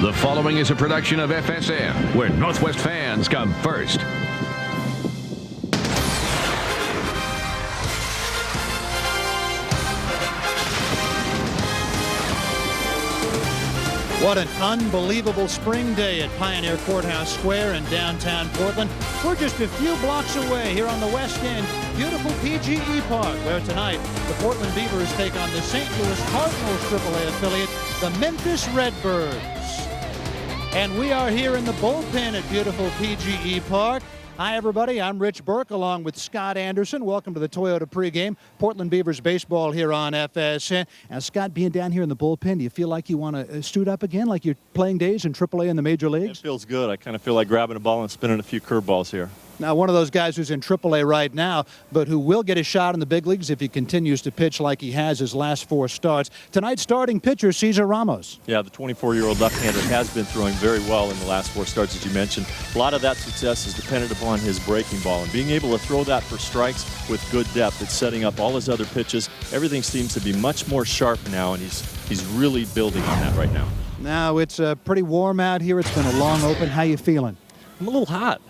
The following is a production of FSN, where Northwest fans come first. What an unbelievable spring day at Pioneer Courthouse Square in downtown Portland. We're just a few blocks away here on the west end, beautiful PGE Park, where tonight the Portland Beavers take on the St. Louis Cardinals AAA affiliate, the Memphis Redbirds. And we are here in the bullpen at beautiful PGE Park. Hi, everybody. I'm Rich Burke along with Scott Anderson. Welcome to the Toyota pregame. Portland Beavers baseball here on FSN. Now, Scott, being down here in the bullpen, do you feel like you want to suit up again like you're playing days in AAA in the major leagues? It feels good. I kind of feel like grabbing a ball and spinning a few curveballs here. Now, one of those guys who's in AAA right now, but who will get a shot in the big leagues if he continues to pitch like he has his last four starts. Tonight's starting pitcher, Cesar Ramos. Yeah, the 24-year-old left-hander has been throwing very well in the last four starts, as you mentioned. A lot of that success is dependent upon his breaking ball, and being able to throw that for strikes with good depth. It's setting up all his other pitches. Everything seems to be much more sharp now, and he's really building on that right now. Now, it's pretty warm out here. It's been a long open. How you feeling? I'm a little hot.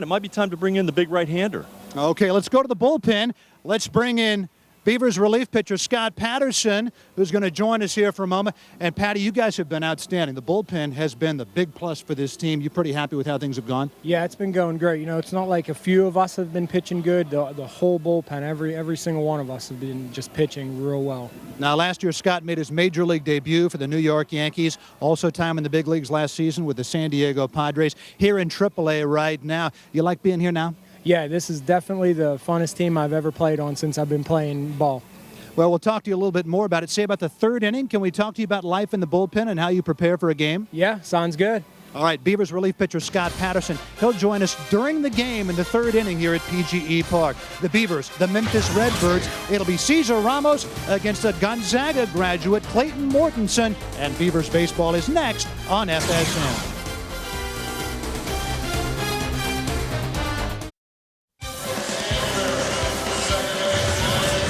It might be time to bring in the big right-hander. Okay, let's go to the bullpen. Let's bring in Beavers relief pitcher Scott Patterson, who's going to join us here for a moment. And Patty, you guys have been outstanding. The bullpen has been the big plus for this team. You pretty happy with how things have gone? Yeah, it's been going great. You know, it's not like a few of us have been pitching good. The whole bullpen, every single one of us have been just pitching real well. Now, last year, Scott made his major league debut for the New York Yankees. Also time in the big leagues last season with the San Diego Padres. Here in AAA right now. You like being here now? Yeah, this is definitely the funnest team I've ever played on since I've been playing ball. Well, we'll talk to you a little bit more about it. Say about the third inning. Can we talk to you about life in the bullpen and how you prepare for a game? Yeah, sounds good. All right, Beavers relief pitcher Scott Patterson. He'll join us during the game in the third inning here at PGE Park. The Beavers, the Memphis Redbirds. It'll be Cesar Ramos against the Gonzaga graduate Clayton Mortensen. And Beavers baseball is next on FSN.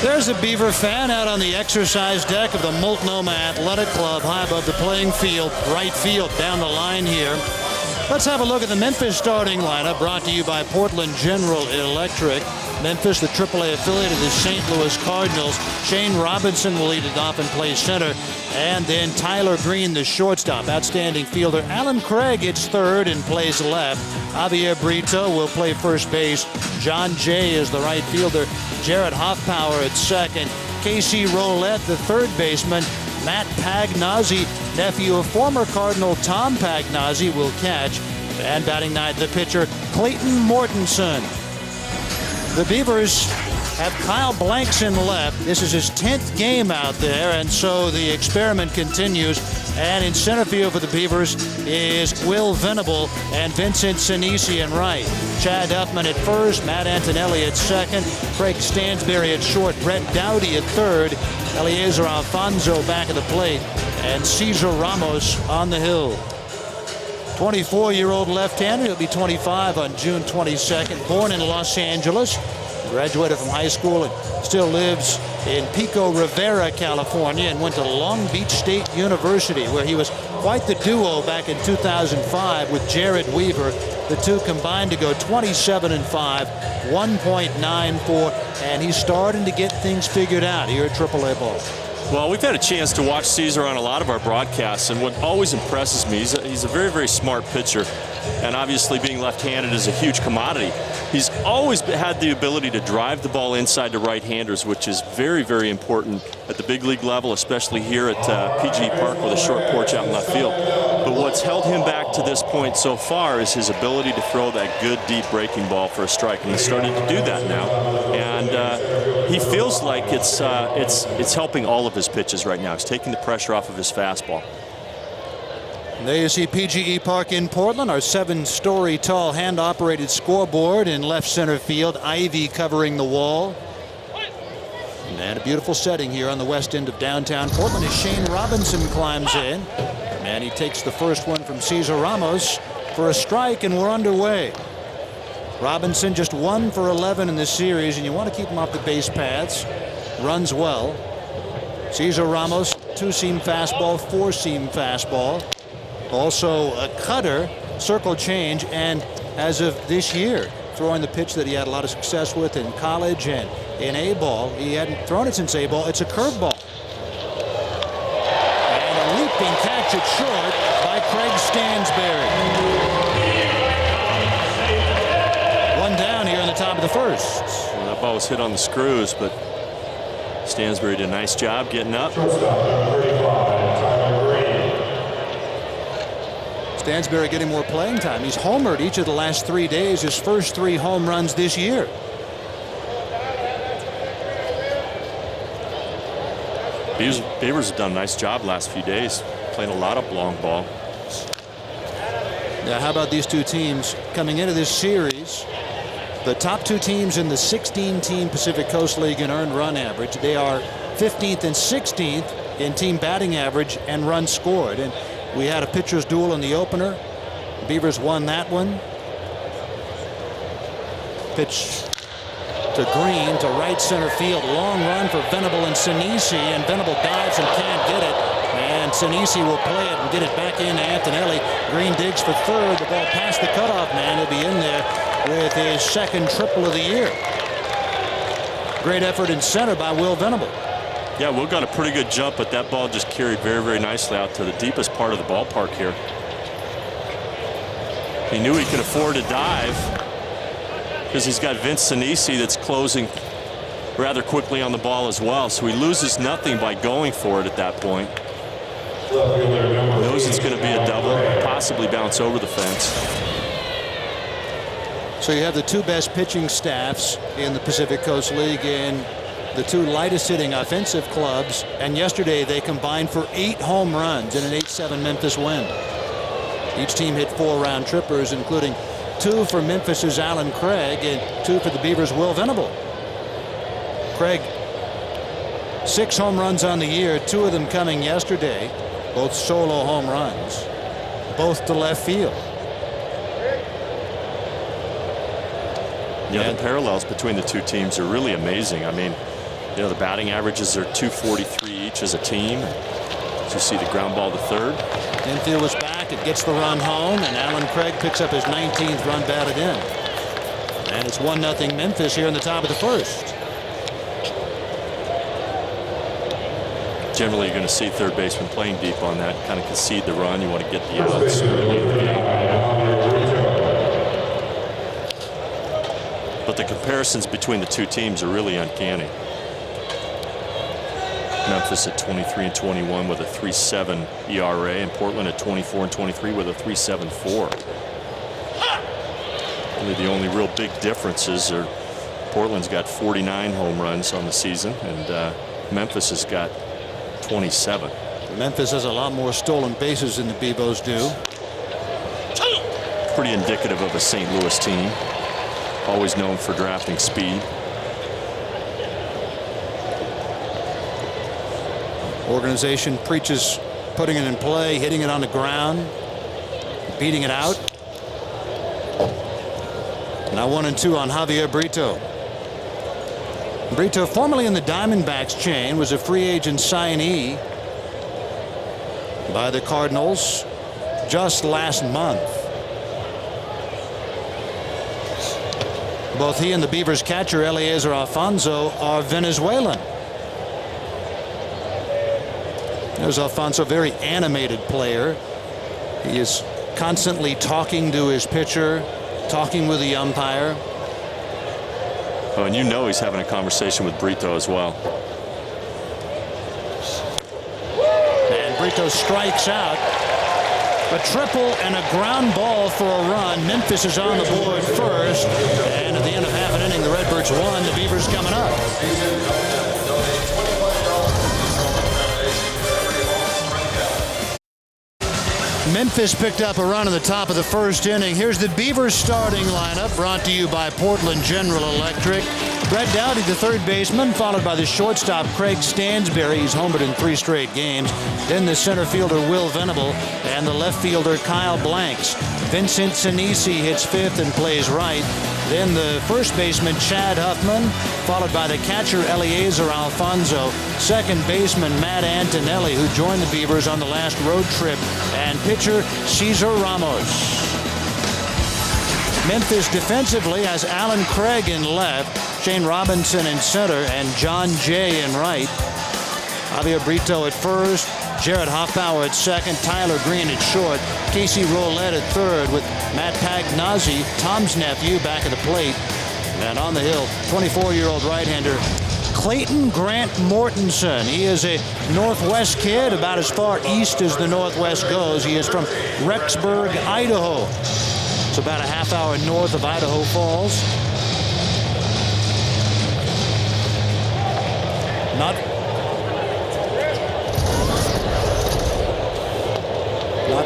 There's a Beaver fan out on the exercise deck of the Multnomah Athletic Club, high above the playing field, right field down the line here. Let's have a look at the Memphis starting lineup, brought to you by Portland General Electric. Memphis, the AAA affiliate of the St. Louis Cardinals. Shane Robinson will lead it off and play center. And then Tyler Green, the shortstop, outstanding fielder. Alan Craig hits third and plays left. Javier Brito will play first base. John Jay is the right fielder. Jared Hoffpower at second. Casey Roulette, the third baseman. Matt Pagnozzi, nephew of former Cardinal Tom Pagnozzi, will catch. And batting ninth, the pitcher, Clayton Mortensen. The Beavers have Kyle Blanks in left. This is his 10th game out there, and so the experiment continues. And in center field for the Beavers is Will Venable and Vincent Sinisi in right. Chad Huffman at first, Matt Antonelli at second, Craig Stansberry at short, Brett Dowdy at third, Eliezer Alfonso back at the plate, and Cesar Ramos on the hill. 24-year-old left-hander. He'll be 25 on June 22nd. Born in Los Angeles, graduated from high school and still lives in Pico Rivera, California, and went to Long Beach State University, where he was quite the duo back in 2005 with Jared Weaver. The two combined to go 27-5, 1.94, and he's starting to get things figured out here at AAA ball. Well, we've had a chance to watch Cesar on a lot of our broadcasts, and what always impresses me, he's a very, very smart pitcher. And obviously being left-handed is a huge commodity. He's always had the ability to drive the ball inside to right-handers, which is very, very important at the big league level, especially here at PGE Park with a short porch out in left field. But what's held him back to this point so far is his ability to throw that good, deep breaking ball for a strike, and he's starting to do that now. And he feels like it's helping all of his pitches right now. He's taking the pressure off of his fastball. There you see PGE Park in Portland, our 7-story tall hand-operated scoreboard in left center field, ivy covering the wall. And a beautiful setting here on the west end of downtown Portland as Shane Robinson climbs in. And he takes the first one from Cesar Ramos for a strike, and we're underway. Robinson just 1 for 11 in this series, and you want to keep him off the base paths. Runs well. Cesar Ramos, 2-seam fastball, 4-seam fastball. also a cutter, circle change, and as of this year, throwing the pitch that he had a lot of success with in college and in A-ball. He hadn't thrown it since A-ball. It's a curveball. And a leaping catch it short by Craig Stansberry. One down here in the top of the first. Well, that ball was hit on the screws, but Stansberry did a nice job getting up. Stansberry getting more playing time. He's homered each of the last 3 days, his first 3 home runs this year. Beavers have done a nice job last few days, playing a lot of long ball. Now, how about these two teams coming into this series? The top 2 teams in the 16-team Pacific Coast League in earned run average. They are 15th and 16th in team batting average and runs scored. And we had a pitcher's duel in the opener. The Beavers won that one. Pitch to Green to right center field. Long run for Venable and Sinisi, and Venable dives and can't get it. And Sinisi will play it and get it back in to Antonelli. Green digs for third. The ball past the cutoff man. He'll be in there with his second triple of the year. Great effort in center by Will Venable. Yeah, Will got a pretty good jump, but that ball just carried very, very nicely out to the deepest part of the ballpark here. He knew he could afford to dive because he's got Vince Sinisi that's closing rather quickly on the ball as well. So he loses nothing by going for it at that point. Knows it's going to be a double, possibly bounce over the fence. So you have the 2 best pitching staffs in the Pacific Coast League and the 2 lightest hitting offensive clubs, and yesterday they combined for 8 home runs in an 8-7 Memphis win. Each team hit 4 round trippers, including 2 for Memphis's Alan Craig and 2 for the Beavers' Will Venable. Craig, 6 home runs on the year, 2 of them coming yesterday, both solo home runs, both to left field. Yeah, the parallels between the 2 teams are really amazing. I mean, you know, the batting averages are .243 each as a team. As you see the ground ball to third. Infield was back. It gets the run home, and Alan Craig picks up his 19th run batted in. And it's 1-0 Memphis here in the top of the first. Generally, you're going to see third baseman playing deep on that, kind of concede the run. You want to get the outs early in the game. But the comparisons between the 2 teams are really uncanny. Memphis at 23-21 with a 3.7 ERA, and Portland at 24-23 with a 3.74. Really, the only real big differences are Portland's got 49 home runs on the season, and Memphis has got 27. Memphis has a lot more stolen bases than the Beavos do. Pretty indicative of a St. Louis team, always known for drafting speed. Organization preaches putting it in play, hitting it on the ground, beating it out. Now 1-2 on Javier Brito. Brito, formerly in the Diamondbacks chain, was a free agent signee by the Cardinals just last month. Both he and the Beavers catcher Eliezer Alfonso are Venezuelan. There's Alfonso, very animated player. He is constantly talking to his pitcher, talking with the umpire. Oh, and you know he's having a conversation with Brito as well. And Brito strikes out. A triple and a ground ball for a run. Memphis is on the board first. And at the end of half an inning, the Redbirds won. The Beavers coming up. Memphis picked up a run in the top of the first inning. Here's the Beavers starting lineup, brought to you by Portland General Electric. Brett Dowdy, the third baseman, followed by the shortstop Craig Stansberry. He's homered in 3 straight games. Then the center fielder Will Venable and the left fielder Kyle Blanks. Vincent Sinisi hits 5th and plays right. Then the first baseman, Chad Huffman, followed by the catcher, Eliezer Alfonso, second baseman, Matt Antonelli, who joined the Beavers on the last road trip, and pitcher, Cesar Ramos. Memphis defensively has Alan Craig in left, Shane Robinson in center, and John Jay in right. Javier Brito at first, Jared Hoffbauer at second, Tyler Green at short, Casey Roulette at third with Matt Pagnozzi, Tom's nephew, back at the plate. And on the hill, 24-year-old right-hander Clayton Grant Mortensen. He is a Northwest kid, about as far east as the Northwest goes. He is from Rexburg, Idaho. It's about a half hour north of Idaho Falls. Not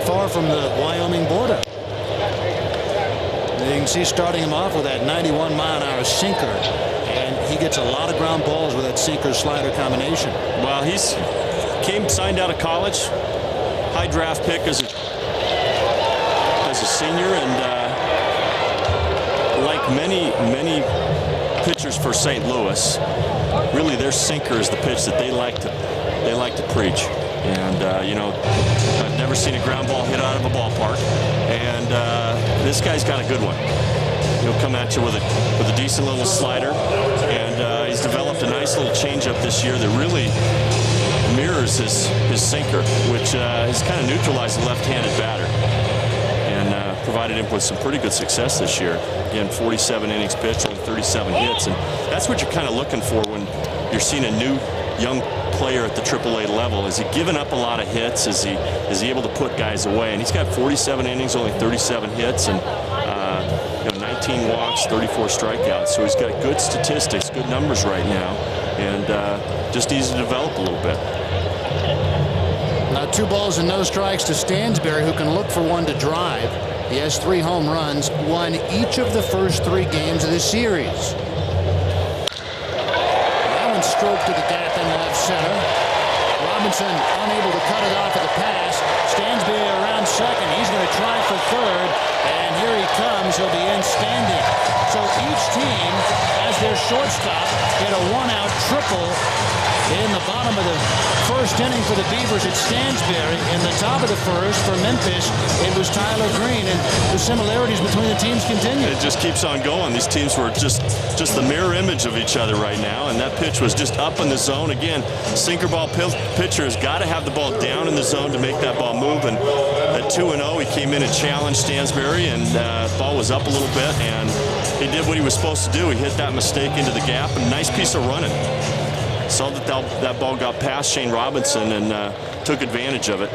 far from the Wyoming border. And you can see starting him off with that 91-mile-an-hour sinker, and he gets a lot of ground balls with that sinker-slider combination. Well, he's signed out of college, high draft pick as a senior, and like many pitchers for St. Louis, really their sinker is the pitch that they like to preach. And you know, I've never seen a ground ball hit out of a ballpark, and this guy's got a good one. He'll come at you with a decent little slider, and he's developed a nice little changeup this year that really mirrors his sinker, which has kind of neutralized the left-handed batter, and provided him with some pretty good success this year. Again, 47 innings pitched, only 37 hits, and that's what you're kind of looking for when you're seeing a new young player at the AAA level. Is he giving up a lot of hits? Is he able to put guys away? And he's got 47 innings, only 37 hits, and 19 walks, 34 strikeouts. So he's got good statistics, good numbers right now, and just easy to develop a little bit. Now 2 balls and no strikes to Stansberry, who can look for one to drive. He has 3 home runs, won each of the first 3 games of the series. Stroke to the gap in left center. Robinson unable to cut it off at the pass. Stansberry around second. He's going to try for third, and here he comes. He'll be in standing. So each team, as their shortstop, hit a 1-out triple in the bottom of the first inning for the Beavers at Stansberry. In the top of the first for Memphis, it was Tyler Green, and the similarities between the teams continue. It just keeps on going. These teams were just the mirror image of each other right now, and that pitch was just up in the zone. Again, sinker ball pitcher has got to have the ball down in the zone to make that ball move, and at 2-0, he came in and challenged Stansberry, and the ball was up a little bit, and he did what he was supposed to do. He hit that mistake into the gap, and nice piece of running. Saw that ball got past Shane Robinson and took advantage of it.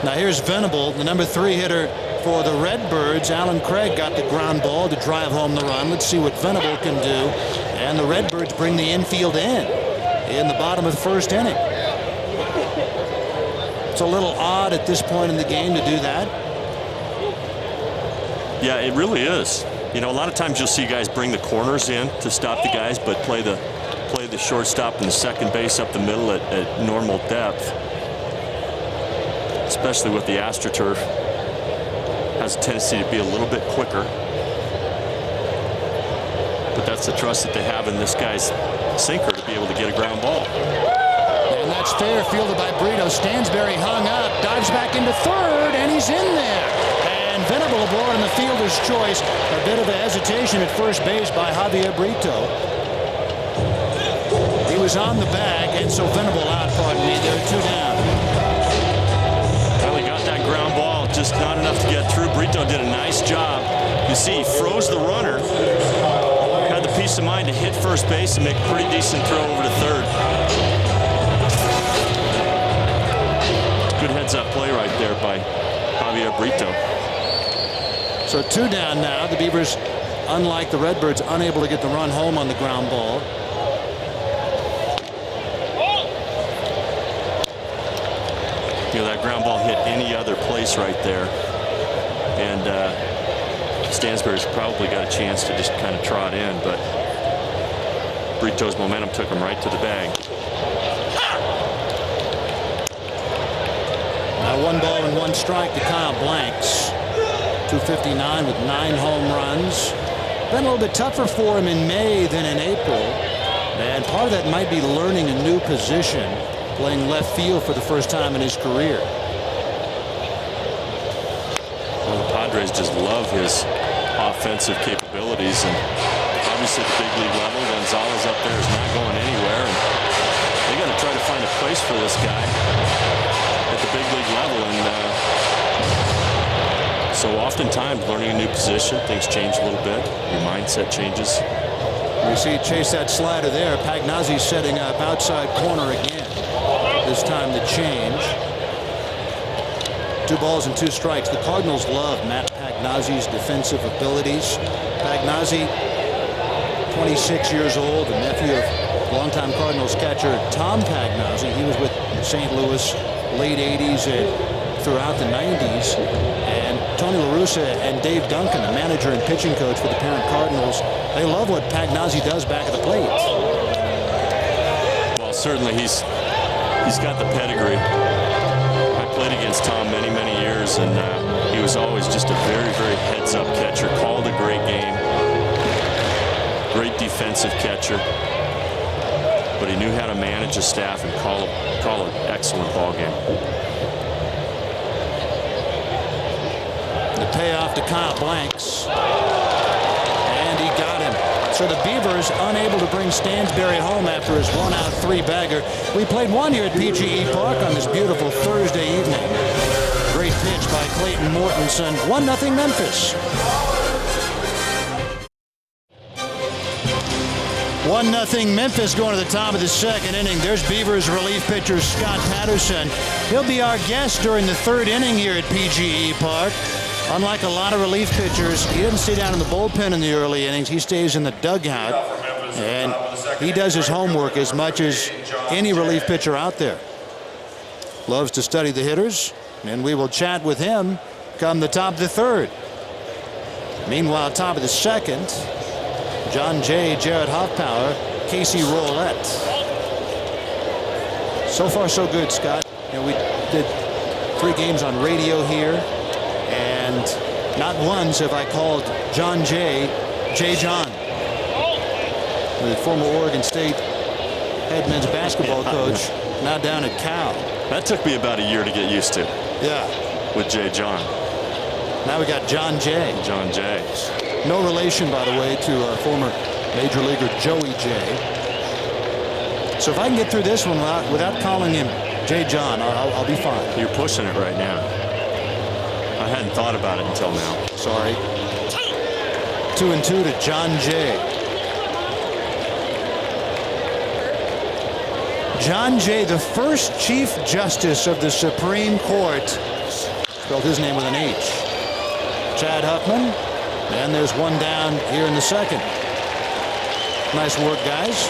Now here's Venable, the number 3 hitter for the Redbirds. Alan Craig got the ground ball to drive home the run. Let's see what Venable can do. And the Redbirds bring the infield in the bottom of the first inning. It's a little odd at this point in the game to do that. Yeah, it really is. You know, a lot of times you'll see guys bring the corners in to stop the guys, but play the shortstop and the second base up the middle at normal depth, especially with the AstroTurf. Has a tendency to be a little bit quicker, but that's the trust that they have in this guy's sinker to be able to get a ground ball. And that's fair, fielded by Brito. Stansberry hung up, dives back into third, and he's in there. And Venable aboard in the fielder's choice. A bit of a hesitation at first base by Javier Brito. He was on the bag, and so Venable out, pardon me. There are 2 down. Well, he got that ground ball, just not enough to get through. Brito did a nice job. You see, he froze the runner, had the peace of mind to hit first base and make a pretty decent throw over to third. Good heads-up play right there by Javier Brito. So 2 down now. The Beavers, unlike the Redbirds, unable to get the run home on the ground ball. You know, that ground ball hit any other place right there, and Stansberry's probably got a chance to just kind of trot in, but Brito's momentum took him right to the bag. Now 1 ball and 1 strike to Kyle Blanks. 259 with 9 home runs. been a little bit tougher for him in May than in April. And part of that might be learning a new position, playing left field for the first time in his career. Well, the Padres just love his offensive capabilities, and obviously at the big league level, Gonzalez up there is not going anywhere, and they got to try to find a place for this guy at the big league level. And so oftentimes learning a new position, things change a little bit, your mindset changes. We see chase that slider there. Pagnazzi setting up outside corner again. This time the change. 2 balls and 2 strikes. The Cardinals love Matt Pagnazzi's defensive abilities. Pagnazzi, 26 years old, the nephew of longtime Cardinals catcher Tom Pagnazzi. He was with St. Louis late 80s and throughout the 90s. And Tony La Russa and Dave Duncan, the manager and pitching coach for the parent Cardinals, they love what Pagnazzi does back at the plate. Well, certainly he's got the pedigree. I played against Tom many, many years, and he was always just a very, very heads-up catcher. Called a great game. Great defensive catcher. But he knew how to manage a staff and call an excellent ball game. The payoff to Kyle Blanks. And he got him. So the Beavers unable to bring Stansberry home after his 1-out 3-bagger. We played one here at PGE Park on this beautiful Thursday evening. Great pitch by Clayton Mortensen. 1-0 Memphis. 1-0 Memphis going to the top of the second inning. There's Beavers relief pitcher Scott Patterson. He'll be our guest during the 3rd inning here at PGE Park. Unlike a lot of relief pitchers, he doesn't stay down in the bullpen in the early innings. He stays in the dugout, and he does his homework as much as any relief pitcher out there. Loves to study the hitters, and we will chat with him come the top of the 3rd. Meanwhile, top of the 2nd, John Jay, Jared Hoffpower, Casey Roulette. So far, so good, Scott. You know, we did 3 games on radio here. And not once have I called John Jay, John. The former Oregon State head men's basketball coach, now down at Cal. That took me about a year to get used to. Yeah. With Jay John. Now we got John Jay. John Jay. No relation, by the way, to former major leaguer Joey Jay. So if I can get through this one without calling him Jay John, I'll be fine. You're pushing it right now. I hadn't thought about it until now. Sorry. 2-2 to John Jay. John Jay, the first Chief Justice of the Supreme Court. Spelled his name with an H. Chad Huffman. And there's one down here in the 2nd. Nice work, guys.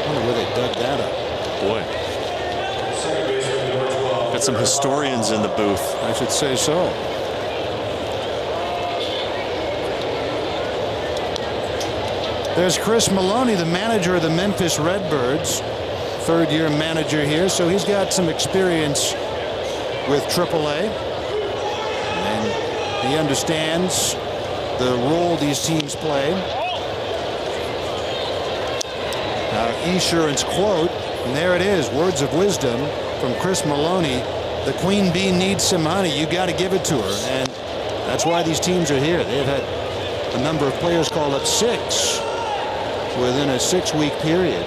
I wonder where they dug that up. Boy. Got some historians in the booth. I should say so. There's Chris Maloney, the manager of the Memphis Redbirds. 3rd-year manager here, so he's got some experience with AAA. And he understands the role these teams play. Our Esurance quote, and there it is, words of wisdom from Chris Maloney. The queen bee needs some honey. You got to give it to her, and that's why these teams are here. They've had a number of players called up 6 within a 6-week period,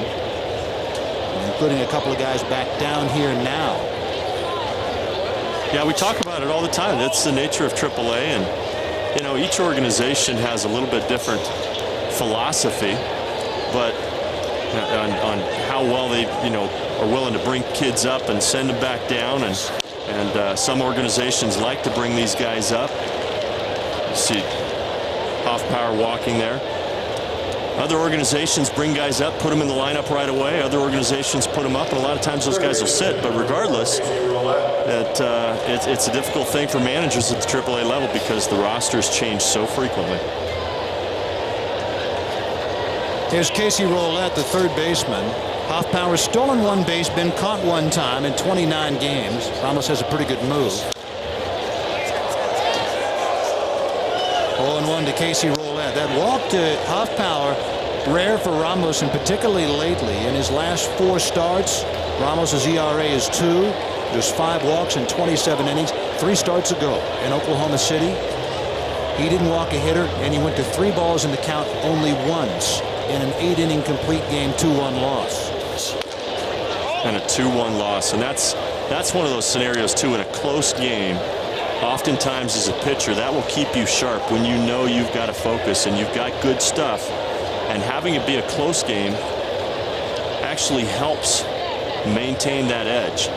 including a couple of guys back down here now. Yeah, we talk about it all the time. That's the nature of AAA, and you know, each organization has a little bit different philosophy, but on how well they, you know, are willing to bring kids up and send them back down, and some organizations like to bring these guys up. You see Hoffpower walking there. Other organizations bring guys up, put them in the lineup right away. Other organizations put them up, and a lot of times those guys will sit. But regardless, it's a difficult thing for managers at the AAA level because the rosters change so frequently. Here's Casey Roulette, the 3rd baseman. Hoffpower stolen 1 base, been caught 1 time in 29 games. Ramos has a pretty good move. 0-1 to Casey Roulette. That walk to Hoffpower, rare for Ramos, and particularly lately. In his last 4 starts, Ramos' ERA is 2. There's 5 walks in 27 innings. 3 starts ago in Oklahoma City, he didn't walk a hitter, and he went to 3 balls in the count only once in an 8-inning complete game 2-1 loss. And a 2-1 loss, and that's one of those scenarios too in a close game. Oftentimes as a pitcher, that will keep you sharp when you know you've got to focus and you've got good stuff, and having it be a close game actually helps maintain that edge.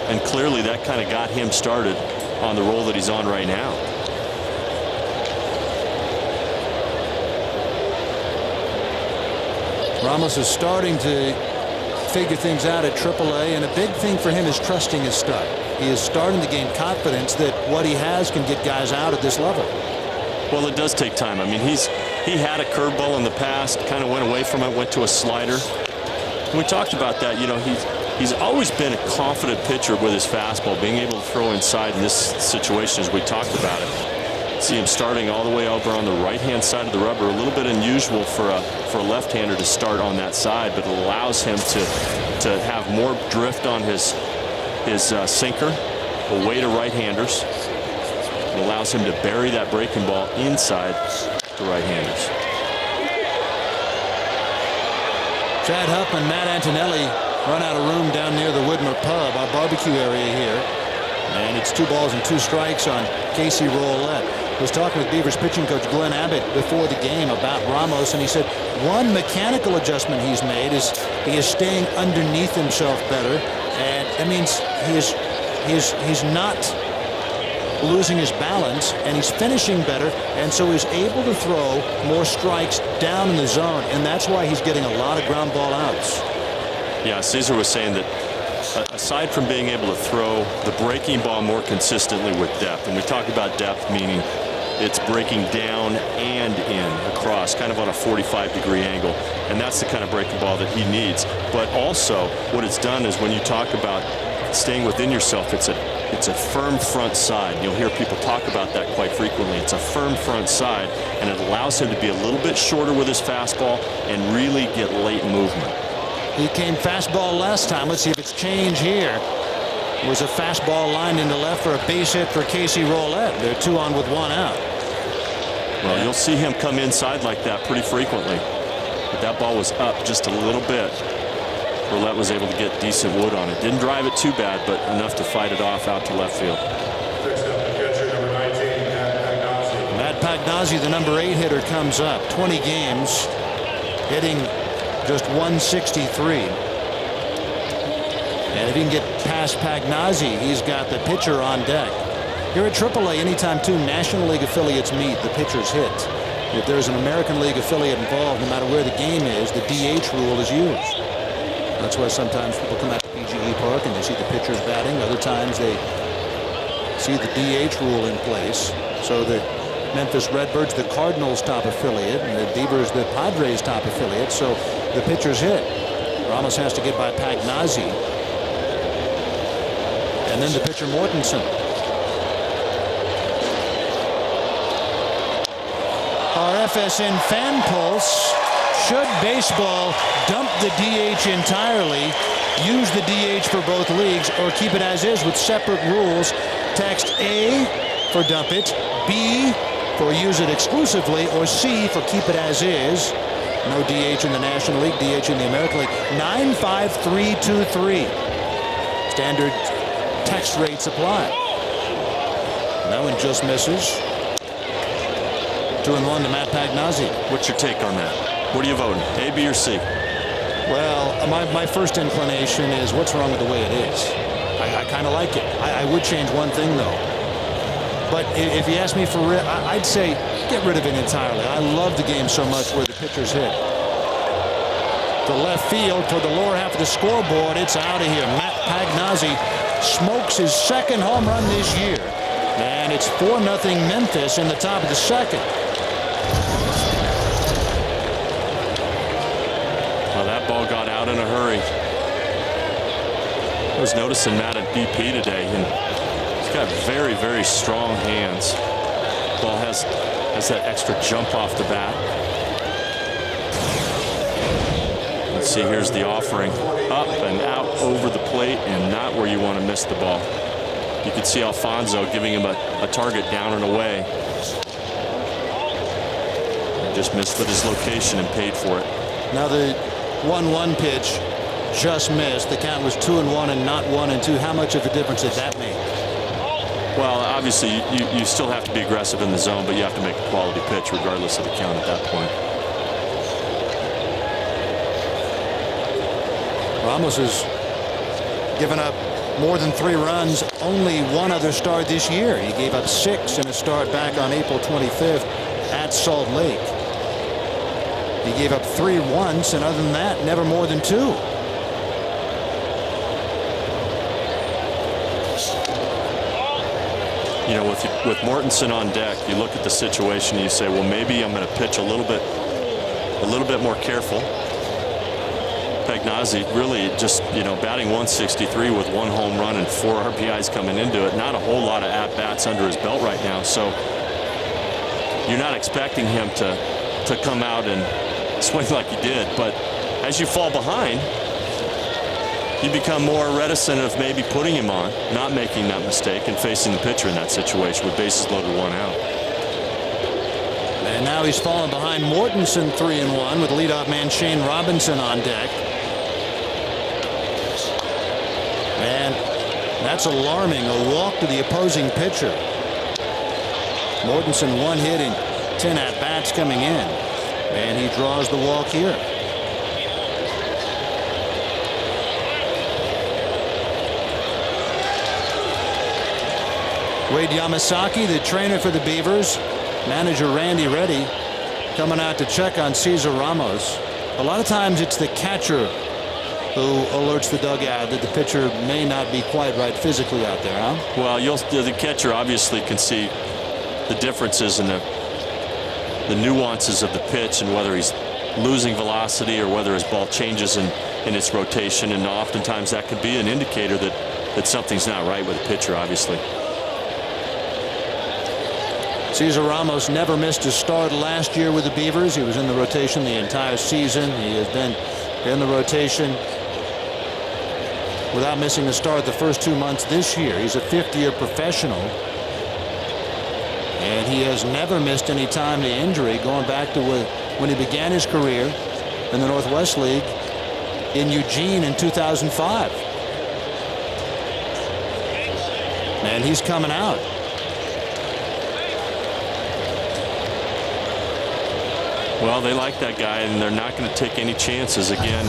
And clearly that kind of got him started on the roll that he's on right now. Ramos is starting to figure things out at AAA, and a big thing for him is trusting his start. He is starting to gain confidence that what he has can get guys out at this level. Well, it does take time. I mean, he had a curveball in the past, kind of went away from it, went to a slider. And we talked about that. You know, he's always been a confident pitcher with his fastball, being able to throw inside in this situation as we talked about it. See him starting all the way over on the right-hand side of the rubber. A little bit unusual for a left-hander to start on that side, but it allows him to have more drift on his sinker away to right-handers. It allows him to bury that breaking ball inside to right-handers. Chad Huffman, Matt Antonelli run out of room down near the Widmer Pub, our barbecue area here. And it's 2 balls and 2 strikes on Casey Roulette. I was talking with Beavers pitching coach Glenn Abbott before the game about Ramos, and he said one mechanical adjustment he's made is he is staying underneath himself better, and that means he's not losing his balance, and he's finishing better, and so he's able to throw more strikes down in the zone, and that's why he's getting a lot of ground ball outs. Yeah, Caesar was saying that aside from being able to throw the breaking ball more consistently with depth, and we talk about depth meaning it's breaking down and in across, kind of on a 45-degree angle, and that's the kind of breaking ball that he needs. But also what it's done is when you talk about staying within yourself, it's a firm front side. You'll hear people talk about that quite frequently. It's a firm front side, and it allows him to be a little bit shorter with his fastball and really get late movement. He came fastball last time. Let's see if it's changed here. It was a fastball lined into left for a base hit for Casey Roulette. They're 2 on with 1 out. Well, you'll see him come inside like that pretty frequently. But that ball was up just a little bit. Roulette was able to get decent wood on it. Didn't drive it too bad, but enough to fight it off out to left field. Matt Pagnazzi, the number 8 hitter, comes up. 20 games, hitting just 163. And if he can get past Pagnazzi, he's got the pitcher on deck. Here at AAA, anytime 2 National League affiliates meet, the pitchers hit. If there's an American League affiliate involved, no matter where the game is, the DH rule is used. That's why sometimes people come out to PGE Park and they see the pitchers batting. Other times they see the DH rule in place. So the Memphis Redbirds, the Cardinals' top affiliate, and the Beavers, the Padres' top affiliate. So the pitchers hit. Ramos has to get by Pagnazzi. And then the pitcher Mortensen. Our FSN fan pulse: should baseball dump the DH entirely, use the DH for both leagues, or keep it as is with separate rules? Text A for dump it, B for use it exclusively, or C for keep it as is. No DH in the National League, DH in the American League. 95323. Standard text rates apply. That one just misses. 2-1 to Matt Pagnazzi. What's your take on that? What are you voting? A, B, or C? Well, my first inclination is what's wrong with the way it is. I kind of like it. I would change one thing, though. But if you ask me for real, I'd say get rid of it entirely. I love the game so much where the pitchers hit. To left field for the lower half of the scoreboard. It's out of here. Matt Pagnazzi smokes his 2nd home run this year. And it's 4-0 Memphis in the top of the 2nd. Well, that ball got out in a hurry. I was noticing Matt at BP today, and he's got very, very strong hands. Ball has that extra jump off the bat. Let's see, here's the offering. Up and out over the plate and not where you want to miss the ball. You can see Alfonso giving him a target down and away. Just missed with his location and paid for it. Now the 1-1 pitch just missed. The count was 2-1 and not 1-2. How much of a difference did that make? Well, obviously you still have to be aggressive in the zone, but you have to make a quality pitch regardless of the count at that point. Ramos has given up more than 3 runs only one other start this year. He gave up 6 in a start back on April 25th at Salt Lake. He gave up 3 once, and other than that, never more than 2. You know, with Mortensen on deck, you look at the situation and you say, well, maybe I'm going to pitch a little bit more careful. Pagnazzi really just, you know, batting 163 with 1 home run and 4 RBIs coming into it. Not a whole lot of at-bats under his belt right now, so you're not expecting him to come out and swing like he did. But as you fall behind, you become more reticent of maybe putting him on, not making that mistake, and facing the pitcher in that situation with bases loaded, 1 out. And now he's fallen behind Mortensen 3-1 with leadoff man Shane Robinson on deck. And that's alarming. A walk to the opposing pitcher. Mortensen 1 hit in 10 at-bats coming in. And he draws the walk here. Wade Yamasaki, the trainer for the Beavers, manager Randy Reddy, coming out to check on Cesar Ramos. A lot of times it's the catcher who alerts the dugout that the pitcher may not be quite right physically out there, huh? Well, the catcher obviously can see the differences in the nuances of the pitch and whether he's losing velocity or whether his ball changes in its rotation, and oftentimes that could be an indicator that something's not right with the pitcher, obviously. Cesar Ramos never missed a start last year with the Beavers. He was in the rotation the entire season. He has been in the rotation without missing a start the first 2 months this year. He's a 5th-year professional, and he has never missed any time to injury, going back to when he began his career in the Northwest League in Eugene in 2005. And he's coming out. Well, they like that guy, and they're not going to take any chances. Again,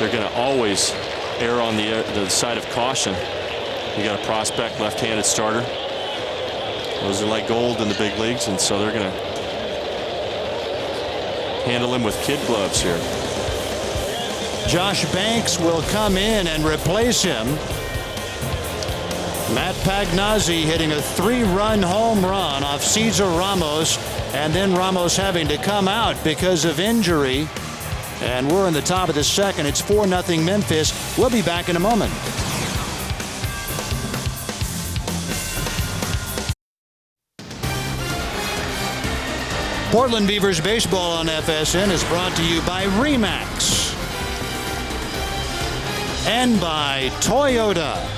they're going to always err on the side of caution. You got a prospect left-handed starter. Those are like gold in the big leagues, and so they're going to handle him with kid gloves here. Josh Banks will come in and replace him. Matt Pagnazzi hitting a 3-run home run off Cesar Ramos, and then Ramos having to come out because of injury. And we're in the top of the second. It's 4-0 Memphis. We'll be back in a moment. Portland Beavers baseball on FSN is brought to you by Remax and by Toyota.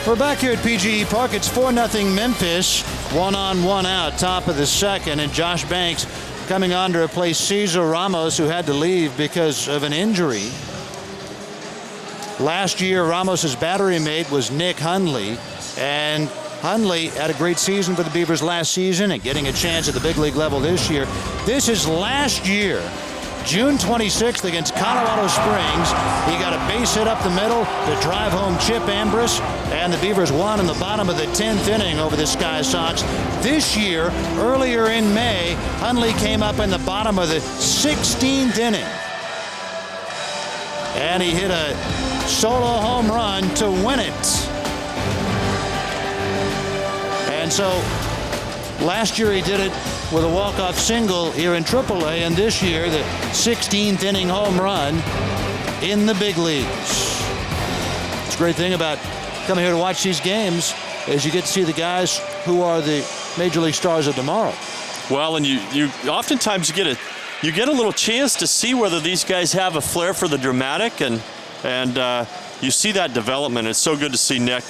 We're back here at PGE Park. It's 4-0 Memphis. 1 on, 1 out, top of the second, and Josh Banks coming on to replace Cesar Ramos, who had to leave because of an injury. Last year, Ramos's battery mate was Nick Hundley, and Hundley had a great season for the Beavers last season and getting a chance at the big league level this year. This is last year. June 26th against Colorado Springs. He got a base hit up the middle to drive home Chip Ambrose, and the Beavers won in the bottom of the 10th inning over the Sky Sox. This year, earlier in May, Hundley came up in the bottom of the 16th inning, and he hit a solo home run to win it. And so last year he did it with a walk-off single here in AAA, and this year the 16th inning home run in the big leagues. It's a great thing about coming here to watch these games. as you get to see the guys who are the Major League stars of tomorrow. Well, and you oftentimes you get a little chance to see whether these guys have a flair for the dramatic, and you see that development. It's so good to see Nick.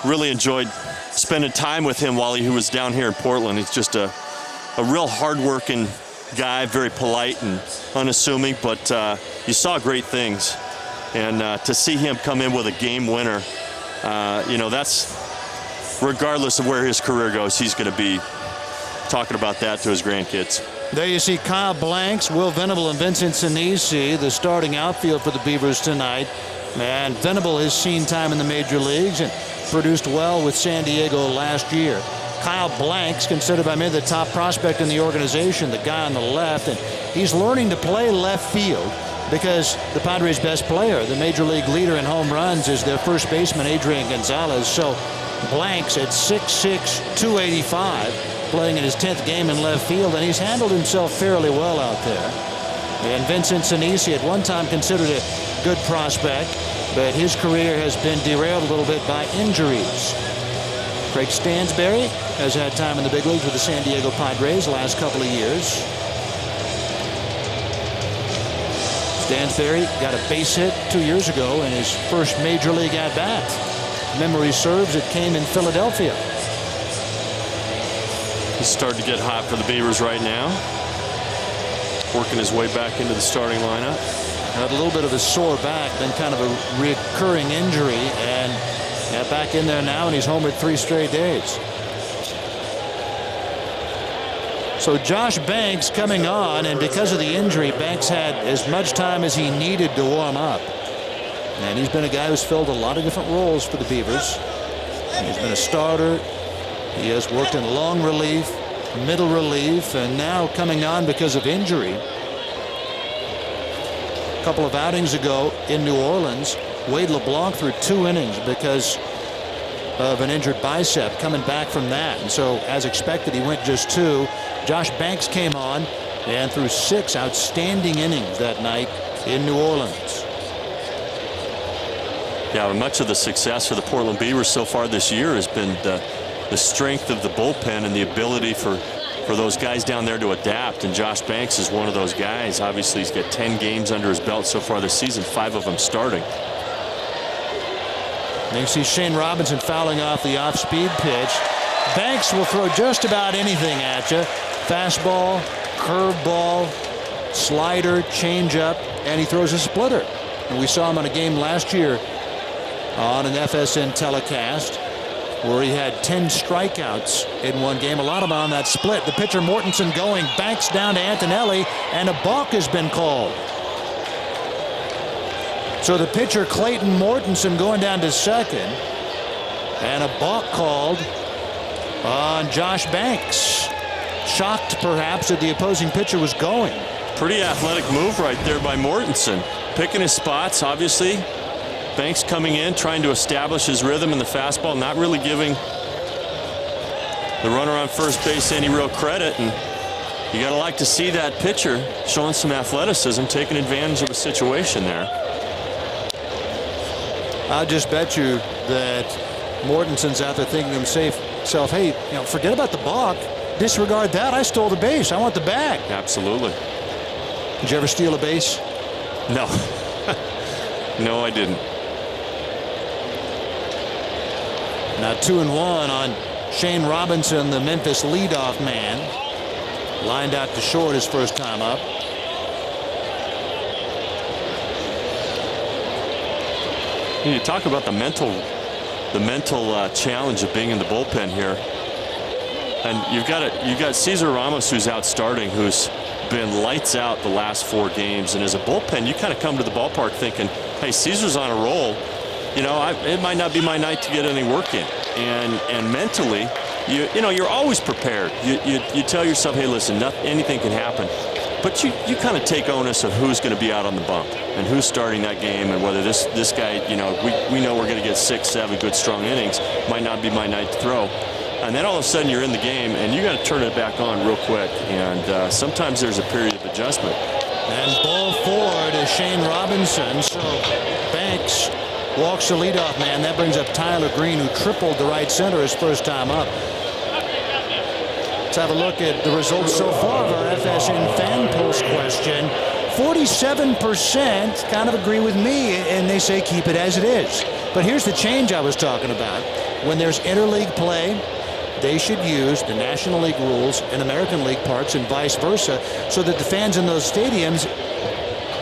Really enjoyed spending time with him while he was down here in Portland. He's just a real hard-working guy, very polite and unassuming, but you saw great things. And to see him come in with a game winner, that's, regardless of where his career goes, he's going to be talking about that to his grandkids. There you see Kyle Blanks, Will Venable, and Vincent Sinisi, the starting outfield for the Beavers tonight. And Venable has seen time in the major leagues and produced well with San Diego last year. Kyle Blanks, considered by many the top prospect in the organization, the guy on the left, and he's learning to play left field because the Padres' best player, the major league leader in home runs, is their first baseman, Adrian Gonzalez. So Blanks at 6'6", 285, playing in his 10th game in left field, and he's handled himself fairly well out there. And Vincent Sinisi, at one time considered a good prospect, but his career has been derailed a little bit by injuries. Craig Stansberry has had time in the big leagues with the San Diego Padres the last couple of years. Stansberry got a base hit 2 years ago in his first major league at-bat. Memory serves, it came in Philadelphia. He's starting to get hot for the Beavers right now. Working his way back into the starting lineup. Had a little bit of a sore back, then kind of a recurring injury, and back in there now, and he's homered 3 straight days. So Josh Banks coming on, and because of the injury, Banks had as much time as he needed to warm up. And he's been a guy who's filled a lot of different roles for the Beavers. He's been a starter. He has worked in long relief, middle relief, and now coming on because of injury. A couple of outings ago in New Orleans, Wade LeBlanc threw 2 innings because of an injured bicep, coming back from that. And so, as expected, he went just 2. Josh Banks came on and threw 6 outstanding innings that night in New Orleans. Yeah, much of the success for the Portland Beavers so far this year has been the strength of the bullpen and the ability for those guys down there to adapt. And Josh Banks is one of those guys. Obviously, he's got 10 games under his belt so far this season, 5 of them starting. And you see Shane Robinson fouling off the off-speed pitch. Banks will throw just about anything at you. Fastball, curveball, slider, changeup, and he throws a splitter. And we saw him on a game last year on an FSN telecast where he had 10 strikeouts in one game, a lot of them on that split. The pitcher Mortensen going, Banks down to Antonelli, and a balk has been called. So the pitcher Clayton Mortensen going down to second, and a balk called on Josh Banks. Shocked perhaps that the opposing pitcher was going. Pretty athletic move right there by Mortensen. Picking his spots, obviously. Banks coming in, trying to establish his rhythm in the fastball, not really giving the runner on first base any real credit. And you got to like to see that pitcher showing some athleticism, taking advantage of a situation there. I'll just bet you that Mortensen's out there thinking to himself, hey, forget about the balk. Disregard that. I stole the base. I want the bag. Absolutely. Did you ever steal a base? No. No, I didn't. Now 2-1 on Shane Robinson, the Memphis leadoff man. Lined out to short his first time up. You talk about the mental challenge of being in the bullpen here. And you've got Cesar Ramos, who's out starting, who's been lights out the last 4 games. And as a bullpen, you kind of come to the ballpark thinking, hey, Cesar's on a roll. It might not be my night to get any work in. And mentally, you're always prepared. You tell yourself, hey, listen, anything can happen. But you kind of take onus of who's going to be out on the bump and who's starting that game, and whether this guy, we know we're going to get 6, 7 good strong innings. Might not be my night to throw. And then all of a sudden you're in the game and you got to turn it back on real quick. And sometimes there's a period of adjustment. And ball forward is Shane Robinson. So Banks walks the leadoff man. That brings up Tyler Green, who tripled the right center his first time up. Let's have a look at the results so far of our FSN fan pulse question. 47% kind of agree with me, and they say keep it as it is. But here's the change I was talking about. When there's interleague play, they should use the National League rules and American League parks and vice versa, so that the fans in those stadiums,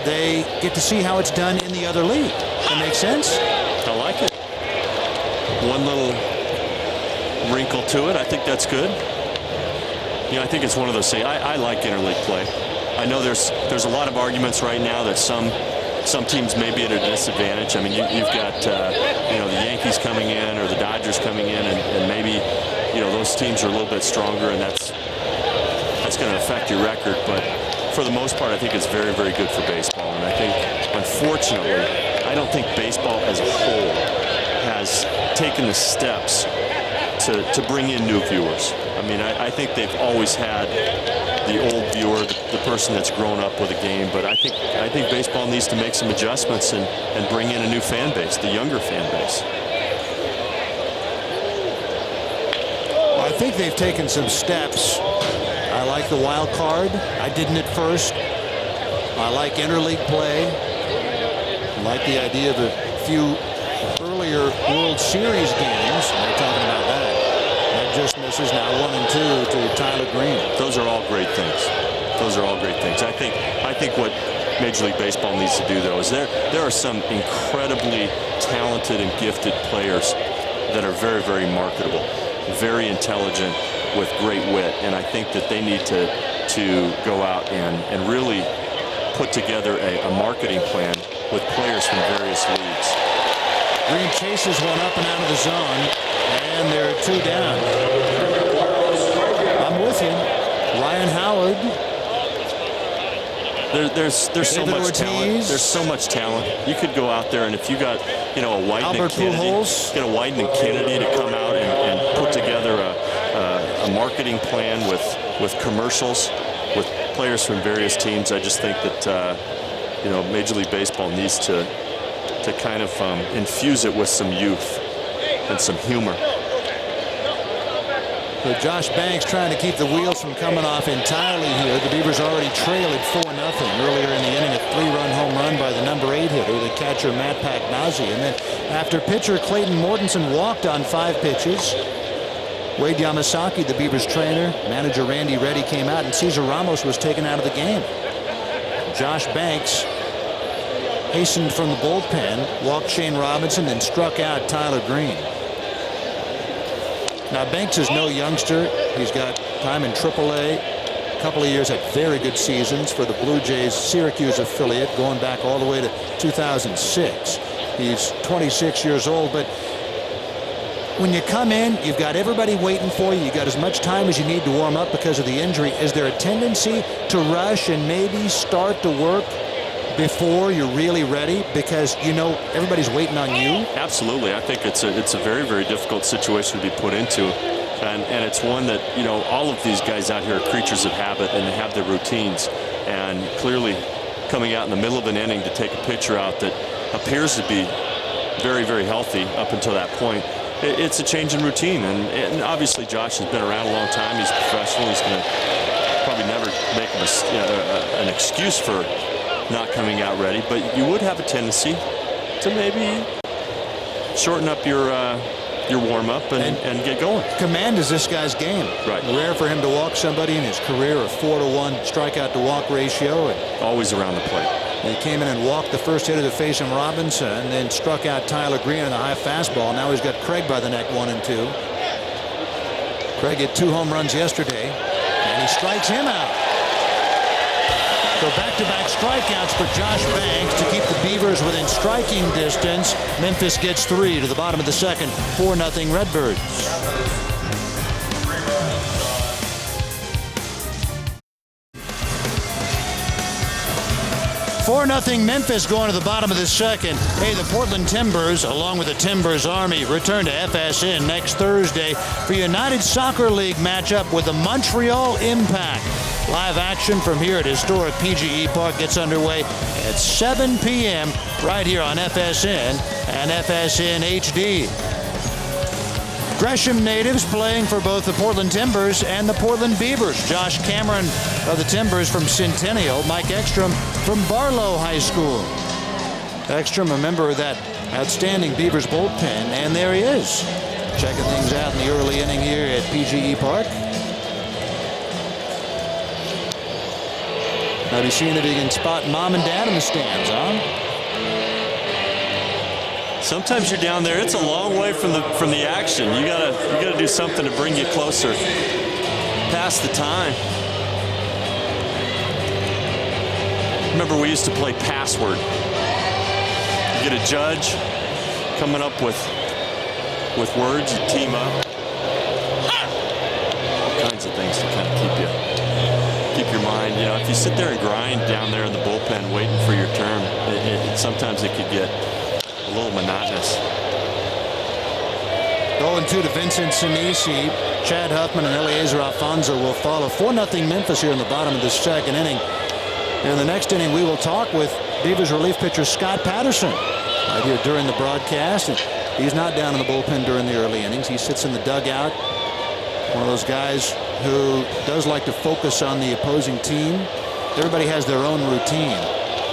they get to see how it's done in the other league. That makes sense? I like it. One little wrinkle to it. I think that's good. You know, I think it's one of those things. I like interleague play. I know there's a lot of arguments right now that some teams may be at a disadvantage. I mean, you've got you know, the Yankees coming in or the Dodgers coming in, and maybe, you know, those teams are a little bit stronger, and that's going to affect your record. But for the most part, I think it's very, very good for baseball. And I think, unfortunately, I don't think baseball as a whole has taken the steps to bring in new viewers. I mean, I think they've always had the old viewer, the person that's grown up with a game. But I think baseball needs to make some adjustments and bring in a new fan base, the younger fan base. I think they've taken some steps. I like the wild card. I didn't at first. I like interleague play. I like the idea of a few earlier World Series games. They're talking about that. That just misses now 1 and 2 to Tyler Green. Those are all great things. Those are all great things. I think what Major League Baseball needs to do, though, is there are some incredibly talented and gifted players that are very, very marketable, very intelligent, with great wit, and I think that they need to go out and really put together a marketing plan with players from various leagues. Green chases one up and out of the zone, and there are 2 down. I'm with you. Ryan Howard. There's so much Ortiz. talent. There's so much talent. You could go out there, and if you got, you know, a Wyden and Kennedy, get a Wyden and Kennedy to come out and put together a marketing plan with commercials with players from various teams. I just think that you know, Major League Baseball needs to kind of infuse it with some youth and some humor. So Josh Banks trying to keep the wheels from coming off entirely here. The Beavers already trailed 4-0 earlier in the inning. A 3-run home run by the number 8 hitter, the catcher Matt Pagnazzi. And then after pitcher Clayton Mortensen walked on 5 pitches, Wade Yamasaki, the Beavers trainer, manager Randy Reddy came out, and Cesar Ramos was taken out of the game. Josh Banks hastened from the bullpen, walked Shane Robinson, then struck out Tyler Green. Now, Banks is no youngster. He's got time in AAA. A couple of years at very good seasons for the Blue Jays Syracuse affiliate, going back all the way to 2006. He's 26 years old, but when you come in, you've got everybody waiting for you. You've got as much time as you need to warm up because of the injury. Is there a tendency to rush and maybe start to work before you're really ready, because you know everybody's waiting on you? Absolutely. I think it's a very, very difficult situation to be put into, and it's one that, you know, all of these guys out here are creatures of habit, and they have their routines, and clearly coming out in the middle of an inning to take a pitcher out that appears to be very, very healthy up until that point, it's a change in routine. And obviously Josh has been around a long time. He's a professional. He's going to probably never make an excuse for not coming out ready, but you would have a tendency to maybe shorten up your warm-up and get going. Command is this guy's game. Right. Rare for him to walk somebody in his career, a 4-to-1 strikeout-to-walk ratio. And always around the plate. he came in and walked the first hitter to face him, Robinson, then struck out Tyler Green on a high fastball. Now he's got Craig by the neck, 1-2. Craig hit 2 home runs yesterday, and he strikes him out. So back-to-back strikeouts for Josh Banks to keep the Beavers within striking distance. Memphis gets 3 to the bottom of the second. 4-0 Redbirds. .4-0 Memphis going to the bottom of the second. Hey, the Portland Timbers, along with the Timbers Army, return to FSN next Thursday for United Soccer League matchup with the Montreal Impact. Live action from here at historic PGE Park gets underway at 7 p.m. right here on FSN and FSN HD. Gresham natives playing for both the Portland Timbers and the Portland Beavers. Josh Cameron of the Timbers from Centennial, Mike Ekstrom from Barlow High School. Ekstrom, a member of that outstanding Beavers bullpen, and there he is, checking things out in the early inning here at PGE Park. Now be seeing if he can spot mom and dad in the stands, huh? Sometimes you're down there. It's a long way from the action. You gotta do something to bring you closer, past the time. Remember, we used to play password. You get a judge coming up with words. You team up. All kinds of things to kind of keep your mind. You know, if you sit there and grind down there in the bullpen waiting for your turn, sometimes it could get a little monotonous. 0-2 to Vincent Sinisi. Chad Huffman and Eliezer Alfonso will follow. 4-0 Memphis here in the bottom of the second inning. In the next inning, we will talk with Beavers relief pitcher Scott Patterson right here during the broadcast. And he's not down in the bullpen during the early innings. He sits in the dugout. One of those guys who does like to focus on the opposing team. Everybody has their own routine.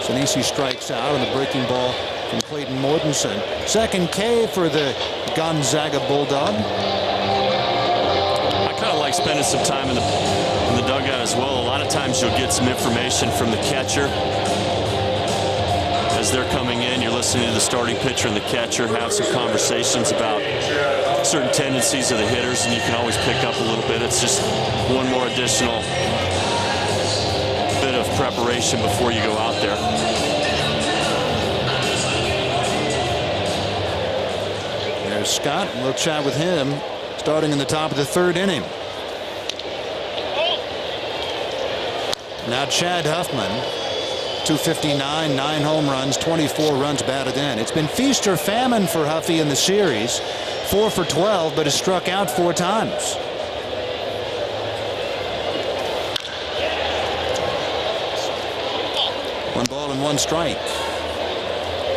Sinisi strikes out on the breaking ball from Clayton Mortensen. Second K for the Gonzaga Bulldog. I kind of like spending some time in the dugout as well. A lot of times you'll get some information from the catcher as they're coming in. You're listening to the starting pitcher and the catcher have some conversations about certain tendencies of the hitters, and you can always pick up a little bit. It's just one more additional bit of preparation before you go out there. There's Scott. We'll chat with him starting in the top of the third inning. Now Chad Huffman, 259, 9 home runs, 24 runs batted in. It's been feast or famine for Huffy in the series. 4 for 12, but has struck out 4 times. One ball and 1 strike.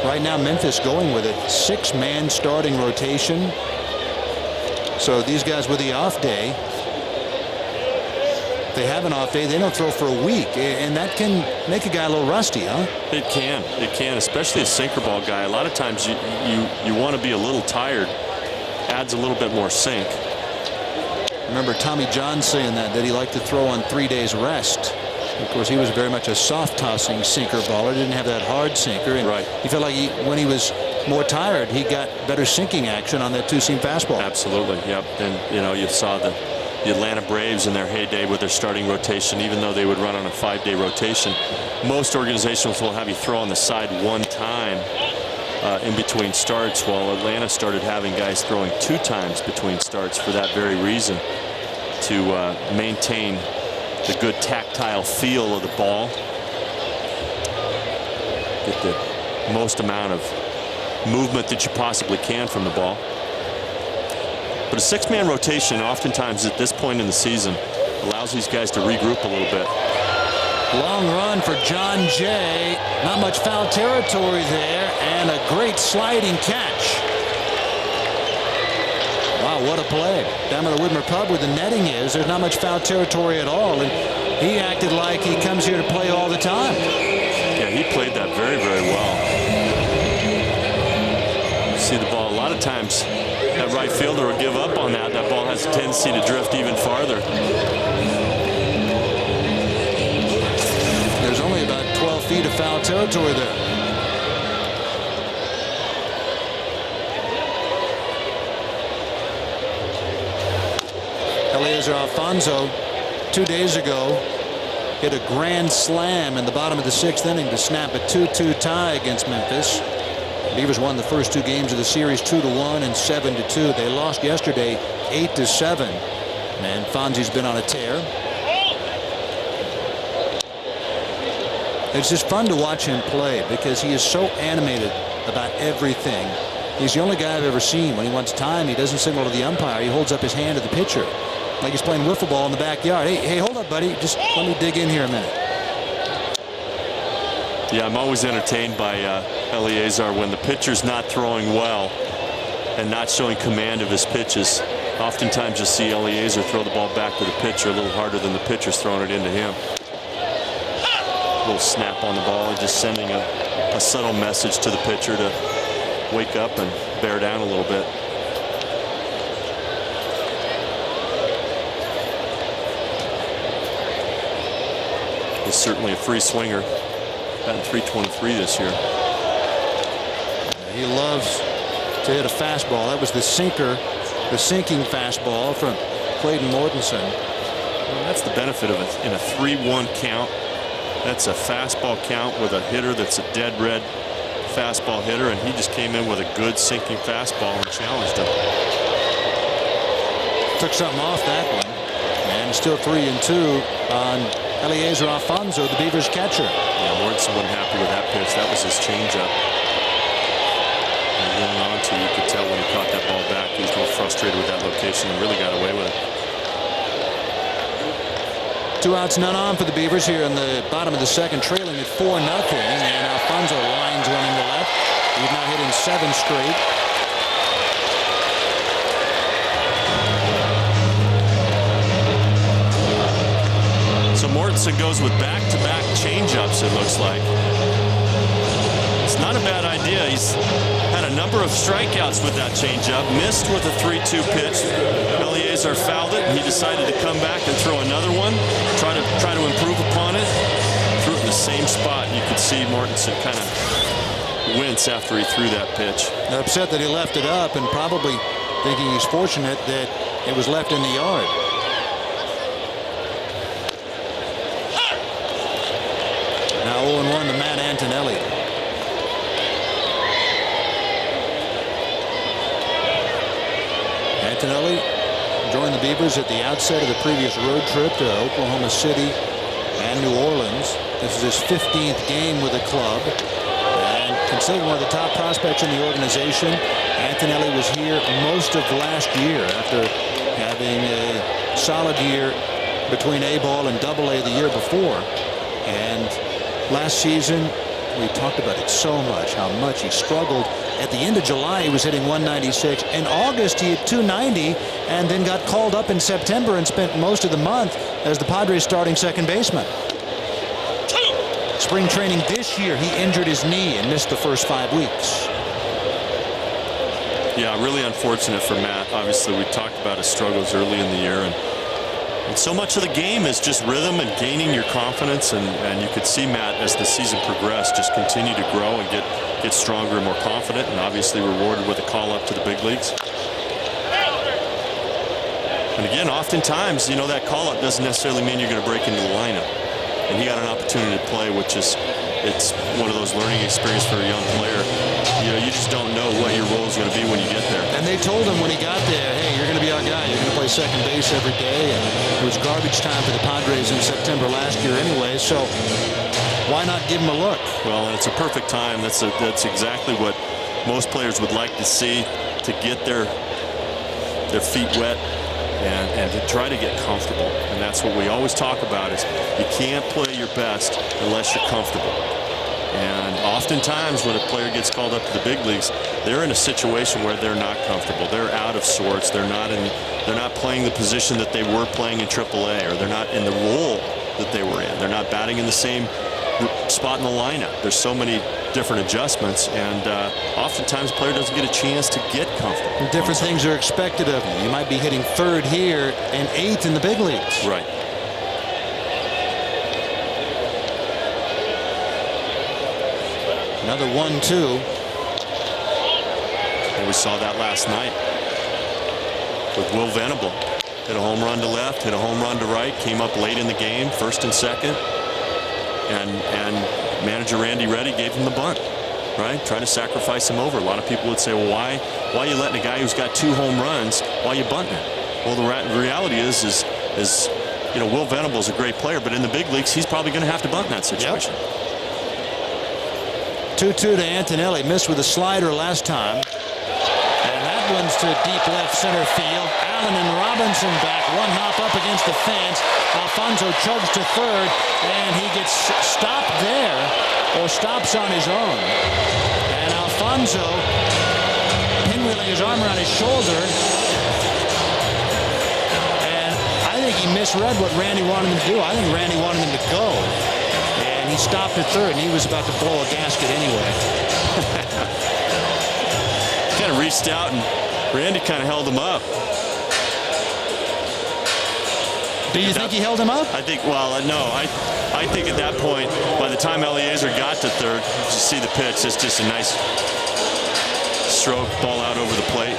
Right now Memphis going with a 6-man starting rotation. So these guys with the off day, they have an off day, they don't throw for a week, and that can make a guy a little rusty, huh? It can, especially a sinker ball guy. A lot of times you want to be a little tired. Adds a little bit more sink. Remember Tommy John saying that he liked to throw on 3 days rest. Of course, he was very much a soft tossing sinker baller. Didn't have that hard sinker, and right. He felt like when he was more tired, he got better sinking action on that 2-seam fastball. Absolutely, yep. And you know, you saw the Atlanta Braves in their heyday with their starting rotation. Even though they would run on a 5-day rotation, most organizations will have you throw on the side 1 time in between starts, while Atlanta started having guys throwing 2 times between starts for that very reason, to maintain the good tactile feel of the ball, get the most amount of movement that you possibly can from the ball. But a 6-man rotation oftentimes at this point in the season allows these guys to regroup a little bit. Long run for John Jay. Not much foul territory there, and a great sliding catch. Wow, what a play. Down by the Widmer Pub where the netting is, there's not much foul territory at all, and he acted like he comes here to play all the time. Yeah, he played that very, very well. You see the ball a lot of times. That right fielder will give up on that. That ball has a tendency to drift even farther. There's only about 12 feet of foul territory there. Eliezer Alfonso 2 days ago hit a grand slam in the bottom of the 6th inning to snap a 2-2 tie against Memphis. Beavers won the first 2 games of the series 2-1 and 7-2. They lost yesterday 8-7. And Fonzie's been on a tear. It's just fun to watch him play because he is so animated about everything. He's the only guy I've ever seen when he wants time, he doesn't signal to the umpire. He holds up his hand to the pitcher. like he's playing wiffle ball in the backyard. Hey, hold up, buddy. Just let me dig in here a minute. Yeah, I'm always entertained by Eleazar when the pitcher's not throwing well and not showing command of his pitches. Oftentimes you'll see Eleazar throw the ball back to the pitcher a little harder than the pitcher's throwing it into him. A little snap on the ball and just sending a subtle message to the pitcher to wake up and bear down a little bit. He's certainly a free swinger. Batting .323 this year. He loves to hit a fastball. That was the sinker, the sinking fastball from Clayton Mortensen. Well, that's the benefit of it in a 3-1 count. That's a fastball count with a hitter that's a dead red fastball hitter, and he just came in with a good sinking fastball and challenged him. Took something off that one, and still 3-2 on Eleazar Alfonso, the Beavers catcher. Yeah, Mortensen wasn't happy with that pitch. That was his changeup. And going on to, you could tell when he caught that ball back, he was a little frustrated with that location and really got away with it. 2 outs, none on for the Beavers here in the bottom of the second, trailing at 4-0. And Alfonso lines one in the left. He's now hitting 7 straight. So Mortensen goes with back-to-back changeups, it looks like. It's not a bad idea. He's had a number of strikeouts with that changeup. Missed with a 3-2 pitch. Eleazar fouled it, and he decided to come back and throw another one. Try to improve upon it. Threw it in the same spot. You could see Mortensen kind of wince after he threw that pitch. Upset that he left it up, and probably thinking he's fortunate that it was left in the yard. Now 0-1 to Matt Antonelli. Antonelli joined the Beavers at the outset of the previous road trip to Oklahoma City and New Orleans. This is his 15th game with the club. And considered one of the top prospects in the organization, Antonelli was here most of last year after having a solid year between A-ball and Double-A the year before. And last season, we talked about it so much, how much he struggled. At the end of July, he was hitting 196. In August, he hit 290, and then got called up in September and spent most of the month as the Padres' starting second baseman. Spring training this year, he injured his knee and missed the first 5 weeks. Yeah, really unfortunate for Matt. Obviously, we talked about his struggles early in the year, and so much of the game is just rhythm and gaining your confidence, and you could see Matt, as the season progressed, just continue to grow and get stronger and more confident, and obviously rewarded with a call up to the big leagues. And again, oftentimes, you know, that call up doesn't necessarily mean you're going to break into the lineup, and he got an opportunity to play, which is, it's one of those learning experiences for a young player. You know, you just don't know what your role is going to be when you get there. And they told him when he got there, hey, you're going to be our guy. You're going to play second base every day. And it was garbage time for the Padres in September last year anyway, so why not give him a look? Well, and it's a perfect time. That's exactly what most players would like to see, to get their feet wet and to try to get comfortable. And that's what we always talk about, is you can't play your best unless you're comfortable. And oftentimes when a player gets called up to the big leagues, they're in a situation where they're not comfortable. They're out of sorts. They're not playing the position that they were playing in AAA, or they're not in the role that they were in. They're not batting in the same spot in the lineup. There's so many different adjustments, and oftentimes a player doesn't get a chance to get comfortable. Different things are expected of you. You might be hitting third here and 8th in the big leagues. Right. Another 1-2. And we saw that last night with Will Venable. Hit a home run to left, hit a home run to right, came up late in the game, first and second. And manager Randy Reddy gave him the bunt, right? Trying to sacrifice him over. A lot of people would say, well, why are you letting a guy who's got 2 home runs, why are you bunting him? Well, the reality is you know, Will Venable is a great player, but in the big leagues, he's probably going to have to bunt in that situation. Yep. 2-2 to Antonelli. Missed with a slider last time. And that Edwins to deep left center field. Allen and Robinson back. One hop up against the fence. Alfonso chugs to third, and he gets stopped there, or stops on his own. And Alfonso pinwheeling his arm around his shoulder. And I think he misread what Randy wanted him to do. I think Randy wanted him to go. And he stopped at third, and he was about to blow a gasket anyway. Kind of reached out, and Randy kind of held him up. Do you think he held him up? I think, well, no. I think at that point, by the time Eliezer got to third, you see the pitch, it's just a nice stroke, ball out over the plate.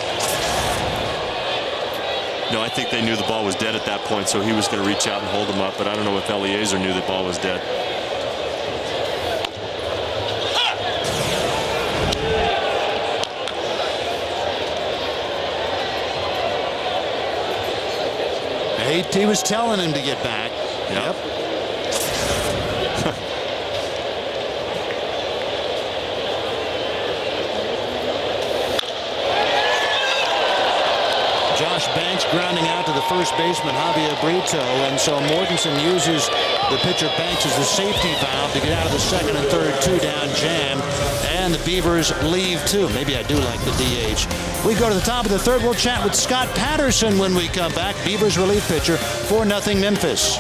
No, I think they knew the ball was dead at that point, so he was going to reach out and hold him up, but I don't know if Eliezer knew the ball was dead. He was telling him to get back. Yep. Josh Banks grounding out to the first baseman, Javier Brito, and so Mortensen uses the pitcher Banks as the safety valve to get out of the second and third two-down jam, and the Beavers leave too. Maybe I do like the DH. We go to the top of the third. We'll chat with Scott Patterson when we come back. Beavers relief pitcher, 4-0 Memphis.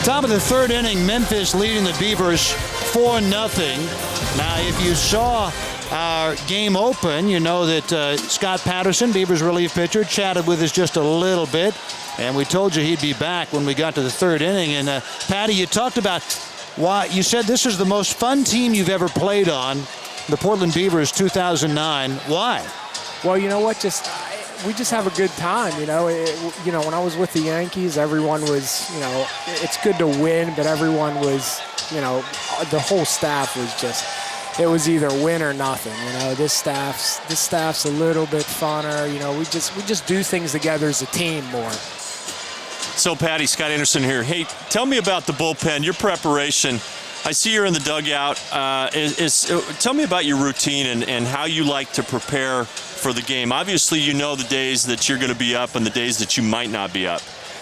Top of the third inning, Memphis leading the Beavers 4-0. Now, if you saw our game open, you know that Scott Patterson, Beavers relief pitcher, chatted with us just a little bit, and we told you he'd be back when we got to the third inning. And Patty, you talked about why you said this is the most fun team you've ever played on, the Portland Beavers 2009. Why? Well, you know what? We just have a good time, you know. When I was with the Yankees, everyone was, it's good to win, but everyone was, the whole staff was just, it was either win or nothing. This staff's a little bit funner. We just do things together as a team more. So, Patty, Scott Anderson here. Hey, tell me about the bullpen, your preparation. I see you're in the dugout. Tell me about your routine and how you like to prepare for the game. Obviously, you know the days that you're going to be up and the days that you might not be up.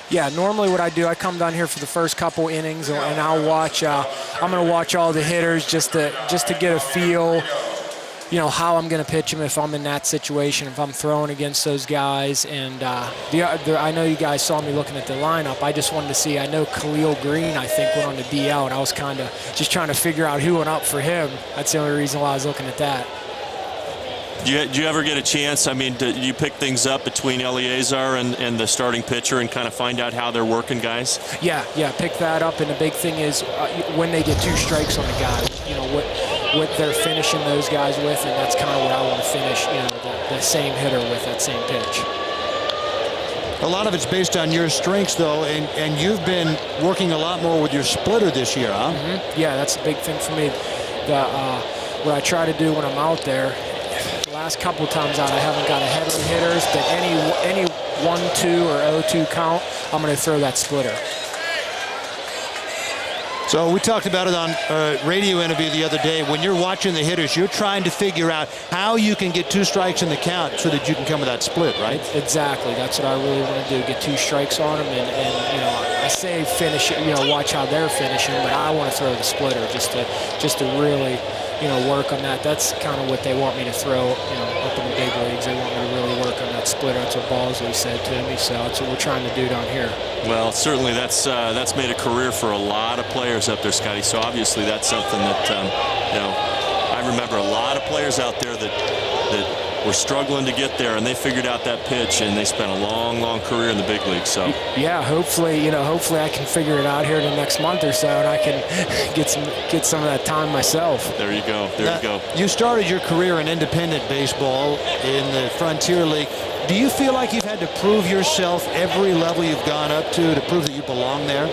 Yeah, normally what I do, I come down here for the first couple innings, and I'll watch. I'm going to watch all the hitters just to get a feel, how I'm going to pitch them if I'm in that situation, if I'm throwing against those guys. And I know you guys saw me looking at the lineup. I just wanted to see. I know Khalil Green, I think, went on the DL, and I was kind of just trying to figure out who went up for him. That's the only reason why I was looking at that. Do you ever get a chance? I mean, do you pick things up between Eliezer and the starting pitcher and kind of find out how they're working guys? Yeah, pick that up. And the big thing is when they get two strikes on the guy, what they're finishing those guys with, and that's kind of what I want to finish, the same hitter with that same pitch. A lot of it's based on your strengths, though, and you've been working a lot more with your splitter this year, huh? Mm-hmm. Yeah, that's a big thing for me. What I try to do when I'm out there, last couple times out, I haven't got ahead of the hitters, but any 1-2 or 0-2 count, I'm going to throw that splitter. So we talked about it on a radio interview the other day. When you're watching the hitters, you're trying to figure out how you can get two strikes in the count so that you can come with that split, right? Exactly. That's what I really want to do, get two strikes on them. And I say finish it, watch how they're finishing, but I want to throw the splitter just to really, work on that. That's kind of what they want me to throw, up in the big leagues. They want me to really work on that splitter. That's what Balsley said to me, so that's what we're trying to do down here. Well, certainly that's made a career for a lot of players up there, Scotty. So obviously that's something that, I remember a lot of players out there that were struggling to get there, and they figured out that pitch, and they spent a long, long career in the big league. So yeah, hopefully I can figure it out here in the next month or so, and I can get some of that time myself. There you go. There you go. You started your career in independent baseball in the Frontier League. Do you feel like you've had to prove yourself every level you've gone up to prove that you belong there?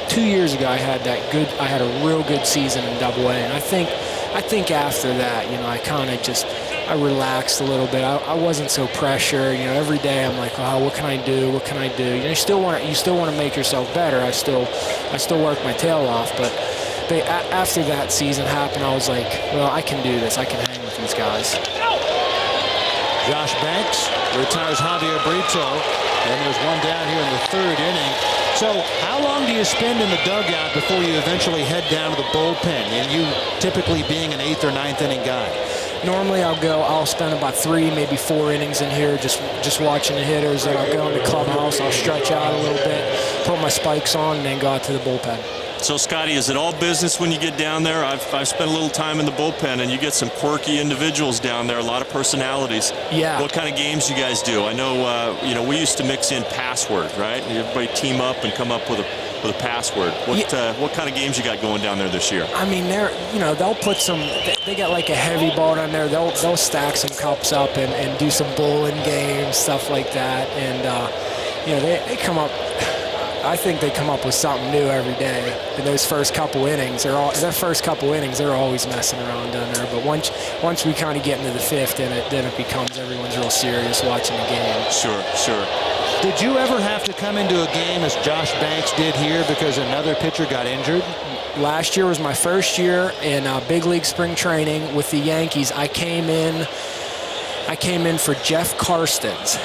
2 years ago I had a real good season in Double-A, and I think after that, I kind of just I relaxed a little bit. I wasn't so pressured. You know, every day I'm like, oh, what can I do? What can I do? You know, you still want to make yourself better. I still work my tail off. But after that season happened, I was like, well, I can do this. I can hang with these guys. Josh Banks retires Javier Brito, and there's one down here in the 3rd inning. So how long do you spend in the dugout before you eventually head down to the bullpen, and you typically being an 8th or 9th inning guy? Normally I'll spend about 3, maybe 4 innings in here just watching the hitters, and I'll go in the clubhouse, I'll stretch out a little bit, put my spikes on, and then go out to the bullpen. So, Scotty, is it all business when you get down there? I've spent a little time in the bullpen, and you get some quirky individuals down there, a lot of personalities. Yeah. What kind of games you guys do? I know, we used to mix in password, right? Everybody team up and come up with a password. What kind of games you got going down there this year? I mean, they'll put some. They got like a heavy ball down there. They'll stack some cups up and do some bowling games, stuff like that. And they come up. I think they come up with something new every day. In those first couple innings, they're always messing around down there. But once we kind of get into the 5th, then it becomes everyone's real serious watching the game. Sure. Did you ever have to come into a game as Josh Banks did here because another pitcher got injured? Last year was my first year in big league spring training with the Yankees. I came in for Jeff Karstens.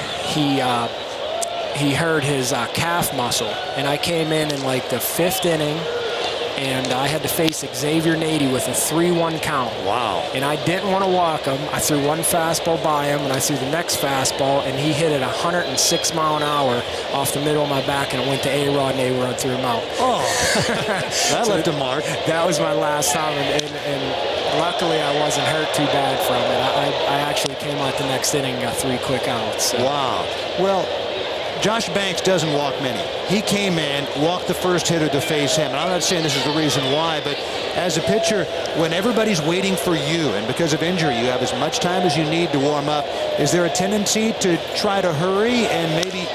He hurt his calf muscle, and I came in like the 5th inning, and I had to face Xavier Nady with a 3-1 count. Wow. And I didn't want to walk him. I threw one fastball by him, and I threw the next fastball, and he hit it 106 mile an hour off the middle of my back, and it went to A-Rod, and A-Rod threw him out. Oh, that left a mark. That was my last time, and luckily I wasn't hurt too bad from it. I actually came out the next inning and got 3 quick outs. So. Wow. Well, Josh Banks doesn't walk many. He came in, walked the first hitter to face him. And I'm not saying this is the reason why, but as a pitcher, when everybody's waiting for you, and because of injury, you have as much time as you need to warm up, is there a tendency to try to hurry and maybe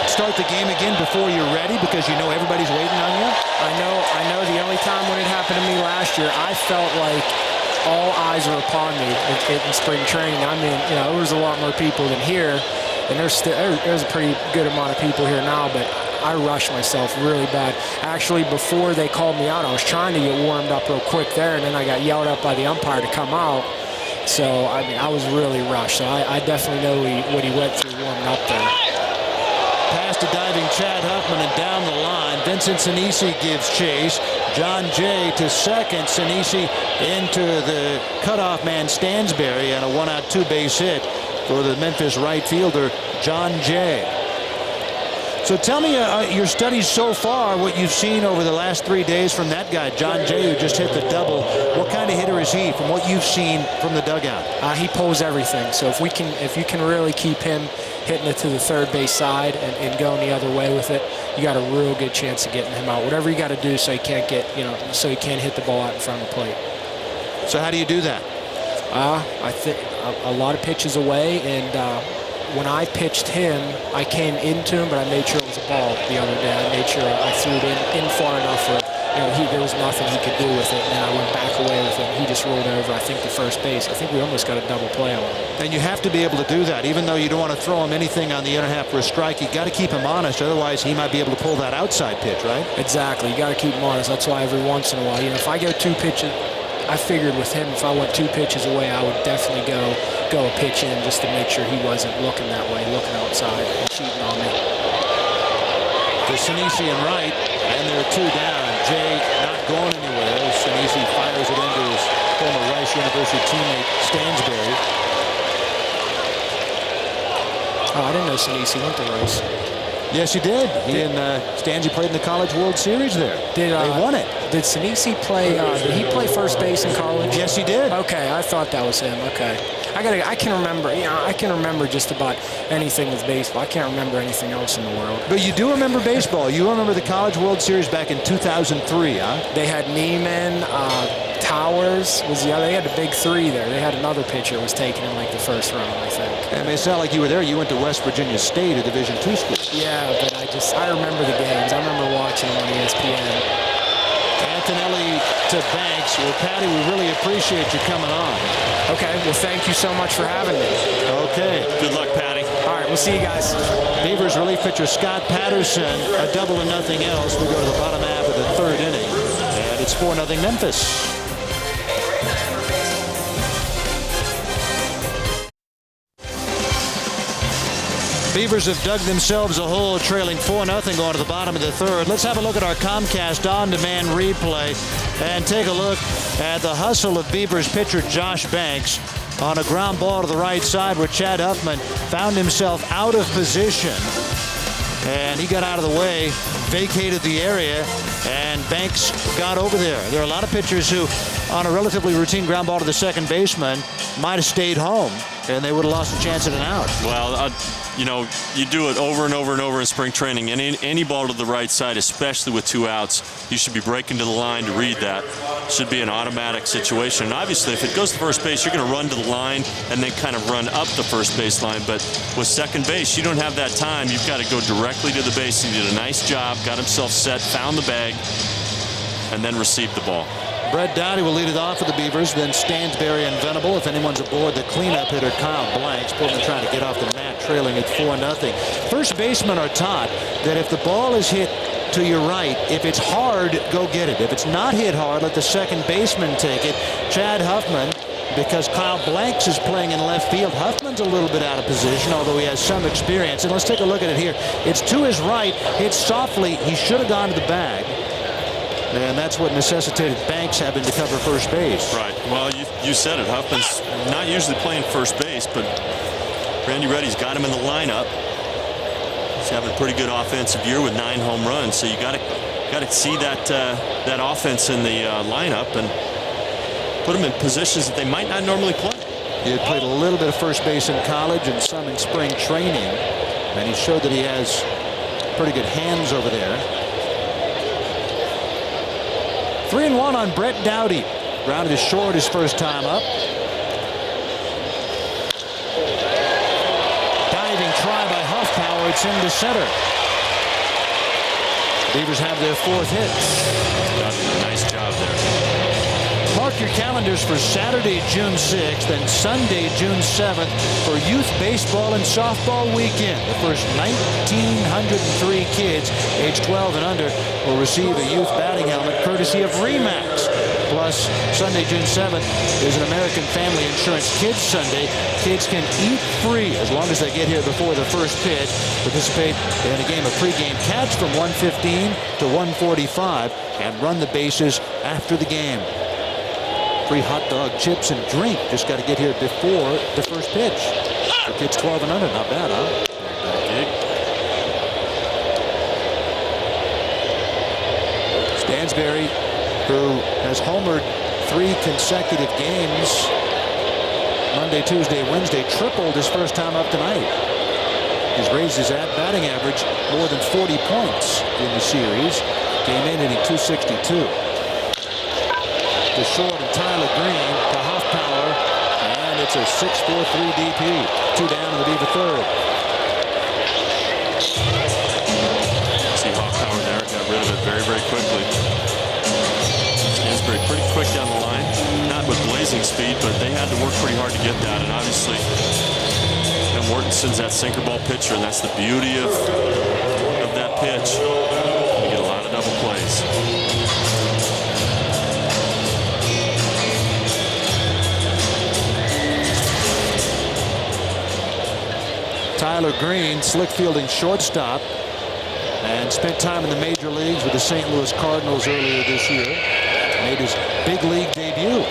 start the game again before you're ready because you know everybody's waiting on you? I know the only time when it happened to me last year, I felt like all eyes were upon me in spring training. I mean, there was a lot more people than here. And there's a pretty good amount of people here now, but I rushed myself really bad. Actually, before they called me out, I was trying to get warmed up real quick there, and then I got yelled at by the umpire to come out. So, I mean, I was really rushed. So I definitely know what he went through warming up there. Past a diving Chad Huffman and down the line. Vincent Sinisi gives chase. John Jay to second. Sinisi into the cutoff man Stansberry and a 1-out 2-base hit for the Memphis right fielder, John Jay. So tell me your studies so far, what you've seen over the last 3 days from that guy, John Jay, who just hit the double. What kind of hitter is he from what you've seen from the dugout? He pulls everything. So if you can really keep him hitting it to the third base side and going the other way with it, you got a real good chance of getting him out. Whatever you got to do so he can't so he can't hit the ball out in front of the plate. So how do you do that? I think a lot of pitches away, and when I pitched him, I came into him, but I made sure it was a ball the other day. I made sure I threw it in far enough where there was nothing he could do with it, and then I went back away with it, and he just rolled over, I think, to first base. I think we almost got a double play on him. And you have to be able to do that. Even though you don't want to throw him anything on the inner half for a strike, you got to keep him honest, otherwise he might be able to pull that outside pitch, right? Exactly. You got to keep him honest. That's why every once in a while, if I go 2 pitches, I figured with him, if I went 2 pitches away, I would definitely go a pitch in just to make sure he wasn't looking that way, looking outside and cheating on me. To Sinisi and right, and there are 2 down. Jay not going anywhere. Sinisi fires it into his former Rice University teammate Stansberry. Oh, I didn't know Sinisi went to Rice. Yes, he did. He and Stanzi played in the College World Series there. They won it. Did Sinisi play? Did he play first base in college? Yes, he did. Okay, I thought that was him. Okay, I can remember. I can remember just about anything with baseball. I can't remember anything else in the world. But you do remember baseball. You remember the College World Series back in 2003, huh? They had Neiman, Towers was the other. They had the big 3 there. They had another pitcher who was taken in like the first round, I think. I mean, it's not like you were there. You went to West Virginia State, a Division II school. Yeah, but I remember the games. I remember watching them on ESPN. Antonelli to Banks. Well, Patty, we really appreciate you coming on. Okay, well, thank you so much for having me. Okay. Good luck, Patty. All right, we'll see you guys. Beavers relief pitcher Scott Patterson, a double and nothing else. We go to the bottom half of the third inning, and it's 4-0 Memphis. Beavers have dug themselves a hole, trailing 4-0 going to the bottom of the third. Let's have a look at our Comcast on-demand replay and take a look at the hustle of Beavers pitcher Josh Banks on a ground ball to the right side where Chad Huffman found himself out of position. And he got out of the way, vacated the area, and Banks got over there. There are a lot of pitchers who, on a relatively routine ground ball to the second baseman, might have stayed home, and they would have lost a chance at an out. Well, you know, you do it over and over and over in spring training. And any ball to the right side, especially with 2 outs, you should be breaking to the line to read that. Should be an automatic situation. And obviously, if it goes to first base, you're going to run to the line and then kind of run up the first base line. But with second base, you don't have that time. You've got to go directly to the base. He did a nice job, got himself set, found the bag, and then received the ball. Brett Dowdy will lead it off for the Beavers, then Stansberry and Venable. If anyone's aboard, the cleanup hitter Kyle Blanks. Portland trying to get off the mat, trailing at 4-0. First basemen are taught that if the ball is hit to your right, if it's hard, go get it. If it's not hit hard, let the second baseman take it. Chad Huffman, because Kyle Blanks is playing in left field, Huffman's a little bit out of position, although he has some experience. And let's take a look at it here. It's to his right, hits softly. He should have gone to the bag. And that's what necessitated Banks having to cover first base. Right. Well, you said it. Huffman's not usually playing first base, but Randy Reddy's got him in the lineup. He's having a pretty good offensive year with 9 home runs. So you got to see that offense in the lineup and put them in positions that they might not normally play. He had played a little bit of first base in college and some in spring training, and he showed that he has pretty good hands over there. 3-1 on Brett Dowdy. Rounded his short his first time up. Diving try by Huffpower. It's into center. Beavers have their 4th hit. Done a nice job there. Mark your calendars for Saturday, June 6th and Sunday, June 7th for Youth Baseball and Softball Weekend. The first 1,903 kids aged 12 and under will receive a youth batting helmet courtesy of Remax. Plus, Sunday, June 7th is an American Family Insurance Kids Sunday. Kids can eat free as long as they get here before the first pitch. Participate in a game of pregame catch from 1:15 to 1:45 and run the bases after the game. Free hot dog, chips, and drink. Just got to get here before the first pitch. For kids 12 and under, not bad, huh? Stansberry, who has homered 3 consecutive games, Monday, Tuesday, Wednesday, tripled his first time up tonight. He's raised his batting average more than 40 points in the series. Came in hitting .262. To short and Tyler Green to Huffpower, and it's a 6-4-3 DP. 2 down in the Beaver third. See Huffpower there, got rid of it very, very quickly. Stansberry pretty quick down the line, not with blazing speed, but they had to work pretty hard to get that. And obviously, Mortensen's that sinker ball pitcher, and that's the beauty of that pitch. You get a lot of double plays. Tyler Green, slick fielding shortstop, and spent time in the major leagues with the St. Louis Cardinals earlier this year. Made his big league debut.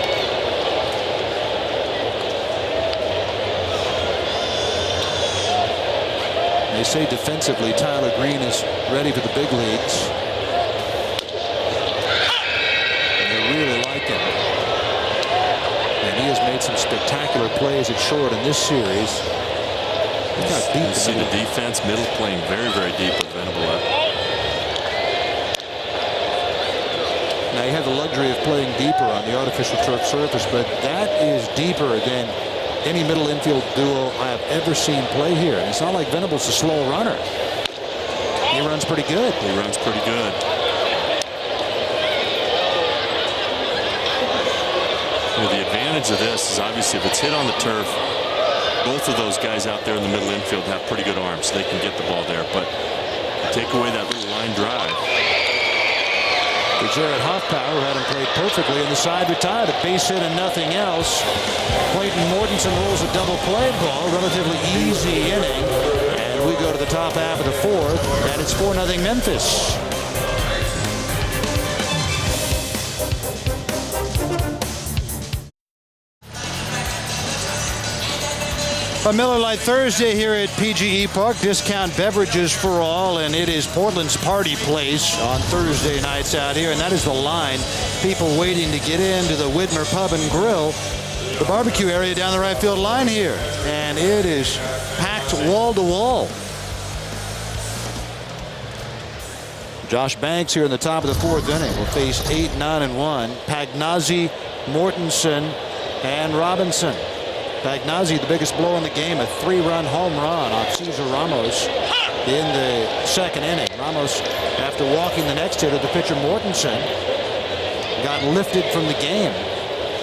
They say defensively Tyler Green is ready for the big leagues. And they really like him. And he has made some spectacular plays at short in this series. He got deep. You see the defense, middle playing very, very deep with Venable. Now you have the luxury of playing deeper on the artificial turf surface, but that is deeper than any middle infield duo I have ever seen play here. And it's not like Venable's a slow runner. He runs pretty good. He runs pretty good. The advantage of this is obviously if it's hit on the turf, both of those guys out there in the middle infield have pretty good arms. They can get the ball there, but take away that little line drive. For Jared Hoffpower, who had him played perfectly, and the side retired, a base hit and nothing else. Clayton Mortensen rolls a double play ball, relatively easy inning, and we go to the top half of the fourth, and it's 4-0 Memphis. A Miller Lite Thursday here at PGE Park. Discount beverages for all, and it is Portland's party place on Thursday nights out here, and that is the line. People waiting to get into the Widmer Pub and Grill, the barbecue area down the right field line here, and it is packed wall to wall. Josh Banks here in the top of the fourth inning will face 8, 9, and 1. Pagnazzi, Mortensen, and Robinson. Pagnazzi, the biggest blow in the game, a 3-run home run on Cesar Ramos in the second inning. Ramos, after walking the next hitter, the pitcher Mortensen, got lifted from the game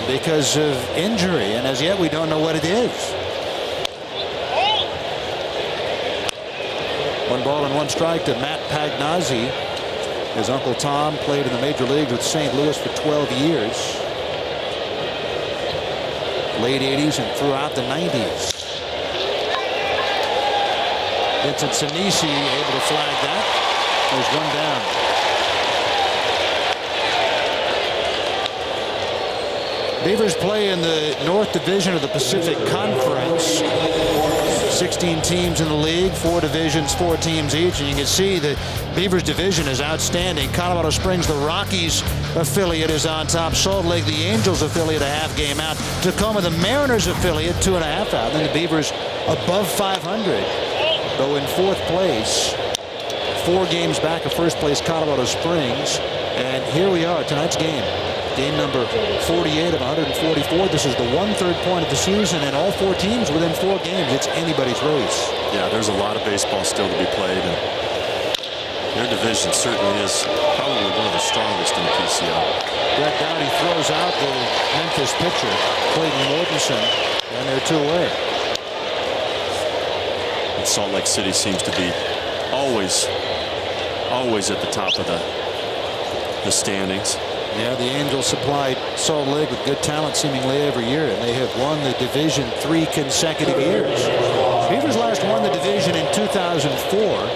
because of injury, and as yet we don't know what it is. 1-1 strike to Matt Pagnazzi. His Uncle Tom played in the major leagues with St. Louis for 12 years. Late 80s and throughout the 90s. Vincent Sinisi able to flag that. There's one down. Beavers play in the North Division of the Pacific Conference. 16 teams in the league, 4 divisions, 4 teams each, and you can see the Beavers division is outstanding. Colorado Springs, the Rockies affiliate, is on top. Salt Lake, the Angels affiliate, a half game out. Tacoma, the Mariners affiliate, 2.5 out. Then the Beavers above 500, though in 4th place, 4 games back of first place Colorado Springs. And here we are, tonight's game. Game number 48 of 144. This is the 1/3 point of the season, and all 4 teams within 4 games. It's anybody's race. Yeah, there's a lot of baseball still to be played, and their division certainly is probably one of the strongest in the PCL. Brett Downey throws out the Memphis pitcher, Clayton Mortensen, and they're 2 away. And Salt Lake City seems to be always at the top of the standings. Yeah, the Angels supplied Salt Lake with good talent seemingly every year, and they have won the division 3 consecutive years. Beavers last won the division in 2004.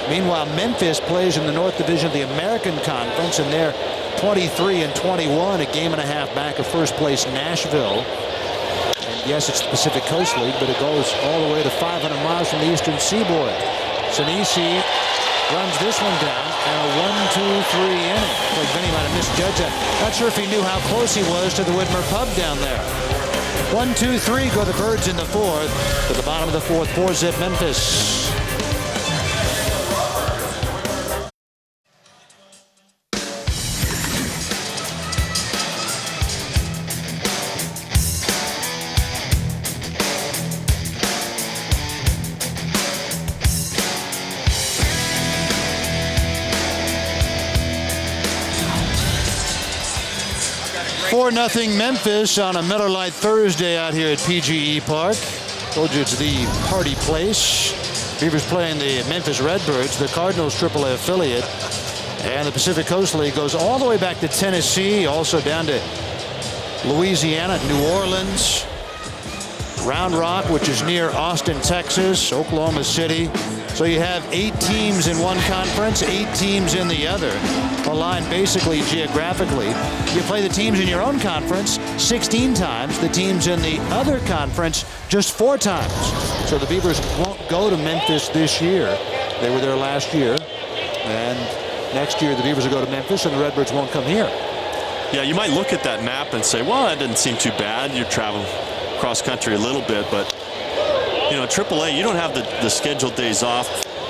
Meanwhile, Memphis plays in the North Division of the American Conference, and they're 23-21, a game and a half back of first place Nashville. And yes, it's the Pacific Coast League, but it goes all the way to 500 miles from the Eastern Seaboard. Sinisi runs this one down, and a 1-2-3 inning. Like Vinny might have misjudged that. Not sure if he knew how close he was to the Widmer Pub down there. 1-2-3 go the Birds in the 4th. To the bottom of the 4th, 4-zip Memphis. Nothing Memphis on a Miller Lite Thursday out here at PGE Park. Told you it's the party place. Beavers playing the Memphis Redbirds, the Cardinals AAA affiliate. And the Pacific Coast League goes all the way back to Tennessee, also down to Louisiana, New Orleans, Round Rock, which is near Austin, Texas, Oklahoma City. So you have 8 teams in one conference, 8 teams in the other, aligned basically geographically. You play the teams in your own conference 16 times, the teams in the other conference just 4 times. So the Beavers won't go to Memphis this year. They were there last year. And next year the Beavers will go to Memphis and the Redbirds won't come here. Yeah, you might look at that map and say, well, that didn't seem too bad. You're traveling cross country a little bit, but you know, AAA, you don't have the scheduled days off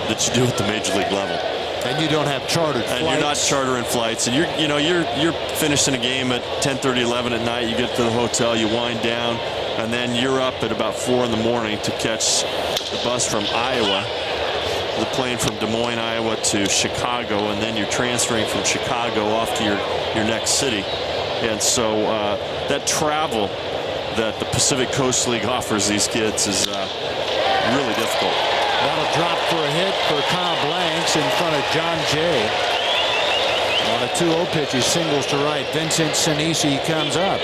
that you do at the major league level. And you don't have chartered flights. And you're not chartering flights. And you're finishing a game at 10:30, 11 at night. You get to the hotel, you wind down, and then you're up at about 4 in the morning to catch the bus from Iowa, the plane from Des Moines, Iowa to Chicago, and then you're transferring from Chicago off to your next city. And so that travel that the Pacific Coast League offers these kids is really difficult. That'll drop for a hit for Kyle Blanks in front of John Jay. On a 2-0 pitch, he singles to right. Vincent Sinisi comes up.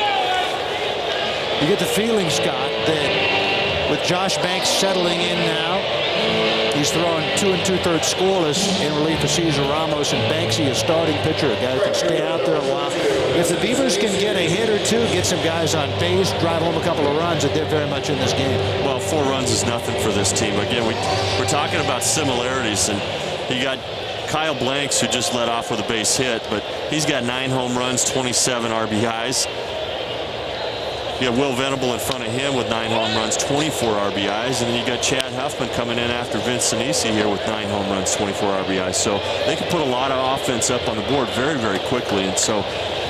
You get the feeling, Scott, that with Josh Banks settling in now, he's throwing 2 2/3 scoreless in relief of Cesar Ramos, and Banksy, a starting pitcher, a guy who can stay out there a while. If the Beavers can get a hit or two, get some guys on base, drive home a couple of runs, that they're very much in this game. Well, 4 runs is nothing for this team. Again, we're talking about similarities, and you got Kyle Blanks, who just led off with a base hit, but he's got 9 home runs, 27 RBIs. You got Will Venable in front of him with 9 home runs, 24 RBIs, and then you got Chad Huffman coming in after Vince Sinisi here with 9 home runs, 24 RBIs. So they can put a lot of offense up on the board very, very quickly. And so,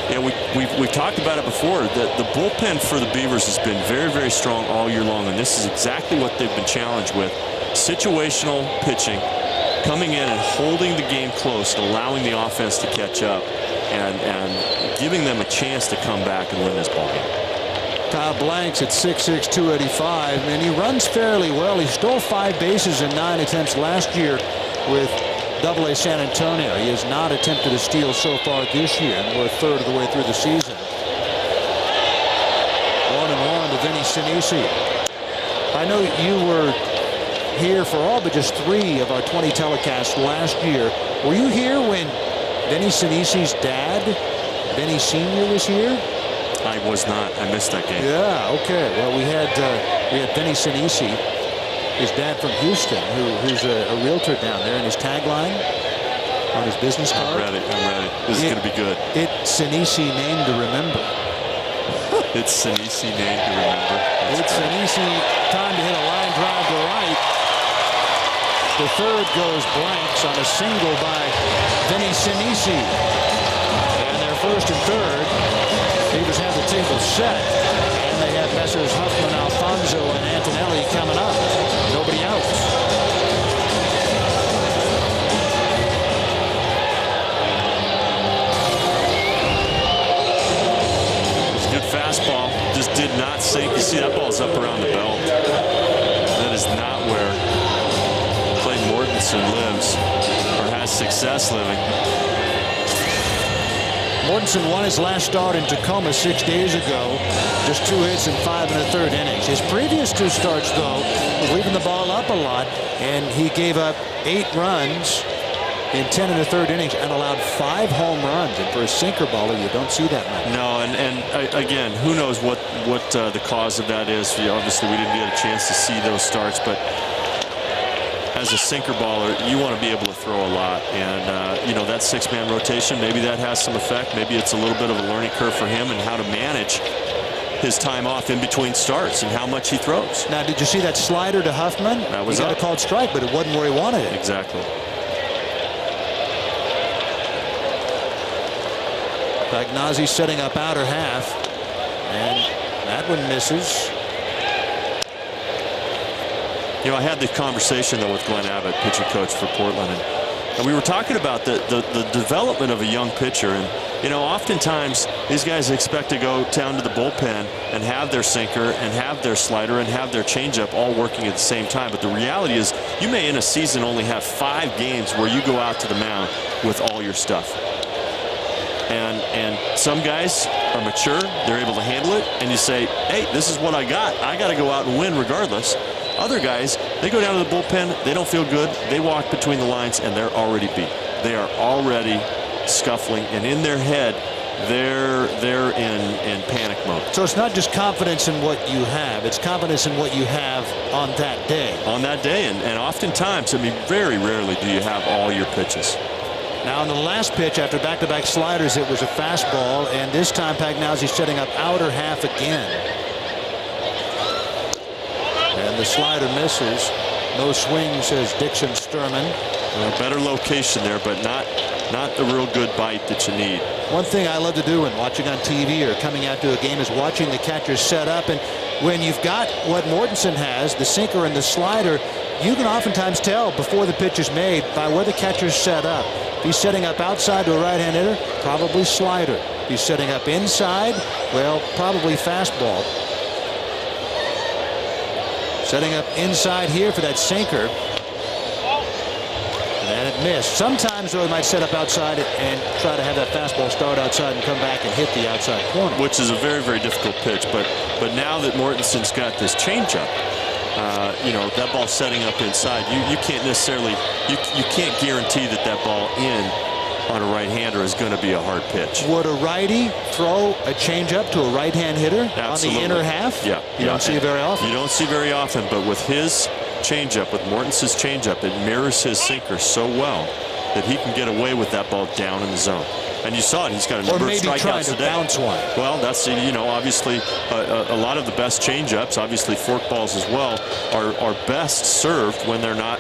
yeah, we've talked about it before. The bullpen for the Beavers has been very, very strong all year long, and this is exactly what they've been challenged with: situational pitching, coming in and holding the game close, and allowing the offense to catch up, and giving them a chance to come back and win this ballgame. Kyle Blanks at 6'6", 285, and he runs fairly well. He stole 5 bases in 9 attempts last year with AA San Antonio. He has not attempted a steal so far this year, and we're a third of the way through the season. 1-1 to Vinny Sinisi. I know you were here for all but just 3 of our 20 telecasts last year. Were you here when Vinny Sinisi's dad, Vinny Sr., was here? I was not. I missed that game. Yeah, okay. Well, we had Vinny Sinisi, his dad from Houston, who's a realtor down there, and his tagline on his business card. I'm ready. This is going to be good. It's Sinisi name to remember. It's Sinisi name to remember. It's Sinisi time to hit a line drive to right. The third goes Blanks on a single by Vinny Sinisi. And they're first and third. Beavers have the table set, and they have Messrs. Huffman, Alfonso, and Antonelli coming up. Nobody out. It's a good fastball. Just did not sink. You see that ball's up around the belt. That is not where Clayton Mortensen lives or has success living. Mortensen won his last start in Tacoma 6 days ago. Just 2 hits and 5 1/3 innings. His previous 2 starts, though, was leaving the ball up a lot, and he gave up 8 runs in 10 1/3 innings and allowed 5 home runs. And for a sinker baller, you don't see that much. No, and again, who knows what the cause of that is. Obviously, we didn't get a chance to see those starts, but as a sinker baller, you want to be able to throw a lot, and that 6-man rotation, maybe that has some effect. Maybe it's a little bit of a learning curve for him and how to manage his time off in between starts and how much he throws. Now, did you see that slider to Huffman? That was he got a called strike, but it wasn't where he wanted it. Exactly. Pagnazzi setting up outer half, and that one misses. I had the conversation, though, with Glenn Abbott, pitching coach for Portland, and we were talking about the development of a young pitcher. And, oftentimes these guys expect to go down to the bullpen and have their sinker and have their slider and have their changeup all working at the same time. But the reality is you may in a season only have 5 games where you go out to the mound with all your stuff. And some guys are mature, they're able to handle it, and you say, hey, this is what I got to go out and win regardless. Other guys, they go down to the bullpen, they don't feel good, they walk between the lines, and they're already beat. They are already scuffling, and in their head, they're in panic mode. So it's not just confidence in what you have, it's confidence in what you have on that day. On that day, and oftentimes, very rarely do you have all your pitches. Now, on the last pitch, after back-to-back sliders, it was a fastball, and this time Pagnazzi setting up outer half again. And the slider misses. No swing, says Dixon Sturman. A better location there, but not the real good bite that you need. One thing I love to do when watching on TV or coming out to a game is watching the catchers set up. And when you've got what Mortensen has, the sinker and the slider, you can oftentimes tell before the pitch is made by where the catcher's set up. If he's setting up outside to a right-hand hitter, probably slider. He's setting up inside. Well, probably fastball. Setting up inside here for that sinker. And it missed. Sometimes, though, he might set up outside and try to have that fastball start outside and come back and hit the outside corner. Which is a very, very difficult pitch. But now that Mortenson's got this changeup, you know, that ball setting up inside, you can't necessarily, you can't guarantee that ball in on a right-hander is going to be a hard pitch. Would a righty throw a changeup to a right-hand hitter Absolutely. on the inner half? Yeah. You don't see it very often. You don't see very often, but with his changeup, with Mortenson's changeup, it mirrors his sinker so well that he can get away with that ball down in the zone. And you saw it. He's got a number of strikeouts today. Bounce one. Well, that's, you know, obviously a lot of the best changeups, obviously forkballs as well, are best served when they're not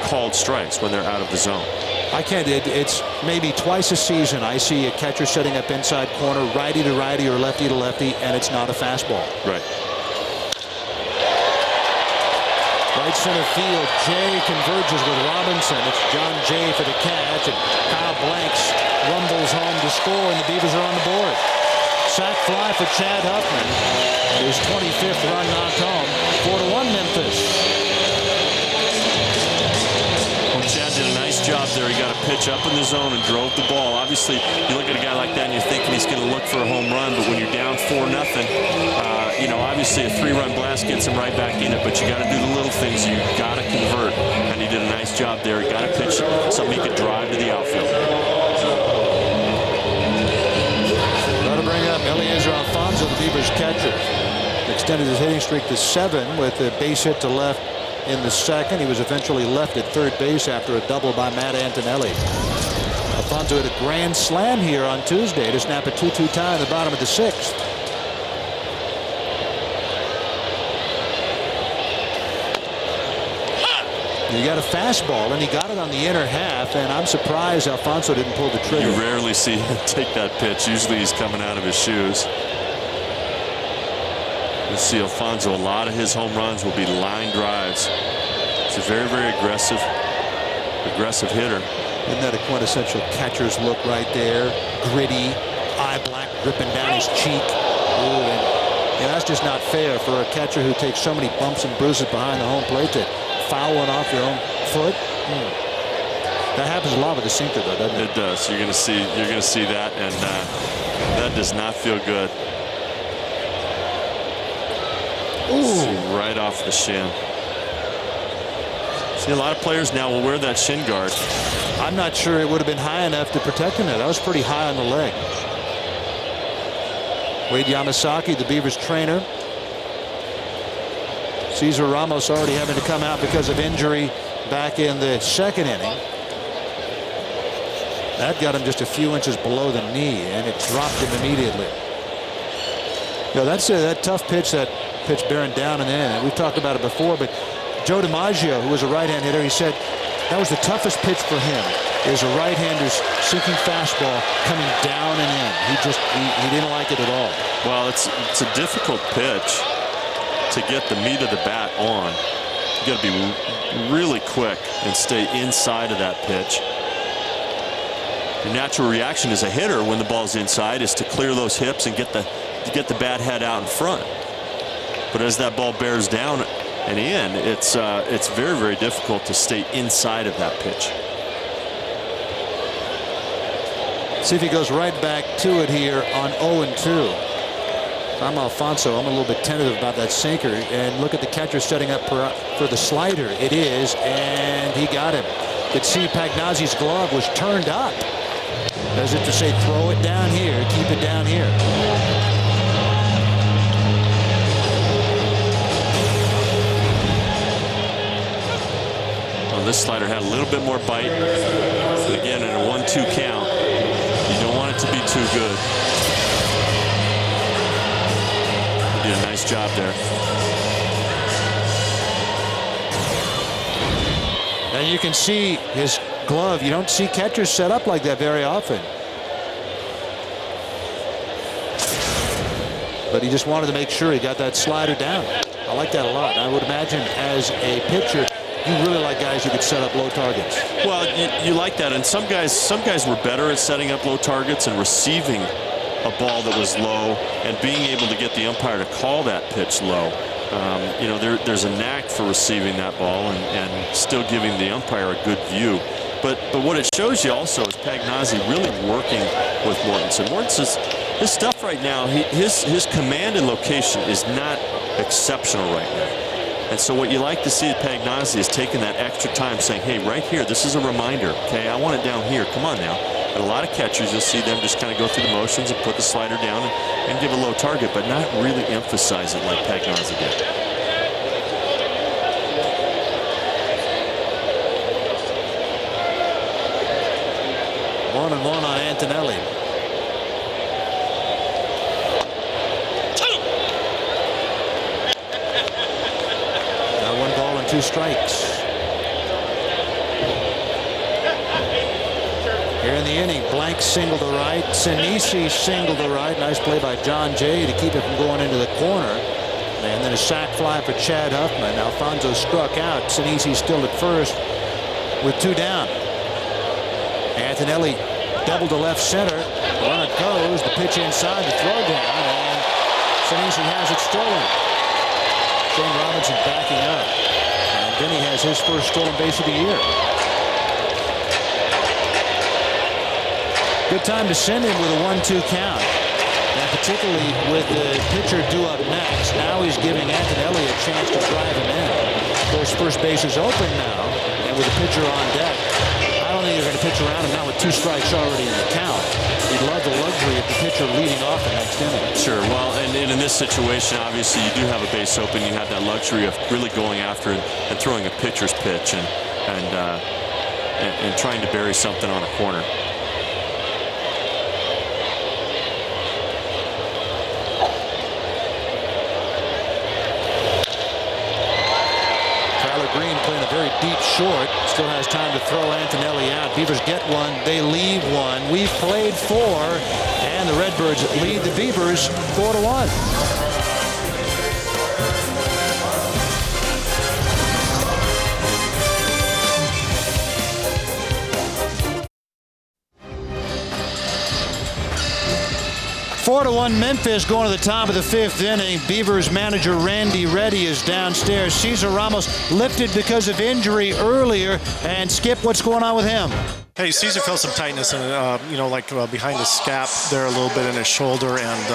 called strikes, when they're out of the zone. I can't. It's maybe twice a season I see a catcher setting up inside corner, righty to righty or lefty to lefty, and it's not a fastball. Right. Right center field, Jay converges with Robinson. It's John Jay for the catch, and Kyle Blanks rumbles home to score, and the Beavers are on the board. Sac fly for Chad Huffman. His 25th run knocked home. 4-1 Memphis. Well, Chad did a nice job there. He got a pitch up in the zone and drove the ball. Obviously, you look at a guy like that and you're thinking he's going to look for a home run, but when you're down 4-0, you know, obviously a 3-run blast gets him right back in it, but you got to do the little things. You got to convert, and he did a nice job there. He got a pitch, something he could drive to the outfield. Got to bring up Eliezer Alfonso, the Beavers catcher. Extended his hitting streak to 7 with a base hit to left in the second. He was eventually left at third base after a double by Matt Antonelli. Alfonso had a grand slam here on Tuesday to snap a 2-2 tie in the bottom of the 6th. He got a fastball, and he got it on the inner half, and I'm surprised Alfonso didn't pull the trigger. You rarely see him take that pitch. Usually he's coming out of his shoes. You'll see Alfonso, a lot of his home runs will be line drives. He's a very, very aggressive hitter. Isn't that a quintessential catcher's look right there? Gritty, eye black dripping down his cheek. Ooh, and that's just not fair for a catcher who takes so many bumps and bruises behind the home plate to foul one off your own foot. That happens a lot with the sinker, though, doesn't it? It does. You're going to see that, and that does not feel good. Ooh. Right off the shin. See, a lot of players now will wear that shin guard. I'm not sure it would have been high enough to protect him there. That was pretty high on the leg. Wade Yamasaki, the Beavers trainer. Cesar Ramos already having to come out because of injury back in the second inning. That got him just a few inches below the knee, and it dropped him immediately. You know, that's that tough pitch, that pitch bearing down and in. We've talked about it before, but Joe DiMaggio, who was a right-hand hitter, he said that was the toughest pitch for him, is a right-hander's sinking fastball coming down and in. He didn't like it at all. Well, it's a difficult pitch to get the meat of the bat on. You got to be really quick and stay inside of that pitch. Your natural reaction as a hitter when the ball's inside is to clear those hips and get the bat head out in front. But as that ball bears down and in, it's very, very difficult to stay inside of that pitch. See if he goes right back to it here on 0-2. If I'm Alfonso, I'm a little bit tentative about that sinker. And look at the catcher setting up for the slider. It is, and he got him. Could see Pagnazzi's glove was turned up, as if to say, throw it down here, keep it down here. Well, this slider had a little bit more bite. But again, in a 1-2 count, you don't want it to be too good. He did a nice job there. And you can see his glove. You don't see catchers set up like that very often. But he just wanted to make sure he got that slider down. I like that a lot. I would imagine as a pitcher, you really like guys who could set up low targets. Well, you like that, and some guys were better at setting up low targets and receiving a ball that was low and being able to get the umpire to call that pitch low. You know, there's a knack for receiving that ball and still giving the umpire a good view. But what it shows you also is Pagnozzi really working with Mortensen. Mortensen's his stuff right now, his command and location is not exceptional right now. And so what you like to see at Pagnozzi is taking that extra time saying, hey, right here, this is a reminder. Okay, I want it down here. Come on now. And a lot of catchers, you'll see them just kind of go through the motions and put the slider down and give a low target, but not really emphasize it like Pagnozzi did. One and one on Antonelli. Now 1 ball and 2 strikes. Here in the inning, Blank single to right. Sinisi single to right. Nice play by John Jay to keep it from going into the corner. And then a sac fly for Chad Huffman. Alfonso struck out. Sinisi still at first with 2 down. Antonelli double to left center. Runner goes. The pitch inside, the throw down, and Sinisi has it stolen. Shane Robinson backing up. And Denny has his first stolen base of the year. Good time to send him with a 1-2 count. And particularly with the pitcher due up next. Now he's giving Antonelli a chance to drive him in. Of course, first base is open now. And with the pitcher on deck, I don't think they're going to pitch around him now with 2 strikes already in the count. He'd love the luxury of the pitcher leading off the next inning. Sure. Well, and in this situation, obviously, you do have a base open. You have that luxury of really going after and throwing a pitcher's pitch and trying to bury something on a corner. Green playing a very deep short. Still has time to throw Antonelli out. Beavers get one. They leave one. We've played 4. And the Redbirds lead the Beavers 4-1. 4-1 Memphis going to the top of the 5th inning. Beavers manager Randy Reddy is downstairs. Cesar Ramos lifted because of injury earlier. And Skip, what's going on with him? Hey, Cesar felt some tightness, behind his scap there a little bit in his shoulder. And,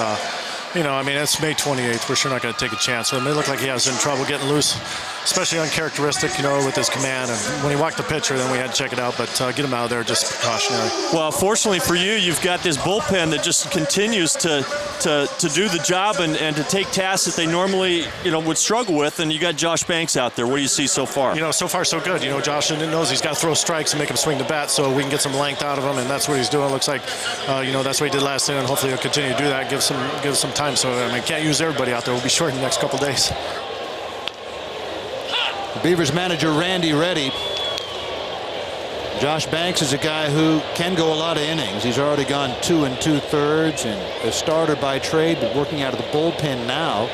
I mean, it's May 28th. We're sure not going to take a chance. So it may look like he has in trouble getting loose, especially uncharacteristic, with his command. And when he walked the pitcher, then we had to check it out. But get him out of there, just precautionary. Well, fortunately for you, you've got this bullpen that just continues to do the job and to take tasks that they normally, would struggle with. And you got Josh Banks out there. What do you see so far? So far so good. Josh knows he's got to throw strikes and make him swing the bat so we can get some length out of him. And that's what he's doing. Looks like, that's what he did last inning. And hopefully he'll continue to do that. Give some time. So, can't use everybody out there. We'll be short in the next couple days. Beavers manager Randy Reddy. Josh Banks is a guy who can go a lot of innings. He's already gone 2 2/3 and a starter by trade, but working out of the bullpen now.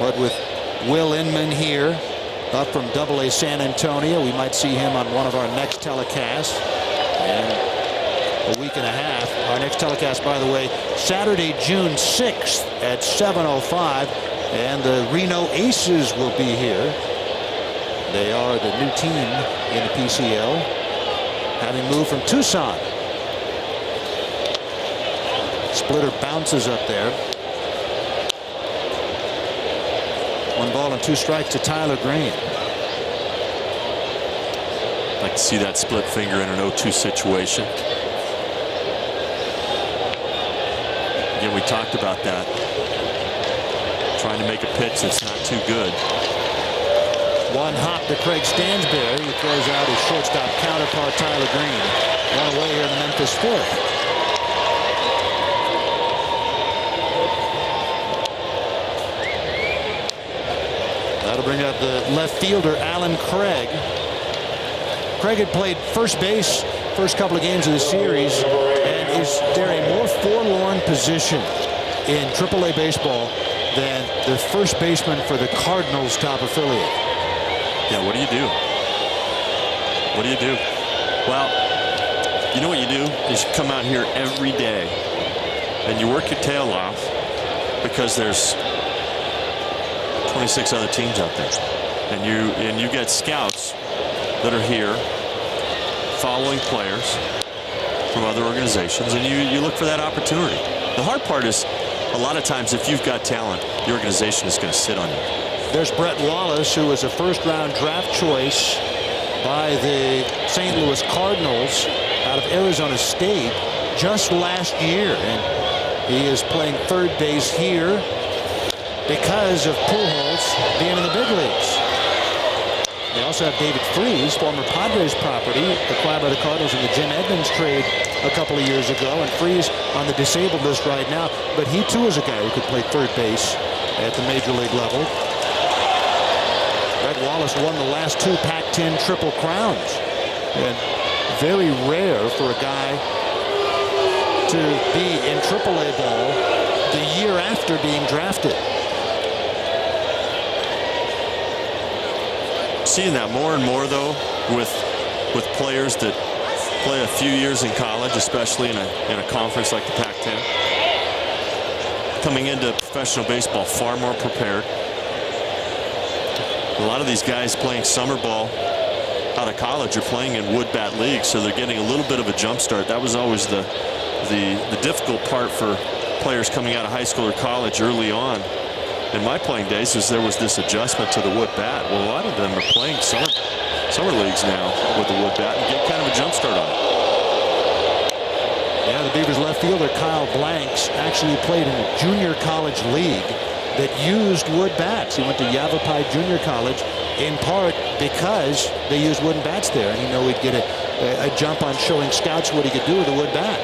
But with Will Inman here, up from Double-A San Antonio, we might see him on one of our next telecasts. And a week and a half. Our next telecast, by the way, Saturday, June 6th at 7:05, and the Reno Aces will be here. They are the new team in the PCL, having moved from Tucson. Splitter bounces up there. 1 ball and 2 strikes to Tyler Green. I'd like to see that split finger in an 0-2 situation. Again, we talked about that. Trying to make a pitch that's not too good. 1 hop to Craig Stansberry. He throws out his shortstop counterpart, Tyler Green. 1 away here in the Memphis 4th. That'll bring up the left fielder, Alan Craig. Craig had played first base first couple of games of the series. And is there a more forlorn position in AAA baseball than the first baseman for the Cardinals' top affiliate? Yeah, what do you do? What do you do? Well, you know what you do is you come out here every day and you work your tail off because there's 26 other teams out there, and you get scouts that are here following players from other organizations, and you look for that opportunity. The hard part is a lot of times if you've got talent, the organization is going to sit on you. There's Brett Wallace, who was a first-round draft choice by the St. Louis Cardinals out of Arizona State just last year, and he is playing third base here because of Pujols being in the big leagues. They also have David Freese, former Padres property, acquired by the Cardinals in the Jim Edmonds trade a couple of years ago, and Freese on the disabled list right now, but he too is a guy who could play third base at the major league level. Brett Wallace won the last 2 Pac-10 Triple Crowns, and very rare for a guy to be in AAA ball the year after being drafted. Seeing that more and more, though, with players that play a few years in college, especially in a conference like the Pac-10, coming into professional baseball far more prepared. A lot of these guys playing summer ball out of college are playing in wood bat leagues, so they're getting a little bit of a jump start. That was always the difficult part for players coming out of high school or college early on. In my playing days, there was this adjustment to the wood bat. Well, a lot of them are playing summer leagues now with the wood bat and get kind of a jump start on it. Yeah, the Beavers left fielder Kyle Blanks actually played in a junior college league that used wood bats. He went to Yavapai Junior College in part because they used wooden bats there, and he'd get a jump on showing scouts what he could do with a wood bat.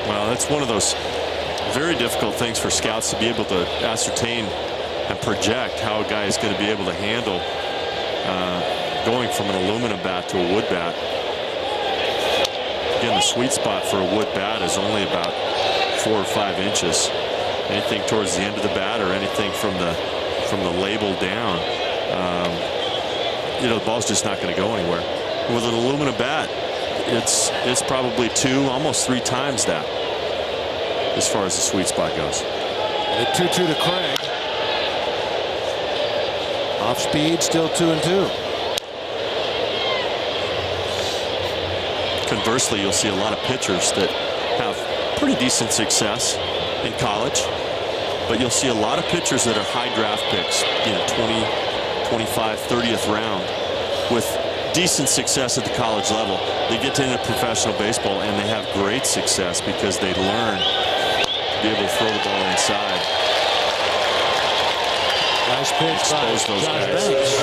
Well, that's one of those very difficult things for scouts to be able to ascertain and project how a guy is going to be able to handle going from an aluminum bat to a wood bat. Again, the sweet spot for a wood bat is only about 4 or 5 inches. Anything towards the end of the bat or anything from the label down, the ball's just not going to go anywhere. With an aluminum bat, it's probably 2, almost 3 times that as far as the sweet spot goes. The 2-2 to Craig. Off speed, still 2-2. Conversely, you'll see a lot of pitchers that have pretty decent success in college, but you'll see a lot of pitchers that are high draft picks, 20, 25, 30th round, with decent success at the college level. They get into professional baseball and they have great success because they learn to be able to throw the ball inside. Nice pitch Expose by those Josh guys. Banks.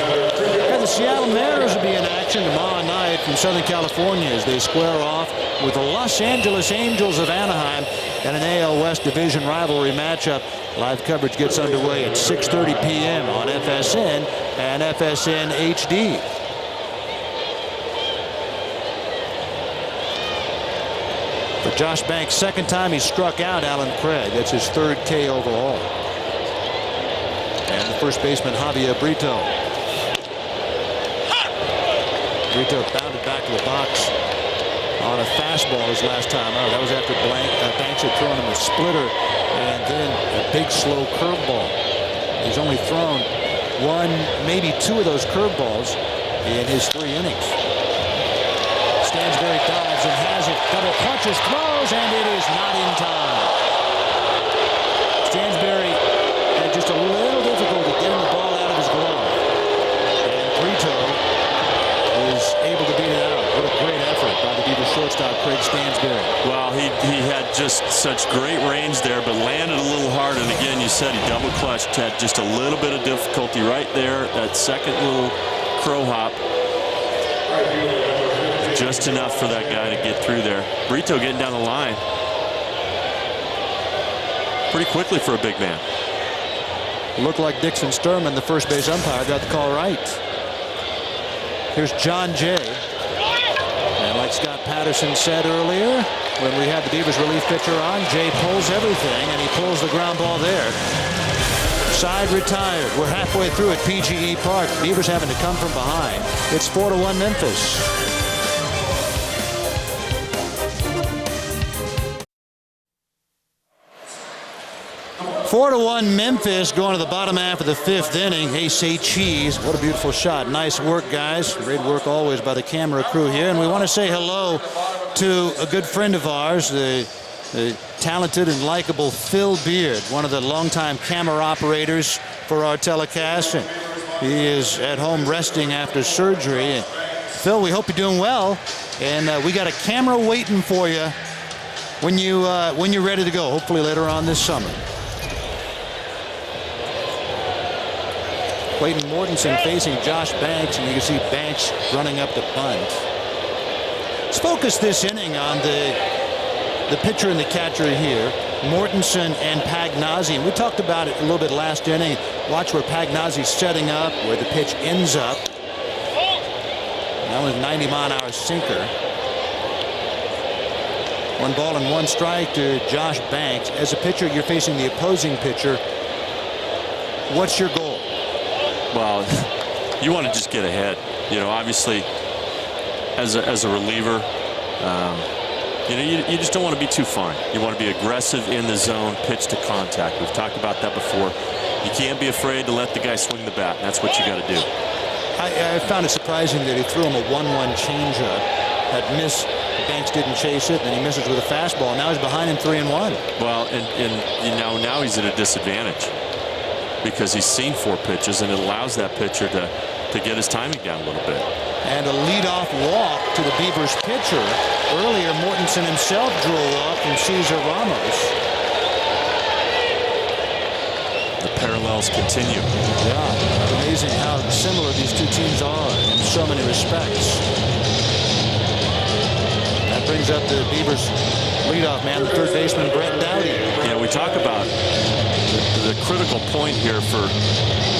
And the Seattle Mariners will be in action tomorrow night from Southern California as they square off with the Los Angeles Angels of Anaheim in an AL West division rivalry matchup. Live coverage gets underway at 6:30 p.m. on FSN and FSN HD. For Josh Banks, second time he struck out Alan Craig. That's his 3rd K overall. And the first baseman, Javier Brito. Brito bounded back to the box on a fastball his last time out. That was after Banks had thrown him a splitter and then a big slow curveball. He's only thrown 1, maybe 2 of those curveballs in his 3 innings. Stansbury dives and has it. Double punches, throws, and it is not in time. Stansbury had just a little difficulty getting the ball out of his glove. And Brito is able to beat it out. What a great effort by the Beavers shortstop, Craig Stansbury. Well, he had just such great range there, but landed a little hard. And again, you said he double clutched, had just a little bit of difficulty right there. That second little crow hop. Just enough for that guy to get through there. Brito getting down the line pretty quickly for a big man. It looked like Dixon Sturman, the first base umpire, got the call right. Here's John Jay. And like Scott Patterson said earlier, when we had the Beavers relief pitcher on, Jay pulls everything, and he pulls the ground ball there. Side retired. We're halfway through at PGE Park. Beavers having to come from behind. It's 4-1 Memphis. 4-1 Memphis going to the bottom half of the 5th inning. Hey, say cheese. What a beautiful shot. Nice work, guys. Great work always by the camera crew here. And we want to say hello to a good friend of ours, the talented and likable Phil Beard, one of the longtime camera operators for our telecast. And he is at home resting after surgery. And Phil, we hope you're doing well. And we got a camera waiting for you when you're ready to go, hopefully later on this summer. Clayton Mortensen facing Josh Banks, and you can see Banks running up the bunt. Let's focus this inning on the pitcher and the catcher here, Mortensen and Pagnazzi. And we talked about it a little bit last inning. Watch where Pagnazzi's setting up, where the pitch ends up. That was a 90-mile-an-hour sinker. 1 ball and 1 strike to Josh Banks. As a pitcher, you're facing the opposing pitcher. What's your goal? Well, you want to just get ahead. You know, obviously, as a reliever, you know, you just don't want to be too fine. You want to be aggressive in the zone, pitch to contact. We've talked about that before. You can't be afraid to let the guy swing the bat. That's what you got to do. I found it surprising that he threw him a 1-1 changeup. Had missed. Banks didn't chase it, and he misses with a fastball. Now he's behind him 3-1. Well, and you know, now he's at a disadvantage because he's seen 4 pitches, and it allows that pitcher to get his timing down a little bit. And a leadoff walk to the Beavers pitcher. Earlier, Mortensen himself drew a walk from Cesar Ramos. The parallels continue. Yeah, it's amazing how similar these two teams are in so many respects. That brings up the Beavers leadoff man, the third baseman, Brett Dowdy. Yeah, we talk about the critical point here for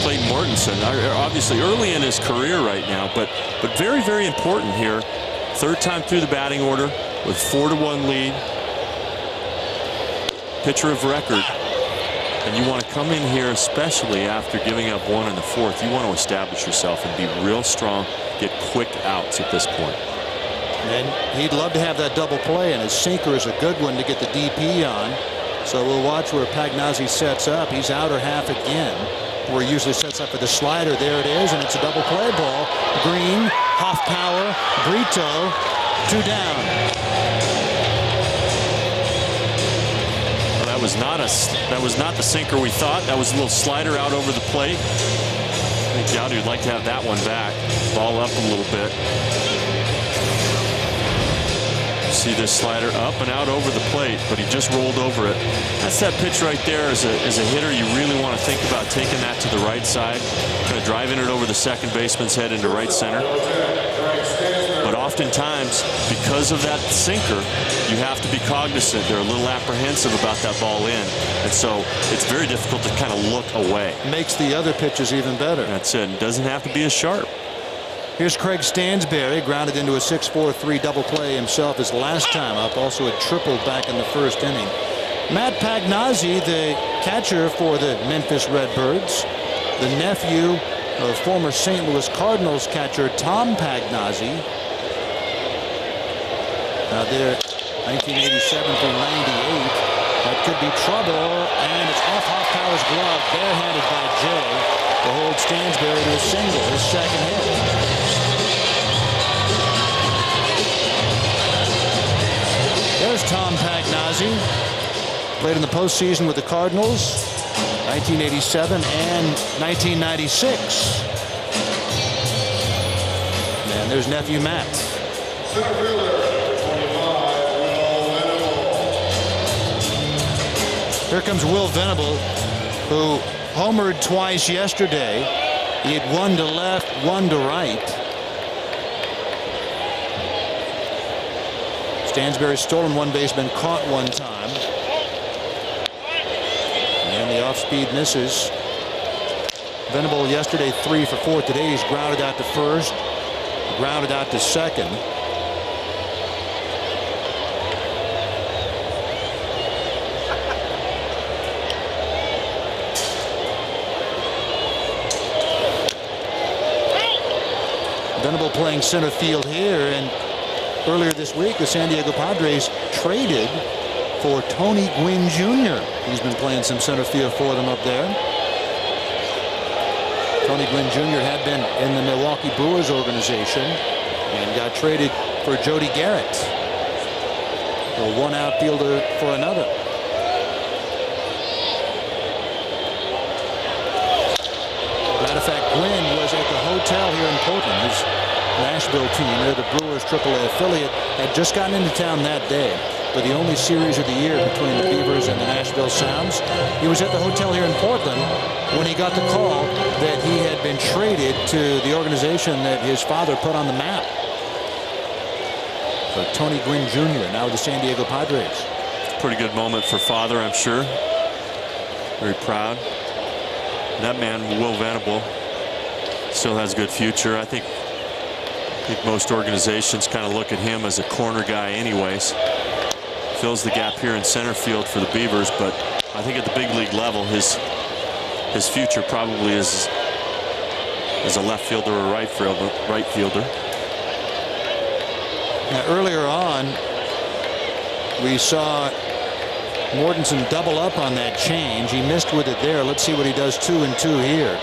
Clayton Mortensen. Obviously early in his career right now, but very, very important here. 3rd time through the batting order with 4-1 lead. Pitcher of record. And you want to come in here, especially after giving up 1 in the 4th. You want to establish yourself and be real strong, get quick outs at this point. And he'd love to have that double play, and his sinker is a good one to get the DP on. So we'll watch where Pagnazzi sets up. He's outer half again, where he usually sets up for the slider. There it is, and it's a double play ball. Green, Hoffpower, Brito, 2 down. Well, that was not the sinker we thought. That was a little slider out over the plate. I think Dowdy would like to have that one back. Ball up a little bit. See this slider up and out over the plate, but he just rolled over it. That's that pitch right there. As a hitter, you really want to think about taking that to the right side, kind of driving it over the second baseman's head into right center. But oftentimes, because of that sinker, you have to be cognizant. They're a little apprehensive about that ball in, and so it's very difficult to kind of look away. Makes the other pitches even better. That's it. It doesn't have to be as sharp. Here's Craig Stansberry, grounded into a 6-4-3 double play himself his last time up. Also a triple back in the 1st inning. Matt Pagnazzi, the catcher for the Memphis Redbirds, the nephew of former St. Louis Cardinals catcher Tom Pagnazzi. Now they're 1987 through 98. That could be trouble, and it's off Hoffpower's glove, barehanded by Jay, to hold Stansberry to a single, his 2nd hit. There's Tom Pagnazzi. Played in the postseason with the Cardinals, 1987 and 1996. And there's nephew Matt. Here comes Will Venable, who homered twice yesterday. He had 1 to left, 1 to right. Stansberry stolen 1 base, been caught 1 time. And the off-speed misses. Venable yesterday 3 for 4. Today he's grounded out to 1st, grounded out to 2nd. Venable playing center field here, and earlier this week, the San Diego Padres traded for Tony Gwynn Jr. He's been playing some center field for them up there. Tony Gwynn Jr. had been in the Milwaukee Brewers organization and got traded for Jody Garrett. So one outfielder for another. Matter of fact, Gwynn was at the hotel here in Portland. His Nashville team, they're the Brewers AAA affiliate, had just gotten into town that day for the only series of the year between the Beavers and the Nashville Sounds. He was at the hotel here in Portland when he got the call that he had been traded to the organization that his father put on the map. So Tony Gwynn Jr. now with the San Diego Padres. Pretty good moment for father, I'm sure. Very proud. That man, Will Venable, still has a good future. I think most organizations kind of look at him as a corner guy anyways. Fills the gap here in center field for the Beavers, but I think at the big league level his future probably is as a left fielder or right fielder. Now, earlier on we saw Mortensen double up on that change. He missed with it there. Let's see what he does 2-2 here.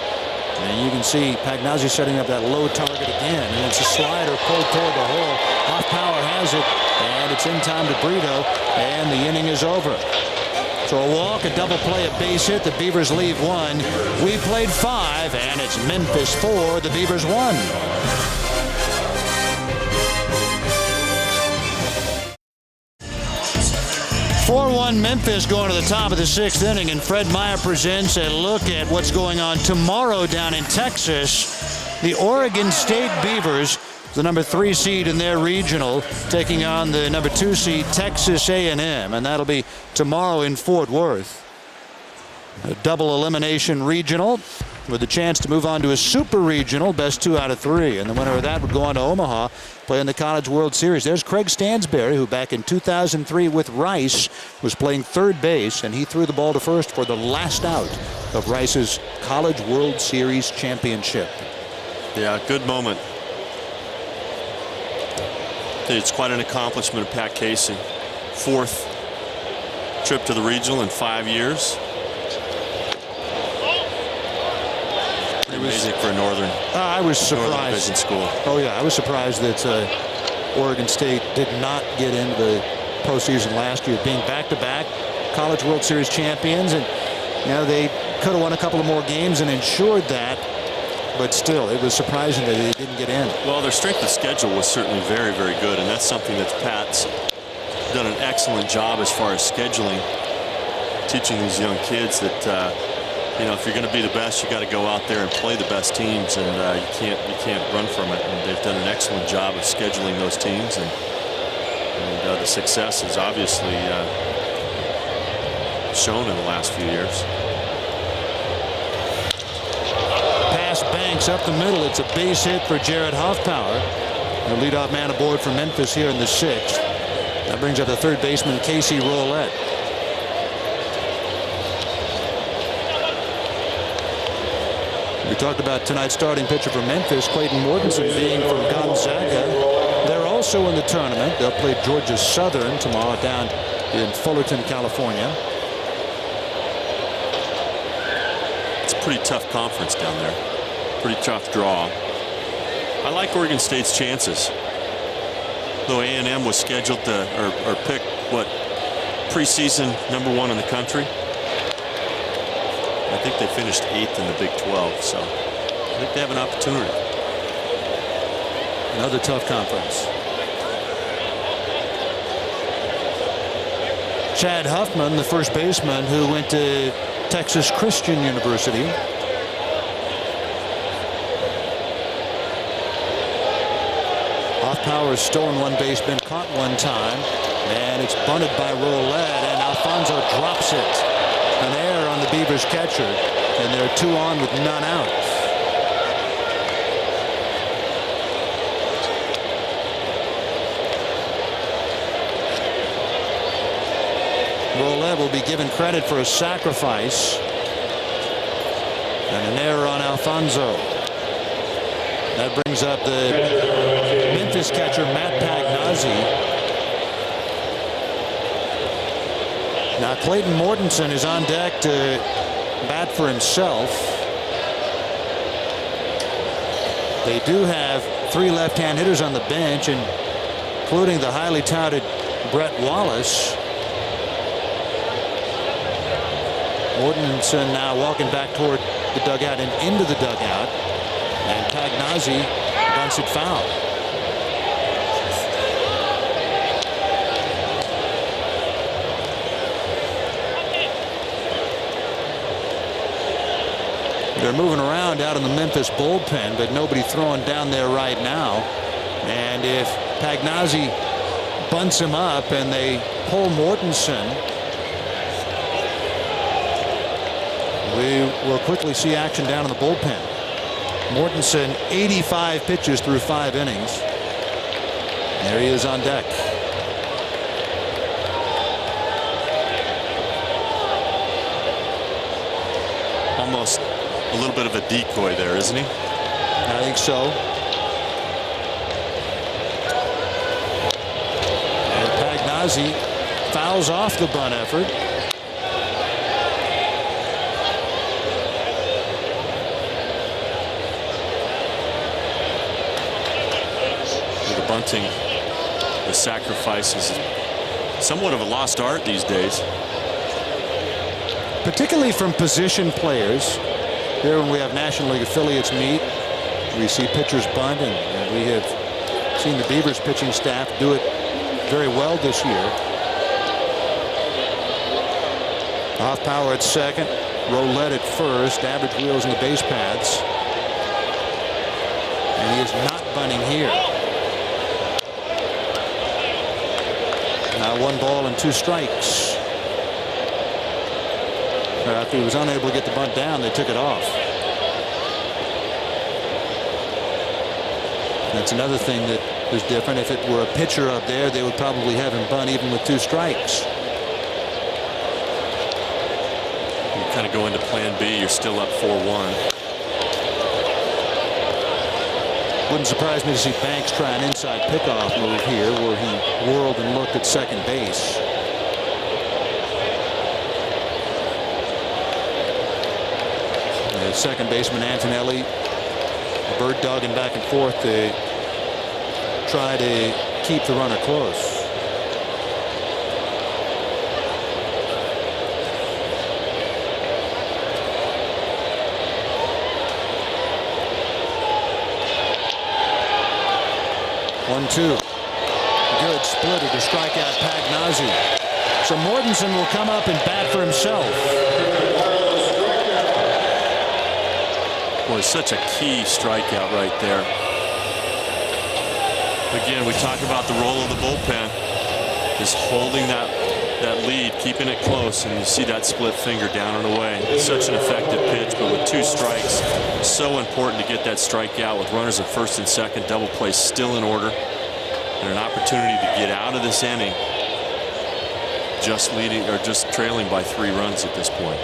And you can see Pagnazzi setting up that low target again, and it's a slider pulled toward the hole. Hoffpauir has it, and it's in time to Brito, and the inning is over. So a walk, a double play, a base hit. The Beavers leave one. We played 5, and it's Memphis 4. The Beavers 1. Memphis going to the top of the 6th inning, and Fred Meyer presents a look at what's going on tomorrow down in Texas. The Oregon State Beavers, the number 3 seed in their regional, taking on the number 2 seed Texas A&M, and that'll be tomorrow in Fort Worth. A double elimination regional with a chance to move on to a super regional, best 2 out of 3, and the winner of that would go on to Omaha, play in the College World Series. There's Craig Stansberry, who back in 2003 with Rice was playing third base, and he threw the ball to first for the last out of Rice's College World Series championship. Yeah, good moment. It's quite an accomplishment of Pat Casey. 4th trip to the regional in 5 years. Amazing for a Northern. I was surprised. Northern Division school. Oh yeah, I was surprised that Oregon State did not get into the postseason last year, being back-to-back College World Series champions, and they could have won a couple of more games and ensured that. But still, it was surprising that they didn't get in. Well, their strength of schedule was certainly very, very good, and that's something that Pat's done an excellent job as far as scheduling, teaching these young kids that. If you're going to be the best, you got to go out there and play the best teams, and you can't run from it. And they've done an excellent job of scheduling those teams, and the success is obviously shown in the last few years. Pass banks up the middle. It's a base hit for Jared Hoffpauir, the leadoff man aboard for Memphis here in the 6th. That brings up the third baseman Casey Roulette. We talked about tonight's starting pitcher for Memphis, Clayton Mortensen, being from Gonzaga. They're also in the tournament. They'll play Georgia Southern tomorrow down in Fullerton, California. It's a pretty tough conference down there. Pretty tough draw. I like Oregon State's chances. Though A&M was scheduled to or picked preseason number 1 in the country. I think they finished 8th in the Big 12, so I think they have an opportunity. Another tough conference. Chad Huffman, the first baseman who went to Texas Christian University. Hoffpauir has stolen one base, been caught one time, and it's bunted by Roulette, and Alfonso drops it. An error on the Beavers catcher, and they're 2 on with none out. Roulette will be given credit for a sacrifice, and an error on Alfonso. That brings up the Memphis catcher Matt Pagnazzi. Now Clayton Mortensen is on deck to bat for himself. They do have 3 left-hand hitters on the bench, including the highly touted Brett Wallace. Mortensen now walking back toward the dugout and into the dugout, and Pagnazzi bunts it foul. They're moving around out in the Memphis bullpen, but nobody throwing down there right now. And if Pagnazzi bunts him up and they pull Mortensen, we will quickly see action down in the bullpen. Mortensen, 85 pitches through 5 innings. There he is on deck. Almost a little bit of a decoy there, isn't he? I think so. And Pagnazzi fouls off the bunt effort. The bunting, the sacrifice is somewhat of a lost art these days. Particularly from position players. Here when we have National League affiliates meet, we see pitchers bunt, and we have seen the Beavers pitching staff do it very well this year. Off power at second, Roulette at first, average wheels in the base paths. And he is not bunting here. Now 1 ball and 2 strikes. If he was unable to get the bunt down, they took it off. That's another thing that is different. If it were a pitcher up there, they would probably have him bunt even with 2 strikes. You kind of go into plan B. You're still up 4-1. Wouldn't surprise me to see Banks try an inside pickoff move here, where he whirled and looked at second base. Second baseman Antonelli bird dogging back and forth to try to keep the runner close. One, 2. Good splitter to strike out Pagnazzi. So Mortensen will come up and bat for himself. Boy, such a key strikeout right there. Again, we talk about the role of the bullpen, just holding that lead, keeping it close, and you see that split finger down and away. It's such an effective pitch, but with 2 strikes, so important to get that strikeout with runners at first and second, double play still in order, and an opportunity to get out of this inning just leading or just trailing by 3 runs at this point.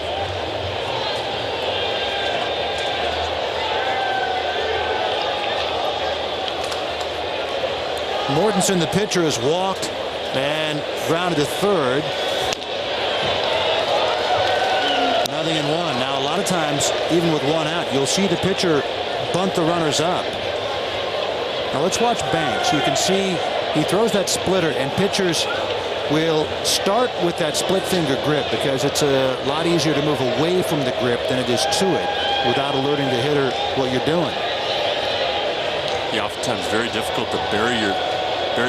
Mortensen, the pitcher, has walked and grounded to third. 0-1. Now, a lot of times, even with 1 out, you'll see the pitcher bunt the runners up. Now, let's watch Banks. You can see he throws that splitter, and pitchers will start with that split finger grip because it's a lot easier to move away from the grip than it is to it without alerting the hitter what you're doing. Yeah, oftentimes very difficult to bury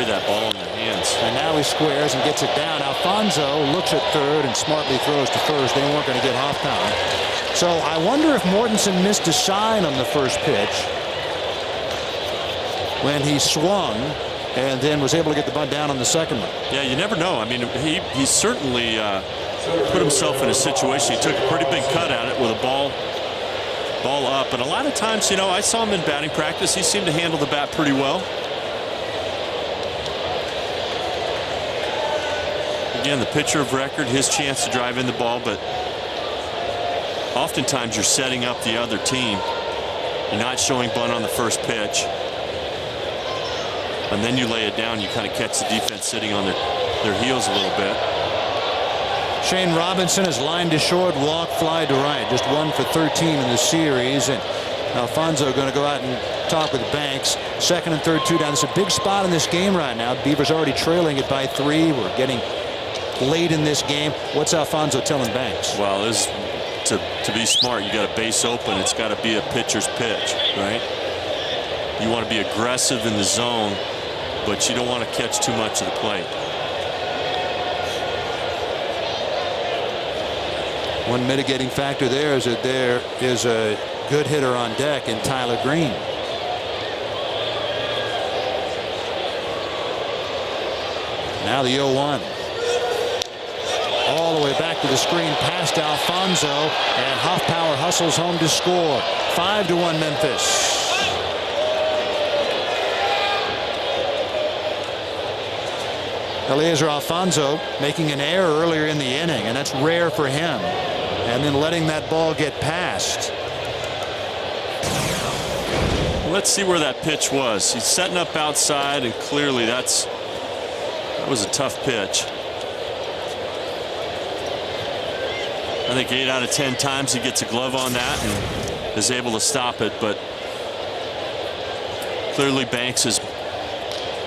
that ball in the hands. And now he squares and gets it down. Alfonso looks at third and smartly throws to first. They weren't going to get off power. So I wonder if Mortensen missed a sign on the first pitch when he swung and then was able to get the bunt down on the second one. Yeah, you never know. I mean, he certainly put himself in a situation. He took a pretty big cut at it with a ball up. And a lot of times, you know, I saw him in batting practice. He seemed to handle the bat pretty well. Again, the pitcher of record, his chance to drive in the ball, but oftentimes you're setting up the other team. You're not showing bunt on the first pitch. And then you lay it down, you kind of catch the defense sitting on their heels a little bit. Shane Robinson has lined to short, walk, fly to right. Just 1 for 13 in the series. And Alfonso going to go out and talk with Banks. Second and third, 2 down. It's a big spot in this game right now. Beavers already trailing it by 3. We're getting late in this game. What's Alfonso telling Banks? Well, this, to be smart, you got a base open. It's got to be a pitcher's pitch, right? You want to be aggressive in the zone, but you don't want to catch too much of the plate. One mitigating factor there is that there is a good hitter on deck in Tyler Green. Now the 0-1. All the way back to the screen past Alfonso, and Hoffpower hustles home to score. 5-1 Memphis. Eliezer Alfonso making an error earlier in the inning, and that's rare for him. And then letting that ball get past. Let's see where that pitch was. He's setting up outside, and clearly that was a tough pitch. I think 8 out of 10 times he gets a glove on that and is able to stop it, but clearly Banks's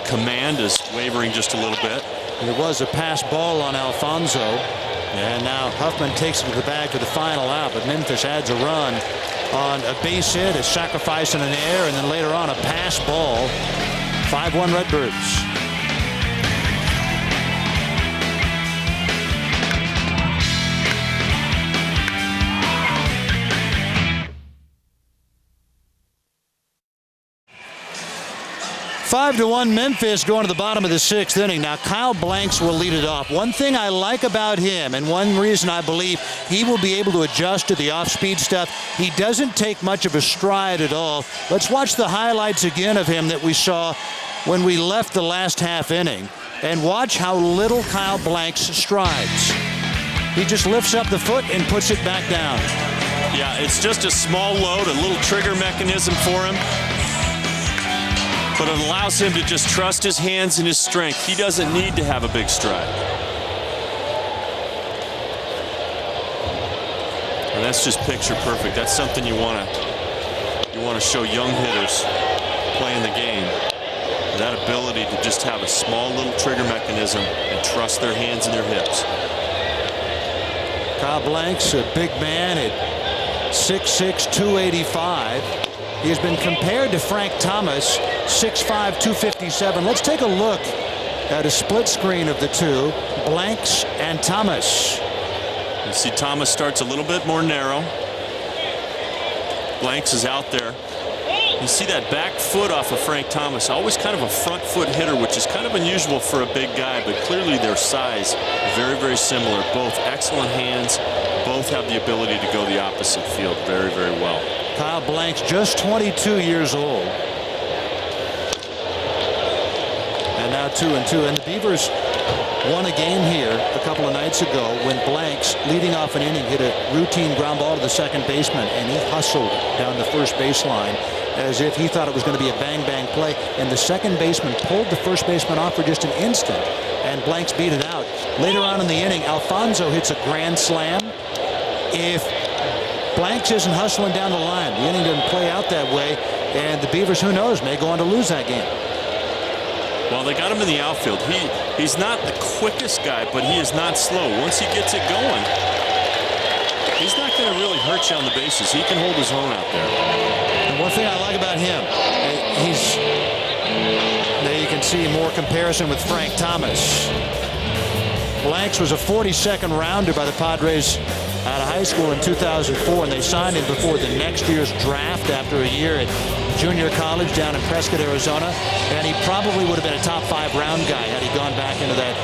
command is wavering just a little bit. There was a pass ball on Alfonso, and now Huffman takes it to the bag for the final out, but Memphis adds a run on a base hit, a sacrifice in an error, and then later on a pass ball. 5-1 Redbirds. 5-1 Memphis going to the bottom of the 6th inning. Now Kyle Blanks will lead it off. One thing I like about him, and one reason I believe he will be able to adjust to the off-speed stuff, he doesn't take much of a stride at all. Let's watch the highlights again of him that we saw when we left the last half inning, and watch how little Kyle Blanks strides. He just lifts up the foot and puts it back down. Yeah, it's just a small load, a little trigger mechanism for him. But it allows him to just trust his hands and his strength. He doesn't need to have a big stride. And that's just picture perfect. That's something you want to show young hitters playing the game. That ability to just have a small little trigger mechanism and trust their hands and their hips. Kyle Blanks, a big man at 6'6", 285. He has been compared to Frank Thomas, 6'5", 257. Let's take a look at a split screen of the two, Blanks and Thomas. You see Thomas starts a little bit more narrow. Blanks is out there. You see that back foot off of Frank Thomas, always kind of a front foot hitter, which is kind of unusual for a big guy, but clearly their size very, very similar. Both excellent hands, both have the ability to go the opposite field very, very well. Kyle Blanks just 22 years old. And now 2-2. And the Beavers won a game here a couple of nights ago when Blanks, leading off an inning, hit a routine ground ball to the second baseman, and he hustled down the first baseline as if he thought it was going to be a bang-bang play. And the second baseman pulled the first baseman off for just an instant, and Blanks beat it out. Later on in the inning, Alfonso hits a grand slam. If Blanks isn't hustling down the line, the inning doesn't play out that way, and the Beavers, who knows, may go on to lose that game. Well, they got him in the outfield. He's not the quickest guy, but he is not slow. Once he gets it going, he's not going to really hurt you on the bases. He can hold his own out there. And one thing I like about him, there you can see more comparison with Frank Thomas. Blanks was a 42nd rounder by the Padres out of high school in 2004, and they signed him before the next year's draft after a year at junior college down in Prescott, Arizona, and he probably would have been a top 5 round guy had he gone back into that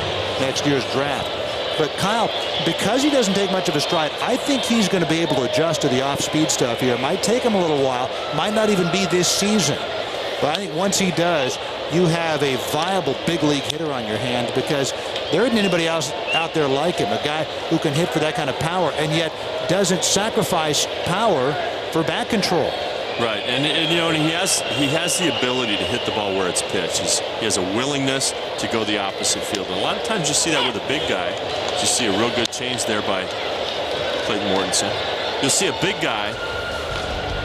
next year's draft. But Kyle, because he doesn't take much of a stride, I think he's going to be able to adjust to the off-speed stuff here. It might take him a little while, might not even be this season, but I think once he does, you have a viable big league hitter on your hands, because there isn't anybody else out there like him, a guy who can hit for that kind of power and yet doesn't sacrifice power for bat control. Right, and you know, and he has the ability to hit the ball where it's pitched. He has a willingness to go the opposite field. And a lot of times you see that with a big guy. You see a real good change there by Clayton Mortensen. You'll see a big guy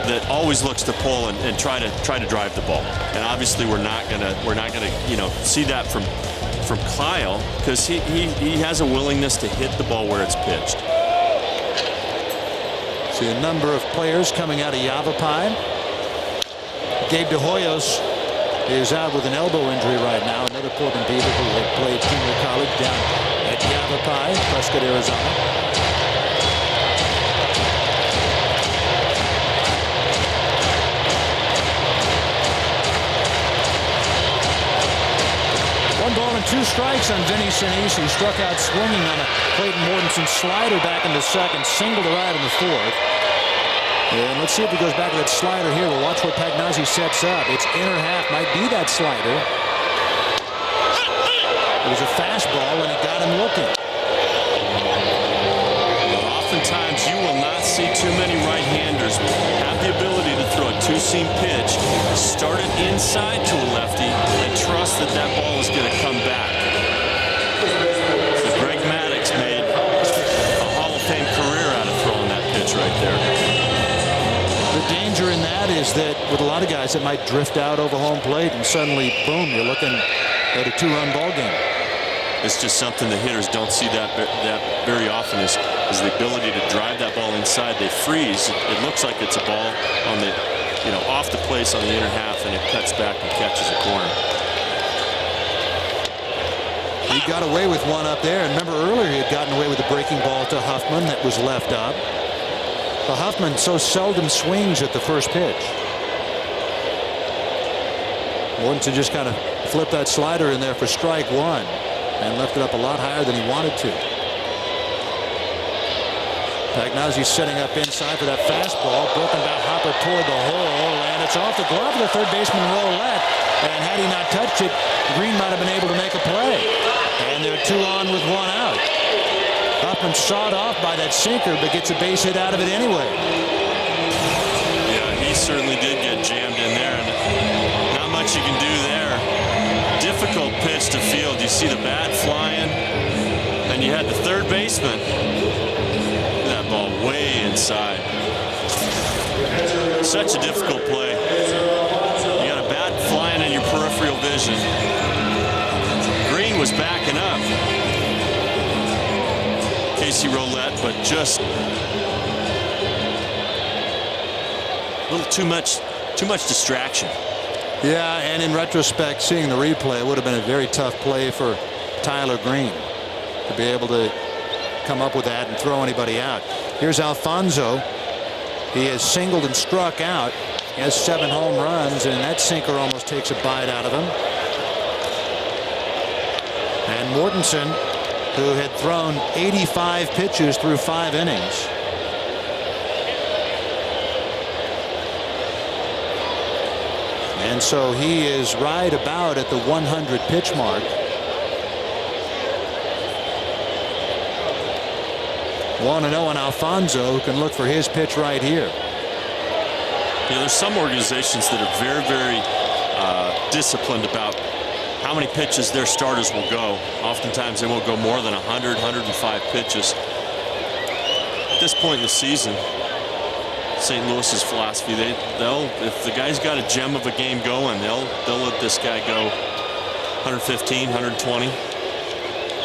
that always looks to pull and try to drive the ball. And obviously we're not gonna see that from Kyle, because he has a willingness to hit the ball where it's pitched. See a number of players coming out of Yavapai. Gabe De Hoyos is out with an elbow injury right now. Another Portland Beaver who had played junior college down at Yavapai, Prescott, Arizona. One ball and 2 strikes on Vinny Sinise. He struck out swinging on a Clayton Mortensen slider back in the second, single to right in the fourth. And let's see if he goes back to that slider here. We'll watch what Pagnazzi sets up. It's inner half, might be that slider. It was a fastball, and it got him looking. Well, oftentimes you will not see too many right-handers have the ability to throw a two-seam pitch, start it inside to a lefty, and trust that that ball is going to come back. So Greg Maddux made a Hall of Fame career out of throwing that pitch right there. The danger in that is that with a lot of guys that might drift out over home plate and suddenly, boom, you're looking at a 2-run ball game. It's just something the hitters don't see that very often is the ability to drive that ball inside. They freeze. It looks like it's a ball on the, off the place on the inner half, and it cuts back and catches a corner. He got away with one up there. And remember earlier he had gotten away with a breaking ball to Huffman that was left up. But Huffman so seldom swings at the first pitch. Mortensen just kind of flipped that slider in there for strike one and left it up a lot higher than he wanted to. Pagnazzi setting up inside for that fastball. Broken bat hopper toward the hole, and it's off the glove of the third baseman Rolette. And had he not touched it, Green might have been able to make a play. And they're 2 on with 1 out. Huffman sawed off by that sinker, but gets a base hit out of it anyway. Yeah, he certainly did get jammed in there, and not much you can do there. Difficult pitch to field. You see the bat flying, and you had the third baseman. That ball way inside. Such a difficult play. You got a bat flying in your peripheral vision. Green was backing up. Casey Rolette, but just a little too much distraction. Yeah, and in retrospect, seeing the replay, it would have been a very tough play for Tyler Green to be able to come up with that and throw anybody out. Here's Alfonso. He has singled and struck out. He has 7 home runs, and that sinker almost takes a bite out of him. And Mortensen, who had thrown 85 pitches through 5 innings. And so he is right about at the 100 pitch mark. 1-0 on Alfonso, who can look for his pitch right here. There's some organizations that are very, very disciplined about how many pitches their starters will go. Oftentimes they won't go more than 100, 105 pitches. At this point in the season, St. Louis's philosophy, they'll if the guy's got a gem of a game going, they'll let this guy go 115, 120.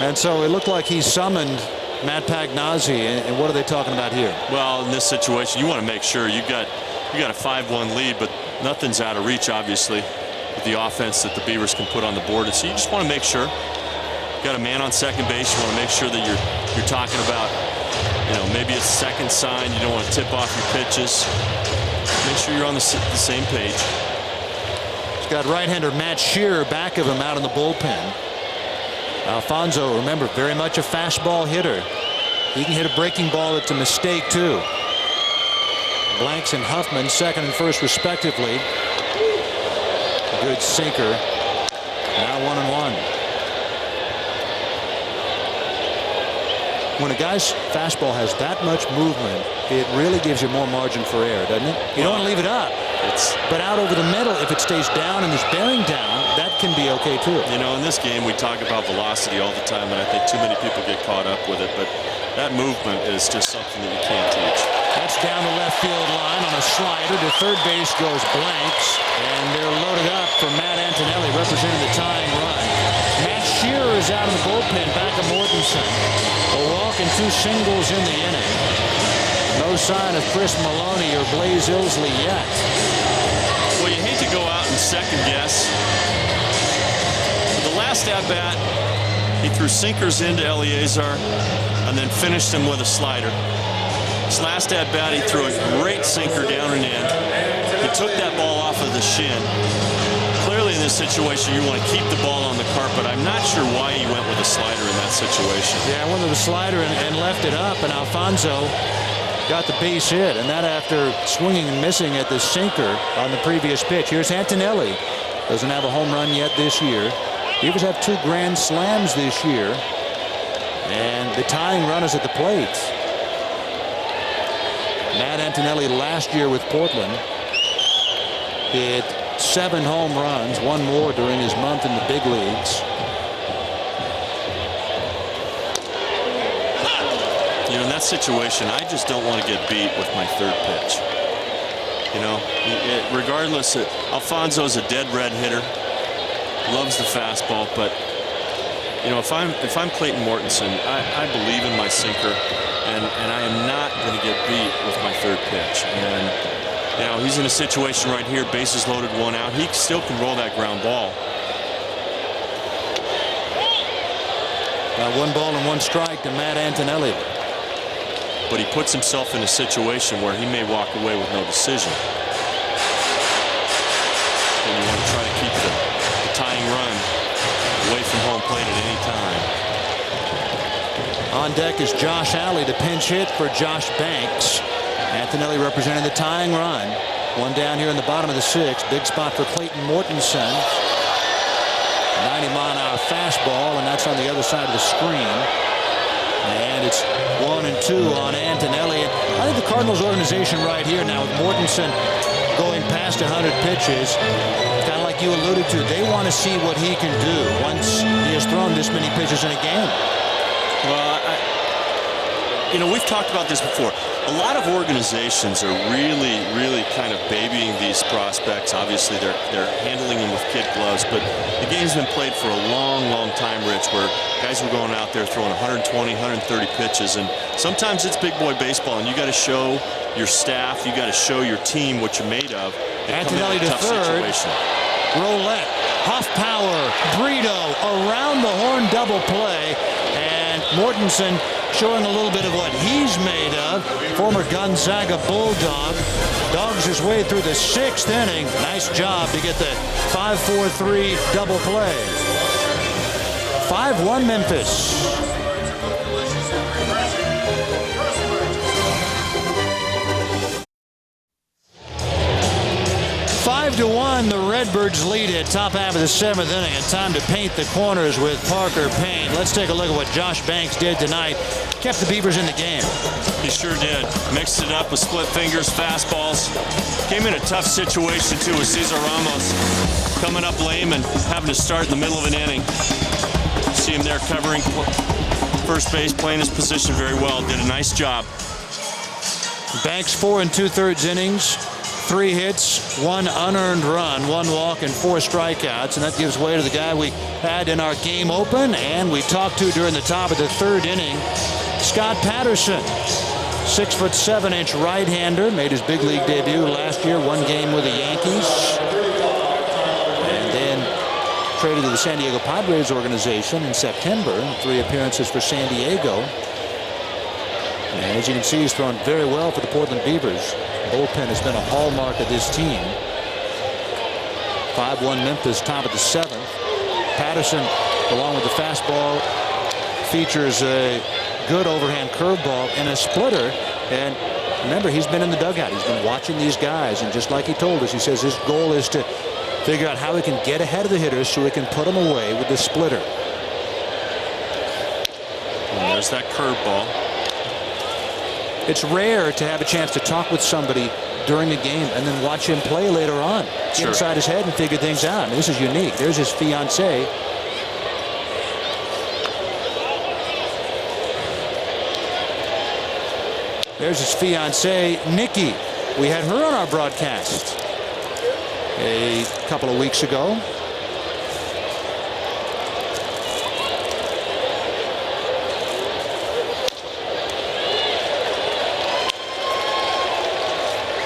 And so it looked like he summoned Matt Pagnazzi, and what are they talking about here? Well, in this situation, you want to make sure you got a 5-1 lead, but nothing's out of reach, obviously, with the offense that the Beavers can put on the board. And so you just want to make sure you got a man on second base. You want to make sure that you're talking about, maybe it's second sign. You don't want to tip off your pitches. Make sure you're on the same page. He's got right-hander Matt Shearer back of him out in the bullpen. Alfonso, remember, very much a fastball hitter. He can hit a breaking ball that's a mistake, too. Blanks and Huffman, second and first, respectively. Good sinker. Now 1-1. When a guy's fastball has that much movement, it really gives you more margin for error, doesn't it? You don't want to leave it up. But out over the middle, if it stays down and is bearing down, that can be okay too. You know, in this game, we talk about velocity all the time, and I think too many people get caught up with it. But that movement is just something that you can't teach. That's down the left field line on a slider. To third base goes Blanks, and they're loaded up for Matt Antonelli, representing the tying run. Matt Shearer is out of the bullpen, back of Mortensen. A walk and 2 singles in the inning. No sign of Chris Maloney or Blaze Ilsley yet. Well, you hate to go out and second guess. But the last at-bat, he threw sinkers into Eleazar and then finished him with a slider. His last at-bat, he threw a great sinker down and in. He took that ball off of the shin. Clearly in this situation, you want to keep the ball on the carpet. I'm not sure why he went with a slider in that situation. Yeah, went with a slider and left it up, and Alfonso got the base hit, and that after swinging and missing at the sinker on the previous pitch. Here's Antonelli. Doesn't have a home run yet this year. Beavers have 2 grand slams this year, and the tying run is at the plate. Matt Antonelli last year with Portland hit 7 home runs, 1 more during his month in the big leagues. You know, in that situation, I just don't want to get beat with my third pitch. You know, regardless, Alfonso's a dead red hitter, loves the fastball, but you know, if I'm Clayton Mortensen, I believe in my sinker, and I am not going to get beat with my third pitch. And you know, he's in a situation right here, bases loaded, 1 out. He still can roll that ground ball. Now 1 ball and 1 strike to Matt Antonelli. But he puts himself in a situation where he may walk away with no decision. And you want to try to keep the tying run away from home plate at any time. On deck is Josh Alley to pinch hit for Josh Banks. Antonelli representing the tying run. 1 down here in the bottom of the 6th. Big spot for Clayton Mortensen. 90-mile-an-hour fastball, and that's on the other side of the screen. And it's 1 and 2 on Antonelli. And I think the Cardinals organization right here now with Mortensen going past 100 pitches, kind of like you alluded to, they want to see what he can do once he has thrown this many pitches in a game. Well, you know, we've talked about this before. A lot of organizations are really kind of babying these prospects. Obviously, they're handling them with kid gloves, but the game's been played for a long time, Rich, where guys are going out there throwing 120, 130 pitches, and sometimes it's big boy baseball, and you got to show your staff, you got to show your team what you're made of. Antonelli to third. Roulette, Huff Power, Brito around the horn double play, and Mortensen showing a little bit of what he's made of. Former Gonzaga Bulldog dogs his way through the 6th inning. Nice job to get the 5-4-3 double play. 5-1 Memphis. 5-1, the Redbirds lead it. Top half of the 7th inning, and time to paint the corners with Parker Payne. Let's take a look at what Josh Banks did tonight. Kept the Beavers in the game. He sure did. Mixed it up with split fingers, fastballs. Came in a tough situation, too, with Cesar Ramos coming up lame and having to start in the middle of an inning. See him there covering first base, playing his position very well. Did a nice job. Banks 4 2/3 innings. 3 hits, 1 unearned run, 1 walk, and 4 strikeouts, and that gives way to the guy we had in our game open and we talked to during the top of the 3rd inning, Scott Patterson. 6'7" right-hander, made his big league debut last year, 1 game with the Yankees, and then traded to the San Diego Padres organization in September. 3 appearances for San Diego. And as you can see, he's thrown very well for the Portland Beavers. Bullpen has been a hallmark of this team. 5-1 Memphis, top of the 7th. Patterson, along with the fastball, features a good overhand curveball and a splitter. And remember, he's been in the dugout. He's been watching these guys. And just like he told us, he says his goal is to figure out how he can get ahead of the hitters so he can put them away with the splitter. And there's that curveball. It's rare to have a chance to talk with somebody during a game and then watch him play later on. Get Sure. inside his head and figure things out. This is unique. There's his fiancée. There's his fiancée, Nikki. We had her on our broadcast a couple of weeks ago.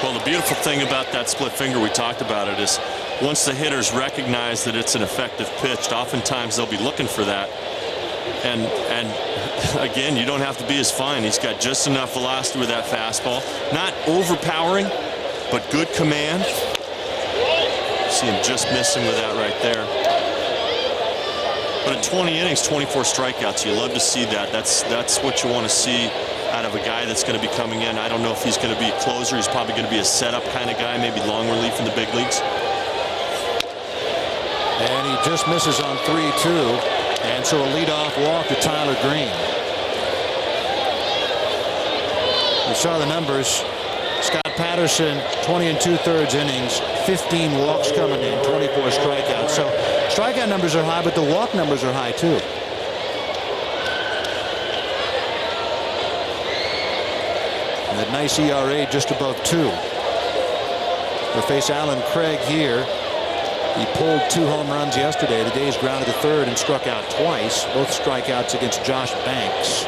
Well, the beautiful thing about that split finger, we talked about it, is once the hitters recognize that it's an effective pitch, oftentimes they'll be looking for that. And again, you don't have to be as fine. He's got just enough velocity with that fastball. Not overpowering, but good command. See him just missing with that right there. But in 20 innings, 24 strikeouts, you love to see that. That's what you want to see out of a guy that's going to be coming in. I don't know if he's going to be a closer. He's probably going to be a setup kind of guy, maybe long relief in the big leagues. And he just misses on 3-2. And so a leadoff walk to Tyler Green. We saw the numbers. Scott Patterson, 20 2/3 innings, 15 walks coming in, 24 strikeouts. So strikeout numbers are high, but the walk numbers are high too. And that nice ERA just above 2. We'll face Alan Craig here. He pulled 2 home runs yesterday. The Days grounded to third and struck out twice. Both strikeouts against Josh Banks.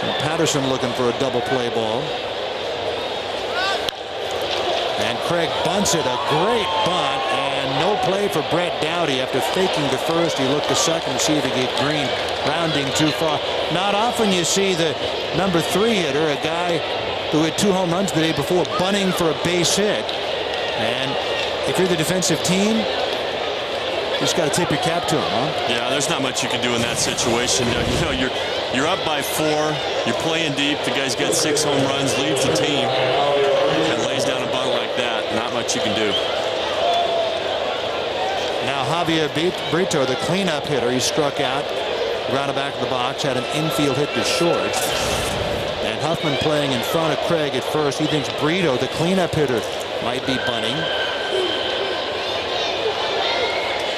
And Patterson looking for a double play ball. And Craig bunts it. A great bunt. And no play for Brett Dowdy. After faking to first, he looked to second to see if he could get Green rounding too far. Not often you see the number 3 hitter, a guy who had 2 home runs the day before, bunting for a base hit. And if you're the defensive team, you just got to tip your cap to him, huh? Yeah, there's not much you can do in that situation. You know, you're up by 4. You're playing deep. The guy's got 6 home runs, leads the team, and lays down a bunt like that. Not much you can do. Now Javier Brito, the cleanup hitter, he struck out, grounded back of the box, had an infield hit to short. And Huffman playing in front of Craig at first. He thinks Brito, the cleanup hitter, might be bunting.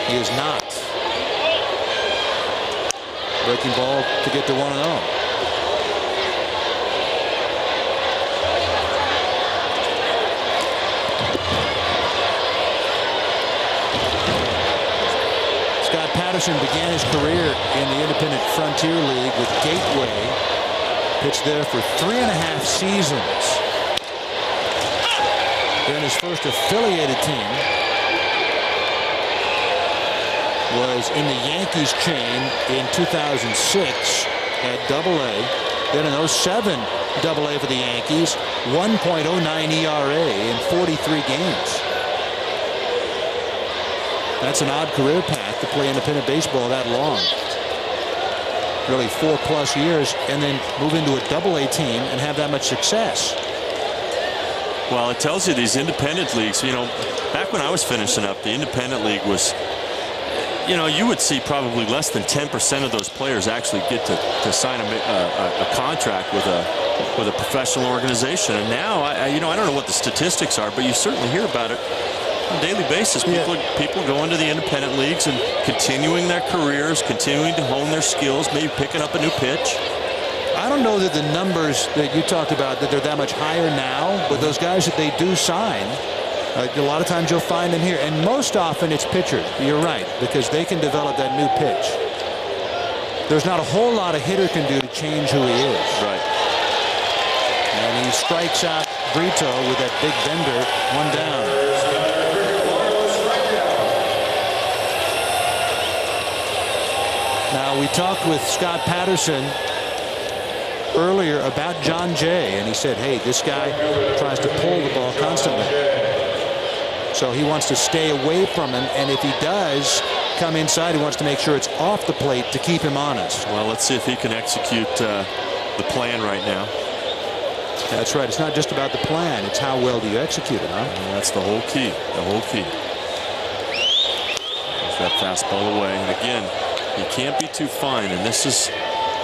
He is not. Breaking ball to get to 1-0. Scott Patterson began his career in the Independent Frontier League with Gateway. Pitched there for 3.5 seasons. Then his first affiliated team was in the Yankees chain in 2006 at AA. Then in 07, AA for the Yankees, 1.09 ERA in 43 games. That's an odd career path to play independent baseball that long. Really 4+ years, and then move into a AA team and have that much success. Well, it tells you these independent leagues, you know, back when I was finishing up, the independent league was, you know, you would see probably less than 10% of those players actually get to sign a contract with a professional organization. And now, I don't know what the statistics are, but you certainly hear about it on a daily basis. People going to the independent leagues and continuing their careers, continuing to hone their skills, maybe picking up a new pitch. I don't know that the numbers that you talked about, that they're that much higher now, but those guys that they do sign, a lot of times you'll find them here. And most often it's pitcher. You're right, because they can develop that new pitch. There's not a whole lot a hitter can do to change who he is. Right. And he strikes out Brito with that big bender, 1 down. Now, we talked with Scott Patterson earlier about John Jay, and he said, hey, this guy tries to pull the ball constantly. So he wants to stay away from him, and if he does come inside, he wants to make sure it's off the plate to keep him honest. Well, let's see if he can execute the plan right now. That's right. It's not just about the plan. It's how well do you execute it, huh? And that's the whole key. The whole key. There's that fastball away. And again, you can't be too fine. And this is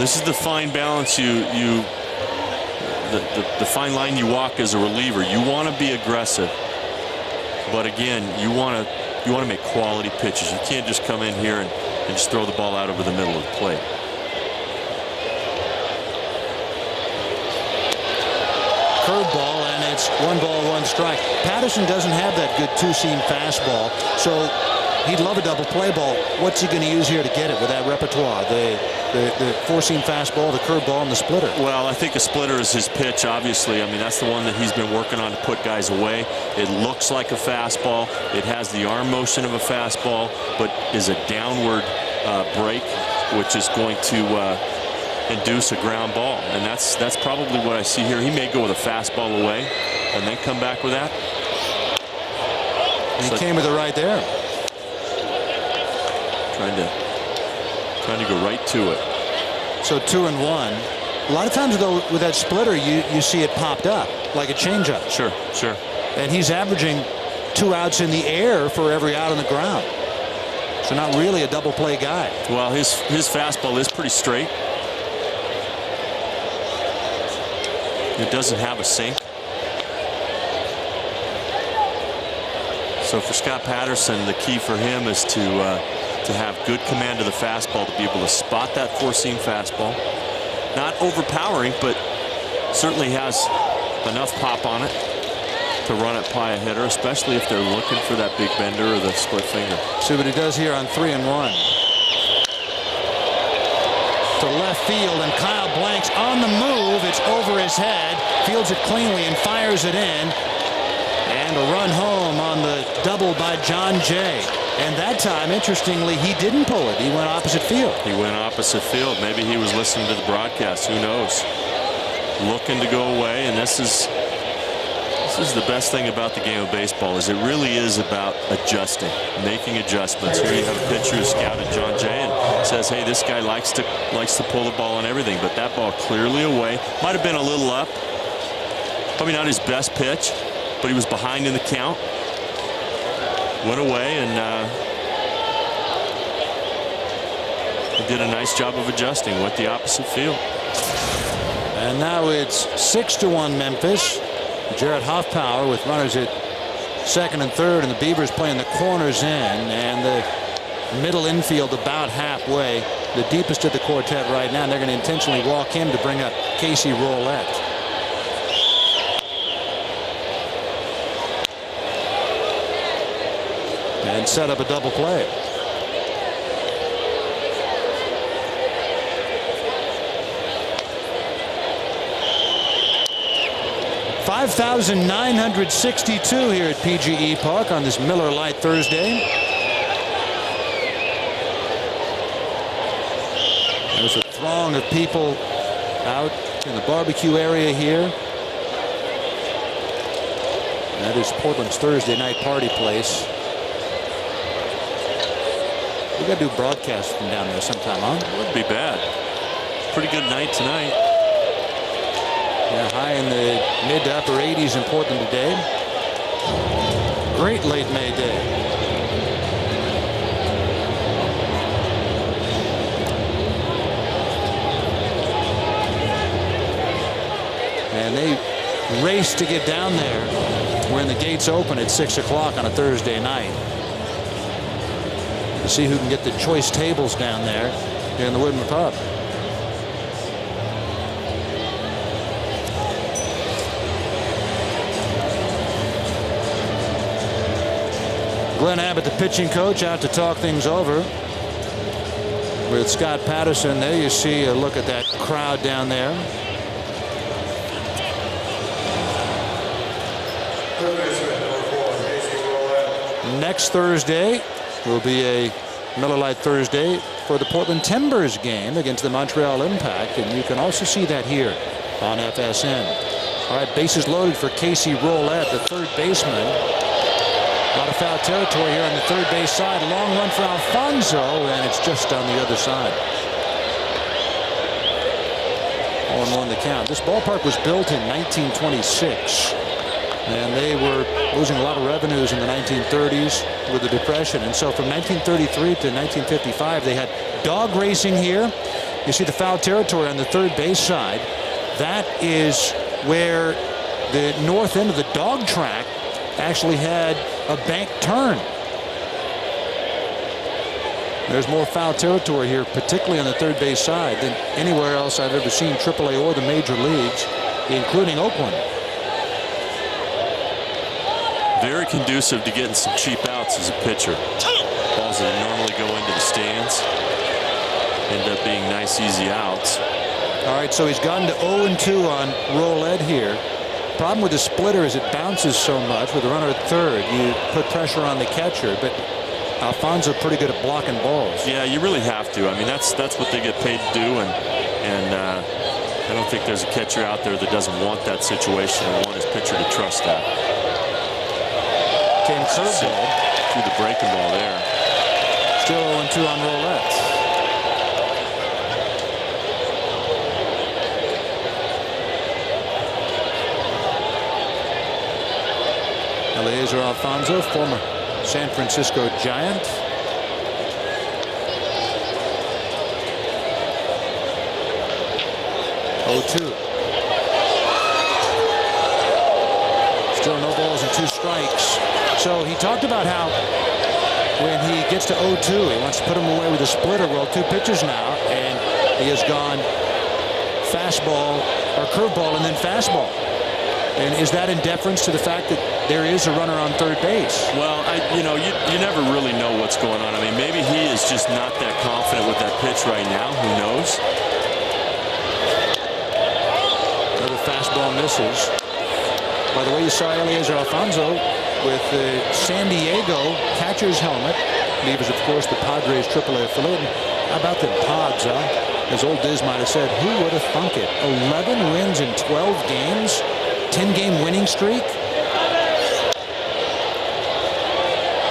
This is the fine balance the fine line you walk as a reliever. You want to be aggressive, but again, you want to make quality pitches. You can't just come in here and just throw the ball out over the middle of the plate. Curveball, and it's 1 ball, 1 strike. Patterson doesn't have that good two-seam fastball, so he'd love a double play ball. What's he going to use here to get it with that repertoire? The 4-seam fastball, the curveball, and the splitter. Well, I think a splitter is his pitch, obviously. I mean, that's the one that he's been working on to put guys away. It looks like a fastball. It has the arm motion of a fastball, but is a downward break, which is going to induce a ground ball. And that's probably what I see here. He may go with a fastball away and then come back with that. And he came with it right there. Trying to go right to it. So 2-1. A lot of times, though, with that splitter, you see it popped up like a changeup. Sure. And he's averaging 2 outs in the air for every out on the ground. So not really a double play guy. Well, his fastball is pretty straight. It doesn't have a sink. So for Scott Patterson, the key for him is to have good command of the fastball, to be able to spot that 4-seam fastball. Not overpowering, but certainly has enough pop on it to run it by a hitter, especially if they're looking for that big bender or the split finger. See what he does here on 3-1. To left field, and Kyle Blank's on the move. It's over his head, fields it cleanly and fires it in. And a run home on the double by John Jay. And that time, interestingly, he didn't pull it. He went opposite field. He went opposite field. Maybe he was listening to the broadcast. Who knows? Looking to go away, and this is the best thing about the game of baseball, is it really is about adjusting, making adjustments. Here you have a pitcher who scouted John Jay and says, hey, this guy likes to pull the ball and everything, but that ball clearly away. Might have been a little up. Probably not his best pitch, but he was behind in the count. Went away, and he did a nice job of adjusting. Went the opposite field. And now it's 6-1 Memphis. Jared Hoffpower with runners at second and third, and the Beavers playing the corners in, and the middle infield about halfway, the deepest of the quartet right now, and they're going to intentionally walk him to bring up Casey Roulette. And set up a double play. $5,962 here at PGE Park on this Miller Lite Thursday. There's a throng of people out in the barbecue area here. That is Portland's Thursday night party place. We got to do broadcasts from down there sometime, huh? Wouldn't be bad. Pretty good night tonight. Yeah, high in the mid to upper 80s in Portland today. Great late May day. And they race to get down there when the gates open at 6 o'clock on a Thursday night. To see who can get the choice tables down there in the Woodman Pub. Glenn Abbott, the pitching coach, out to talk things over with Scott Patterson. There you see a look at that crowd down there. Next Thursday will be a Miller Lite Thursday for the Portland Timbers game against the Montreal Impact, and you can also see that here on FSN. All right, bases loaded for Casey Roulette, the third baseman. A lot of foul territory here on the third base side. Long run for Alfonso, and it's just on the other side. 0-1 the count. This ballpark was built in 1926. And they were losing a lot of revenues in the 1930s with the Depression. And so from 1933 to 1955, they had dog racing here. You see the foul territory on the third base side. That is where the north end of the dog track actually had a bank turn. There's more foul territory here, particularly on the third base side, than anywhere else I've ever seen, AAA or the major leagues, including Oakland. Very conducive to getting some cheap outs as a pitcher. Balls that normally go into the stands end up being nice, easy outs. All right, so he's gotten to 0-2 on roulette here. Problem with the splitter is it bounces so much. With a runner at third, you put pressure on the catcher, but Alfonso pretty good at blocking balls. Yeah, you really have to. I mean, that's what they get paid to do, and I don't think there's a catcher out there that doesn't want that situation and want his pitcher to trust that. Came curveball through the breaking ball there. Still 0-2 on roulette. Eliezer Alfonso, former San Francisco Giant. Still no balls and 2 strikes. So he talked about how when he gets to 0-2, he wants to put him away with a splitter. Well, 2 pitches now, and he has gone fastball or curveball and then fastball. And is that in deference to the fact that there is a runner on third base? Well, you never really know what's going on. I mean, maybe he is just not that confident with that pitch right now. Who knows? Another fastball misses. By the way, you saw Eliezer Alfonso with the San Diego catcher's helmet. Beavers, of course, the Padres AAA affiliate. How about the Pods, huh? As old Diz might have said, who would have thunk it? 11 wins in 12 games. 10-game winning streak.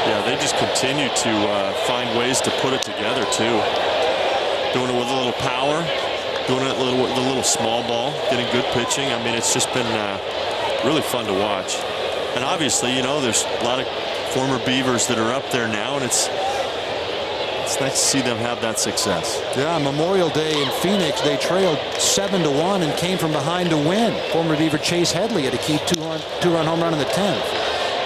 Yeah, they just continue to find ways to put it together too. Doing it with a little power, doing it with a little small ball, getting good pitching. I mean, it's just been really fun to watch. And obviously, there's a lot of former Beavers that are up there now, and it's nice to see them have that success. Yeah, Memorial Day in Phoenix, they trailed 7-1 and came from behind to win. Former Beaver Chase Headley had a key two-run home run in the 10th.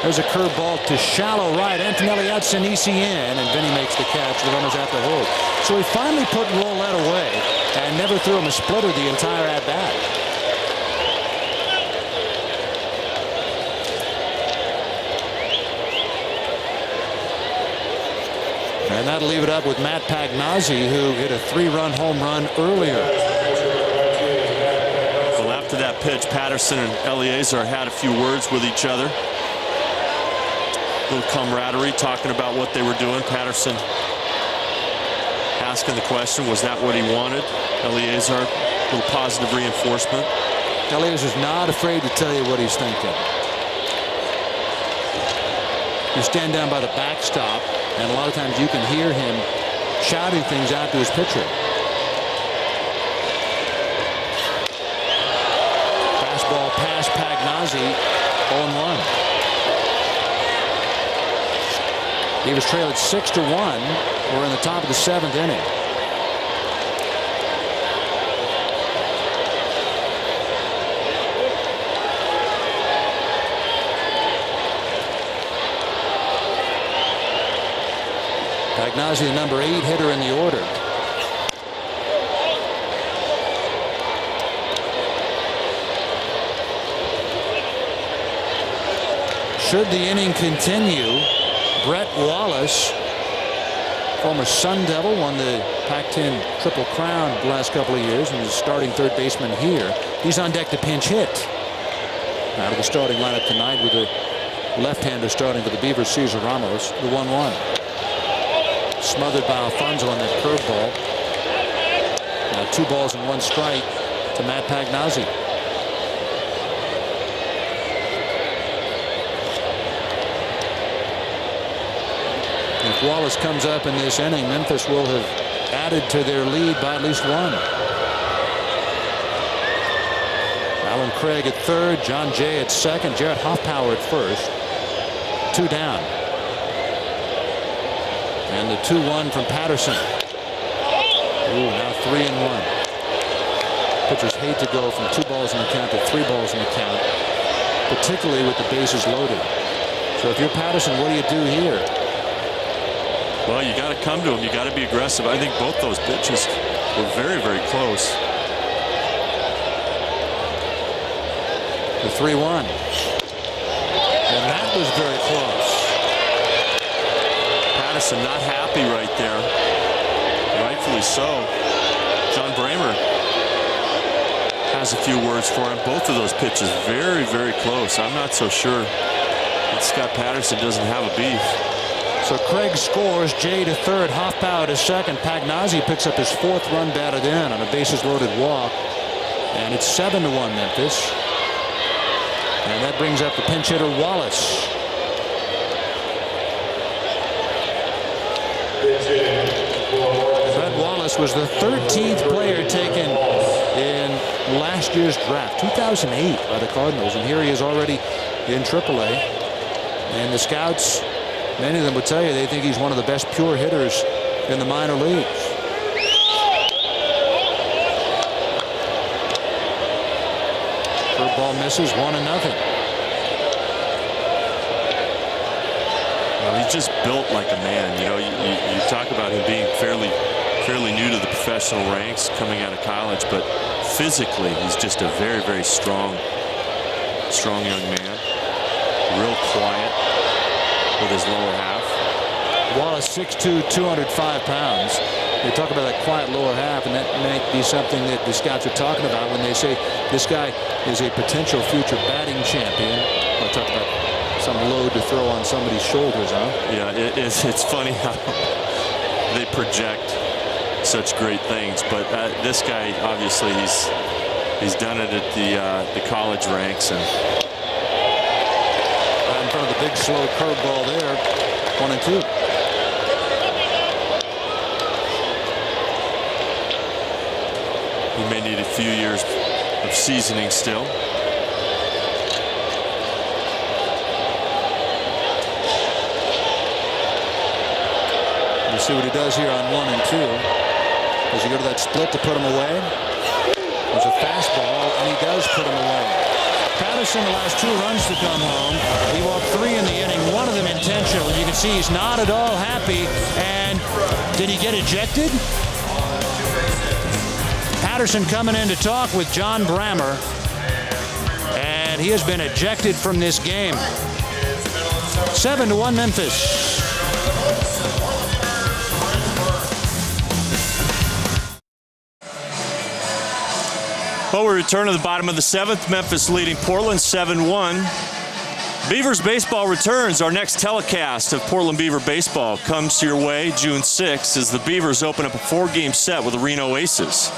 There's a curveball to shallow right. Antonelli out, Sinisi in, and Vinny makes the catch. The runner's at the hold. So he finally put roulette away and never threw him a splitter the entire at-bat. And that'll leave it up with Matt Pagnozzi, who hit a 3-run home run earlier. Well, after that pitch, Patterson and Eliezer had a few words with each other. A little camaraderie, talking about what they were doing. Patterson asking the question, was that what he wanted? Eliezer, a little positive reinforcement. Eliezer's not afraid to tell you what he's thinking. You stand down by the backstop, and a lot of times you can hear him shouting things out to his pitcher. Fastball past Pagnozzi, 0-1. He was trailed 6-1. We're in the top of the 7th inning. Pagnozzi, the number 8 hitter in the order. Should the inning continue, Brett Wallace, former Sun Devil, won the Pac-10 Triple Crown the last couple of years and is starting third baseman here. He's on deck to pinch hit. Out of the starting lineup tonight with the left-hander starting for the Beavers, Cesar Ramos, the 1-1. Smothered by Alfonso on that curveball. Now 2 balls and 1 strike to Matt Pagnozzi. If Wallace comes up in this inning, Memphis will have added to their lead by at least 1. Alan Craig at third, John Jay at second, Jarrett Hoffpower at first. 2 down. And the 2-1 from Patterson. Ooh, now 3-1. Pitchers hate to go from 2 balls in the count to 3 balls in the count, particularly with the bases loaded. So if you're Patterson, what do you do here? Well, you got to come to him. You got to be aggressive. I think both those pitches were very, very close. The 3-1. And that was very close. Patterson not happy right there. Rightfully so. John Bramer has a few words for him. Both of those pitches very, very close. I'm not so sure that Scott Patterson doesn't have a beef. So Craig scores, Jay to third, Hoffbauer to second. Pagnazzi picks up his 4th run batted in on a bases-loaded walk. And it's 7-1 Memphis. And that brings up the pinch hitter Wallace. Fred Wallace was the 13th player taken in last year's draft, 2008, by the Cardinals. And here he is already in AAA. And the scouts, many of them would tell you they think he's one of the best pure hitters in the minor leagues. Curveball misses, 1-0. Well, he's just built like a man. You know, you talk about him being fairly new to the professional ranks coming out of college, but physically he's just a very, very strong young man. Real quiet with his lower half. Wallace 6'2", 205 pounds. They talk about that quiet lower half, and that might be something that the scouts are talking about when they say this guy is a potential future batting champion. I'll talk about some load to throw on somebody's shoulders, huh? Yeah, it's funny how they project such great things, but this guy obviously he's done it at the college ranks, and right in front of the big slow curveball there, 1-2. he may need a few years of seasoning still. We'll see what he does here on 1 and 2. Does he go to that split to put him away? There's a fastball, and he does put him away. Patterson allows 2 runs to come home. He walked 3 in the inning, 1 of them intentional. You can see he's not at all happy. And did he get ejected? Patterson coming in to talk with John Bramer. And he has been ejected from this game. 7-1 Memphis. Well, we return to the bottom of the 7th. Memphis leading Portland 7-1. Beavers baseball returns. Our next telecast of Portland Beaver baseball comes your way June 6th as the Beavers open up a 4-game set with the Reno Aces.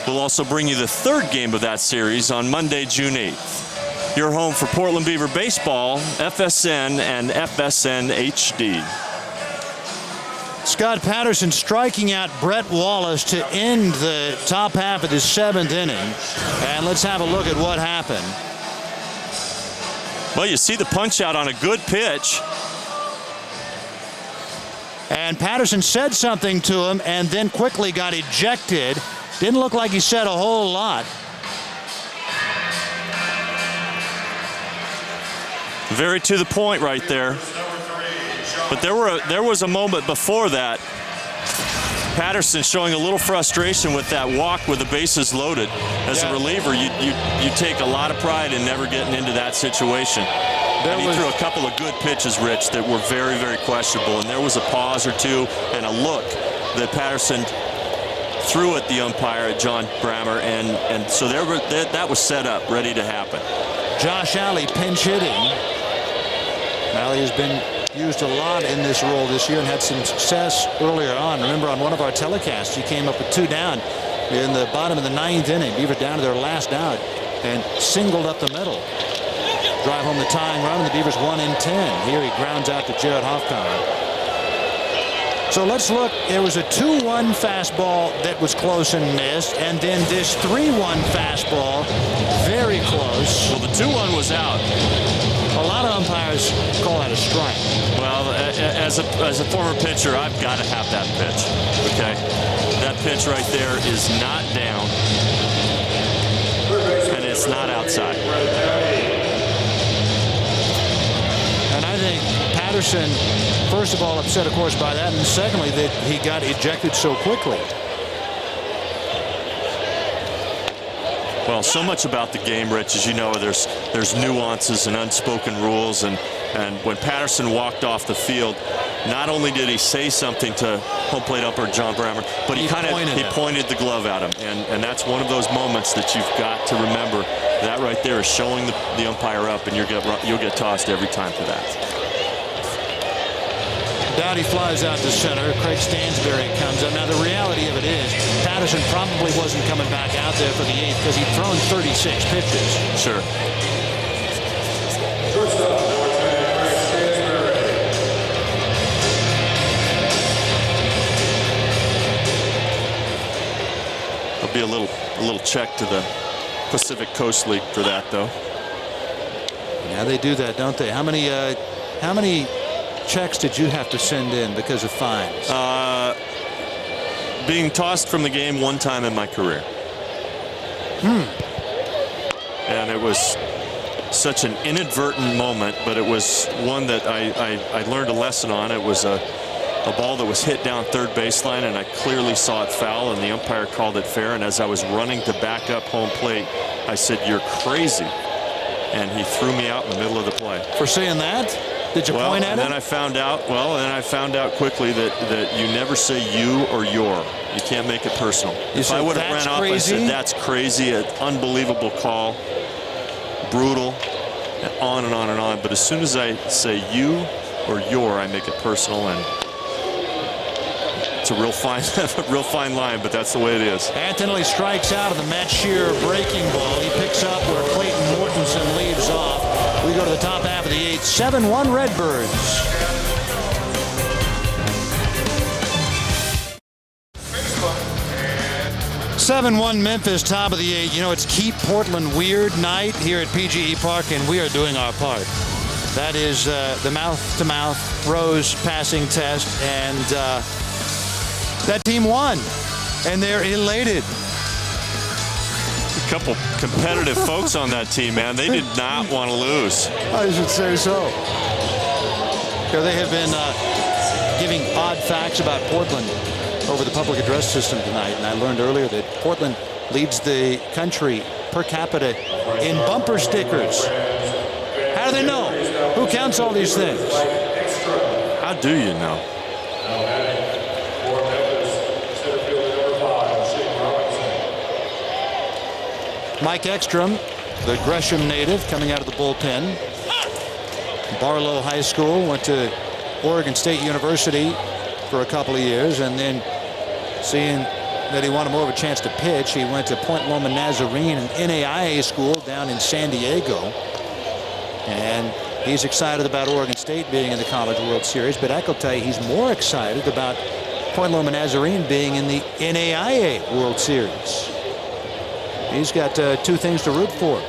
We'll also bring you the 3rd game of that series on Monday, June 8th. Your home for Portland Beaver baseball, FSN and FSN HD. Scott Patterson striking out Brett Wallace to end the top half of the 7th inning. And let's have a look at what happened. Well, you see the punch out on a good pitch. And Patterson said something to him and then quickly got ejected. Didn't look like he said a whole lot. Very to the point right there. But there was a moment before that. Patterson showing a little frustration with that walk with the bases loaded. As a reliever, you take a lot of pride in never getting into that situation. And he threw a couple of good pitches, Rich, that were very, very questionable. And there was a pause or two and a look that Patterson threw at the umpire, at John Bramer, and so that was set up, ready to happen. Josh Alley pinch hitting. Alley has been used a lot in this role this year and had some success earlier on. Remember, on one of our telecasts, he came up with 2 down in the bottom of the 9th inning. Beaver down to their last out and singled up the middle. Drive home the tying run, and the Beavers 1 in 10. Here he grounds out to Jared Hoffbauer. So let's look. There was a 2-1 fastball that was close and missed, and then this 3-1 fastball, very close. Well, the 2-1 was out. A lot of umpires call that a strike. Well, as a former pitcher, I've got to have that pitch. Okay, that pitch right there is not down, and it's not outside. And I think Patterson, first of all, upset, of course, by that, and secondly, that he got ejected so quickly. Well, so much about the game, Rich, as you know, there's nuances and unspoken rules, and when Patterson walked off the field, not only did he say something to home plate umpire John Brammer, but he pointed the glove at him, and that's one of those moments that you've got to remember. That right there is showing the umpire up, and you'll get tossed every time for that. Dowdy flies out to center. Craig Stansberry comes up. Now, the reality of it is Patterson probably wasn't coming back out there for the 8th because he'd thrown 36 pitches. Sure. There'll be a little check to the Pacific Coast League for that, though. Yeah, they do that, don't they? How many checks did you have to send in because of fines? Being tossed from the game one time in my career. And it was such an inadvertent moment, but it was one that I learned a lesson on. It was a ball that was hit down third baseline, and I clearly saw it foul, and the umpire called it fair. And as I was running to back up home plate, I said, "You're crazy," and he threw me out in the middle of the play. For saying that? Did you point at him? And then I found out. Well, and I found out quickly that you never say you or your. You can't make it personal. If I would have ran off, I said, "That's crazy, an unbelievable call, brutal," and on and on and on. But as soon as I say you or your, I make it personal, and it's a real fine line, but that's the way it is. Anthony strikes out of the Matt Shearer breaking ball. He picks up where Clayton Mortensen leaves off. We go to the top half of the 8th. 7-1 Redbirds. (7-1) Memphis, top of the 8th. You know, it's Keep Portland Weird night here at PGE Park, and we are doing our part. That is the mouth-to-mouth Rose passing test, and that team won, and they're elated. A couple competitive folks on that team, man. They did not want to lose. I should say so. They have been giving odd facts about Portland over the public address system tonight, and I learned earlier that Portland leads the country per capita in bumper stickers. How do they know? Who counts all these things? How do you know? Mike Ekstrom, the Gresham native, coming out of the bullpen. Barlow High School, went to Oregon State University for a couple of years, and then seeing that he wanted more of a chance to pitch, he went to Point Loma Nazarene, an NAIA school down in San Diego. And he's excited about Oregon State being in the College World Series, but I can tell you he's more excited about Point Loma Nazarene being in the NAIA World Series. He's got two things to root for.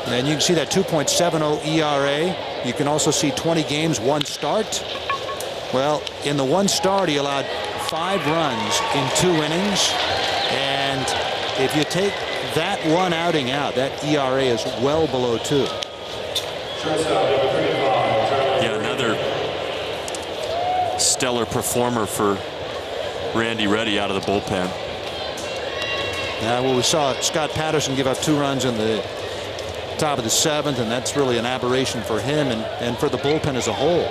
And you can see that 2.70 ERA. You can also see 20 games, 1 start. Well, in the 1 start, he allowed 5 runs in 2 innings. And if you take that 1 outing out, that ERA is well below 2. Yeah, another stellar performer for Randy Reddy out of the bullpen. Well, we saw Scott Patterson give up 2 runs in the top of the 7th, and that's really an aberration for him and for the bullpen as a whole.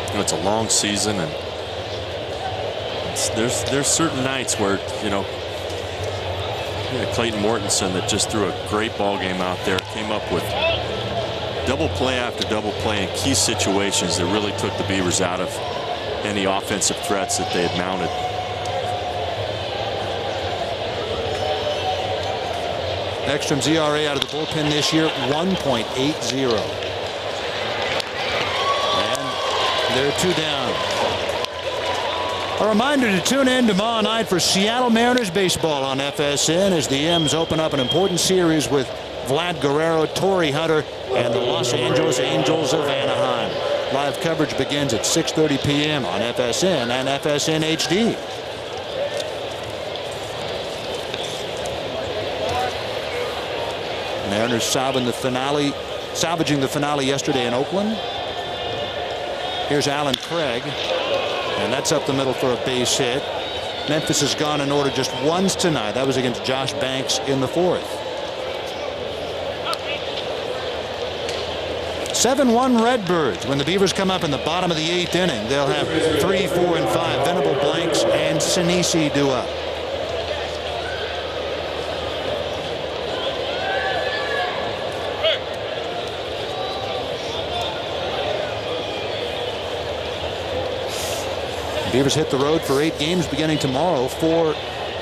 You know, it's a long season, and there's certain nights where, you know, Clayton Mortensen that just threw a great ball game out there, came up with double play after double play in key situations that really took the Beavers out of any offensive threats that they had mounted. Ekstrom's ERA out of the bullpen this year, 1.80. And they're 2 down. A reminder to tune in tomorrow night for Seattle Mariners baseball on FSN as the M's open up an important series with Vlad Guerrero, Torrey Hunter, and the Los Angeles Angels of Anaheim. Live coverage begins at 6:30 p.m. on FSN and FSN HD. Mariners salvaging the finale yesterday in Oakland. Here's Alan Craig, and that's up the middle for a base hit. Memphis has gone in order just once tonight. That was against Josh Banks in the 4th. 7-1 Redbirds. When the Beavers come up in the bottom of the 8th inning, they'll have 3, 4, and 5. Venable Blanks and Sinisi due up. Beavers hit the road for 8 games beginning tomorrow. 4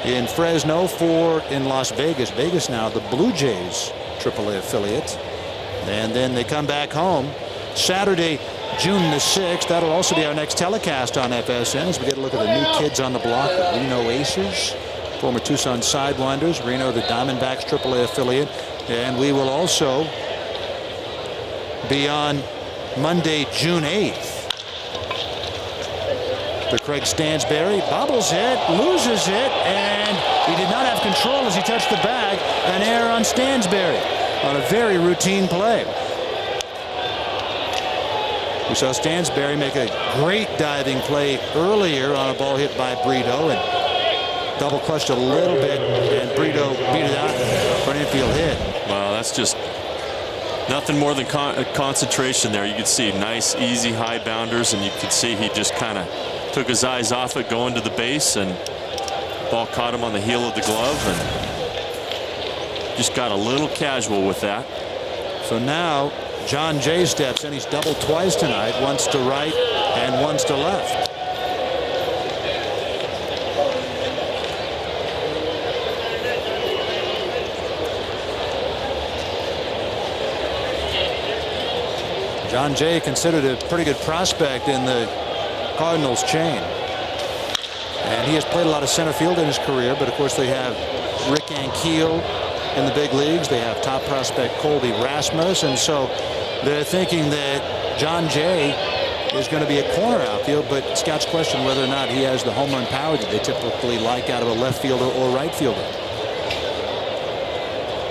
in Fresno, 4 in Las Vegas. Vegas now the Blue Jays AAA affiliate. And then they come back home Saturday, June the 6th. That'll also be our next telecast on FSN as we get a look at the new kids on the block. The Reno Aces, former Tucson Sidewinders, Reno the Diamondbacks AAA affiliate. And we will also be on Monday, June 8th. The Craig Stansberry bobbles it, loses it, and he did not have control as he touched the bag. An error on Stansberry on a very routine play. We saw Stansberry make a great diving play earlier on a ball hit by Brito and double clutched a little bit, and Brito beat it out for an infield hit. Well, that's just nothing more than concentration there. You could see nice, easy, high bounders, and you could see he just kind of took his eyes off it going to the base, and ball caught him on the heel of the glove and just got a little casual with that. So now John Jay steps in. He's doubled twice tonight, once to right and once to left. John Jay considered a pretty good prospect in the Cardinals chain, and he has played a lot of center field in his career, but of course they have Rick Ankiel in the big leagues. They have top prospect Colby Rasmus, and so they're thinking that John Jay is going to be a corner outfield, but scouts question whether or not he has the home run power that they typically like out of a left fielder or right fielder.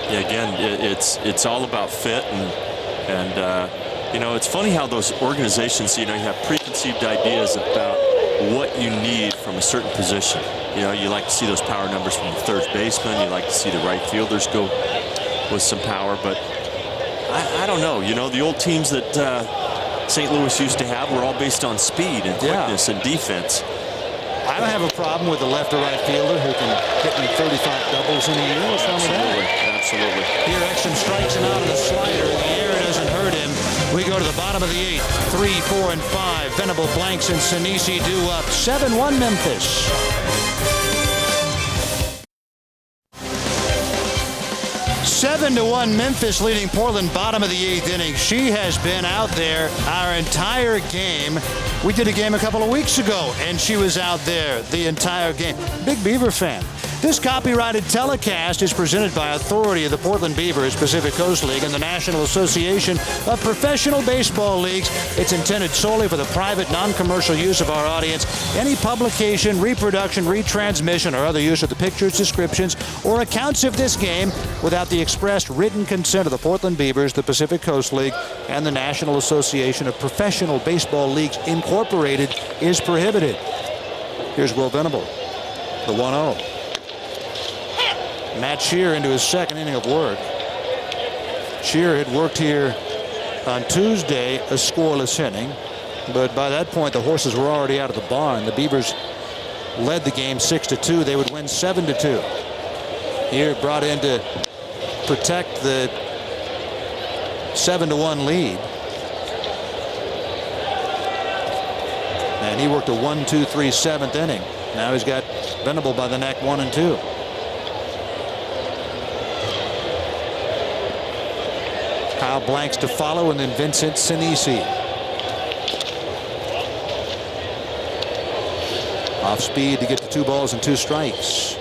Yeah, again, it's all about fit, and you know, it's funny how those organizations, you know, you have preconceived ideas about what you need from a certain position. You know, you like to see those power numbers from the third baseman. You like to see the right fielders go with some power. But I don't know. You know, the old teams that St. Louis used to have were all based on speed and quickness and defense. I don't have a problem with the left or right fielder who can hit me 35 doubles in a year. What's wrong with that? Absolutely. Here, Exum strikes him out of the slider. The air doesn't hurt him. We go to the bottom of the 8th. 3, 4, and 5. Venable Blanks and Sinisi due up. 7-1 Memphis. Seven to 1 Memphis leading Portland bottom of the 8th inning. She has been out there our entire game. We did a game a couple of weeks ago, and she was out there the entire game. Big Beaver fan. This copyrighted telecast is presented by authority of the Portland Beavers, Pacific Coast League, and the National Association of Professional Baseball Leagues. It's intended solely for the private, non-commercial use of our audience. Any publication, reproduction, retransmission, or other use of the pictures, descriptions, or accounts of this game without the expressed written consent of the Portland Beavers, the Pacific Coast League, and the National Association of Professional Baseball Leagues Incorporated is prohibited. Here's Will Venable, the 1-0. Matt Shear into his second inning of work. Shear had worked here on Tuesday a scoreless inning, but by that point the horses were already out of the barn. The Beavers led the game 6-2. They would win 7-2. Here brought in to protect the 7-1 lead. And he worked a 1-2-3 7th inning. Now he's got Venable by the neck 1 and 2. Kyle Blanks to follow, and then Vincent Sinisi. Off speed to get to 2 balls and 2 strikes.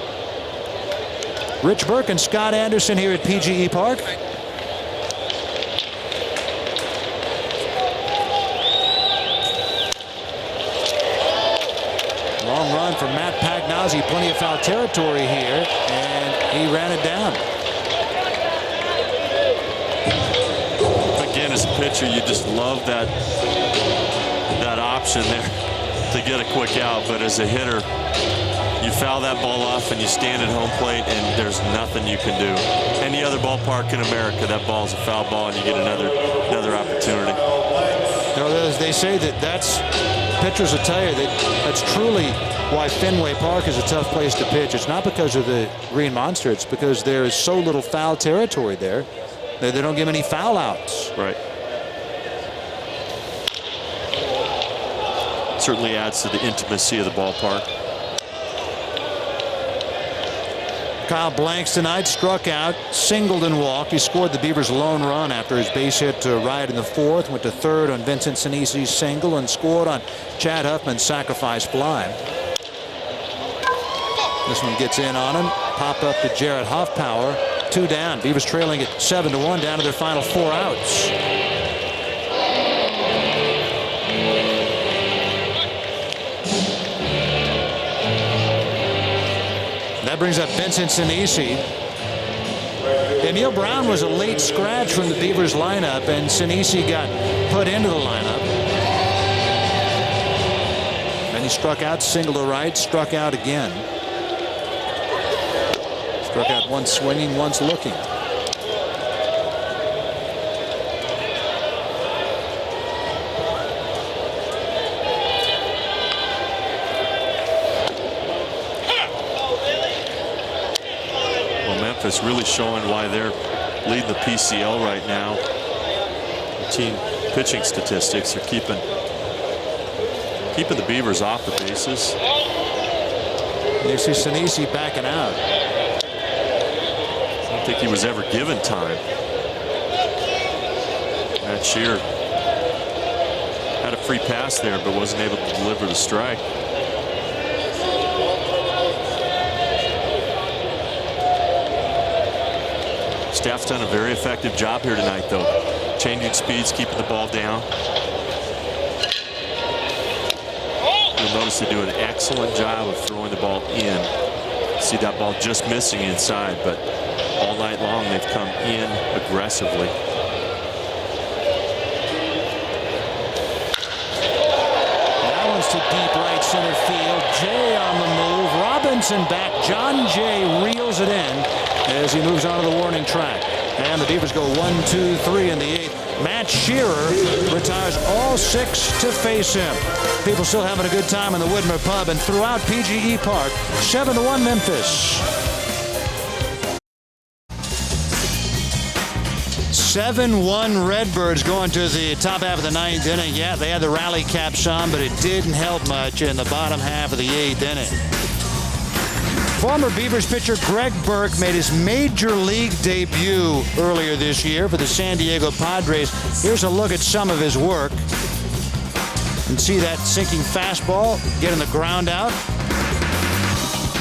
Rich Burke and Scott Anderson here at PGE Park. for Matt Pagnozzi. Plenty of foul territory here, and he ran it down. Again, as a pitcher, you just love that option there to get a quick out. But as a hitter, you foul that ball off and you stand at home plate, and there's nothing you can do. Any other ballpark in America, that ball's a foul ball, and you get another opportunity. You know, they say that's pitchers will tell you that's truly why Fenway Park is a tough place to pitch. It's not because of the Green Monster. It's because there is so little foul territory there. They don't give any foul outs. Right. Certainly adds to the intimacy of the ballpark. Kyle Blanks tonight struck out, singled and walked. He scored the Beavers' lone run after his base hit to right in the fourth. Went to third on Vincent Sinisi's single and scored on Chad Huffman's sacrifice fly. This one gets in on him. Pop up to Jared Hoffpower. 2 down. Beavers trailing at 7-1 down to their final 4 outs. That brings up Vincent Sinisi. Neil Brown was a late scratch from the Beavers lineup, and Sinisi got put into the lineup. And he struck out, single to right, struck out again. Struck out once swinging, once looking. Memphis really showing why they're leading the PCL right now. The team pitching statistics are keeping the Beavers off the bases. You see Sinisi backing out. I don't think he was ever given time. Matt Shear had a free pass there, but wasn't able to deliver the strike. Staff's done a very effective job here tonight, though. Changing speeds, keeping the ball down. You'll notice they do an excellent job of throwing the ball in. See that ball just missing inside, but all night long they've come in aggressively. That one's to deep right center field. Jay on the move. Robinson back. John Jay reels it in as he moves on to the warning track. And the Beavers go 1-2-3 in the 8th. Matt Shearer retires all 6 to face him. People still having a good time in the Widmer Pub and throughout PGE Park. 7-1 Memphis. 7-1 Redbirds going to the top half of the 9th inning. Yeah, they had the rally caps on, but it didn't help much in the bottom half of the 8th inning. Former Beavers pitcher Greg Burke made his major league debut earlier this year for the San Diego Padres. Here's a look at some of his work. And see that sinking fastball getting the ground out.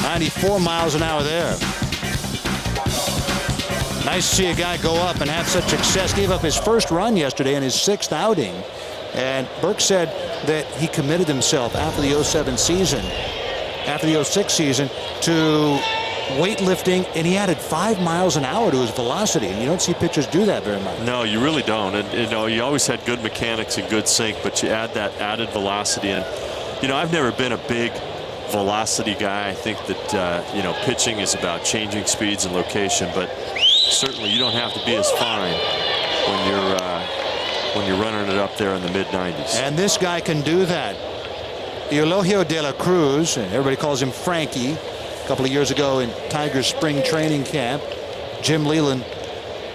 94 miles an hour there. Nice to see a guy go up and have such success. Gave up his first run yesterday in his 6th outing. And Burke said that he committed himself after the 07 season, after the 06 season, to weightlifting, and he added 5 miles an hour to his velocity, and you don't see pitchers do that very much. No, you really don't. And you always had good mechanics and good sink, but you add that added velocity. And I've never been a big velocity guy. I think that pitching is about changing speeds and location, but certainly you don't have to be as fine when you're running it up there in the mid-90s. And this guy can do that. Eulogio de la Cruz, and everybody calls him Frankie, a couple of years ago in Tigers spring training camp. Jim Leland,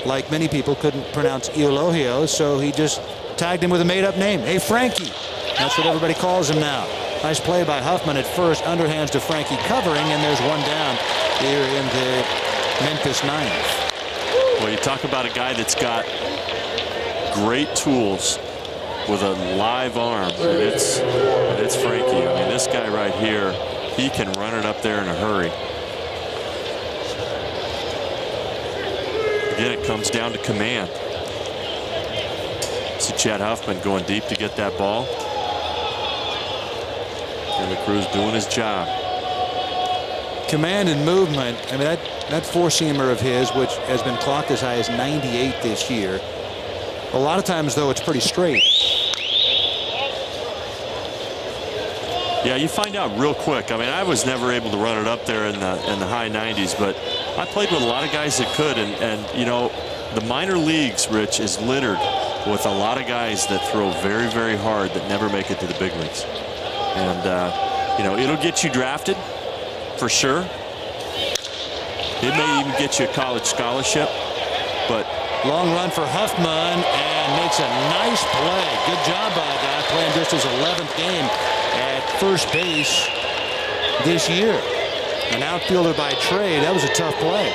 like many people, couldn't pronounce Eulogio, so he just tagged him with a made-up name. Hey, Frankie. That's what everybody calls him now. Nice play by Huffman at first. Underhands to Frankie covering, and there's one down here in the Memphis 9th. Well, you talk about a guy that's got great tools with a live arm, and it's Frankie. I mean, this guy right here, he can run it up there in a hurry. Again, it comes down to command. See Chad Huffman going deep to get that ball. And the Cruz doing his job. command and movement. I mean, that four-seamer of his, which has been clocked as high as 98 this year. A lot of times, though, it's pretty straight. Yeah, you find out real quick. I mean, I was never able to run it up there in the high 90s, but I played with a lot of guys that could, and you know, the minor leagues, Rich, is littered with a lot of guys that throw very, very hard that never make it to the big leagues. And you know, it'll get you drafted for sure. It may even get you a college scholarship, but long run for Huffman and makes a nice play. Good job by a guy playing just his 11th game at first base this year. An outfielder by trade. That was a tough play.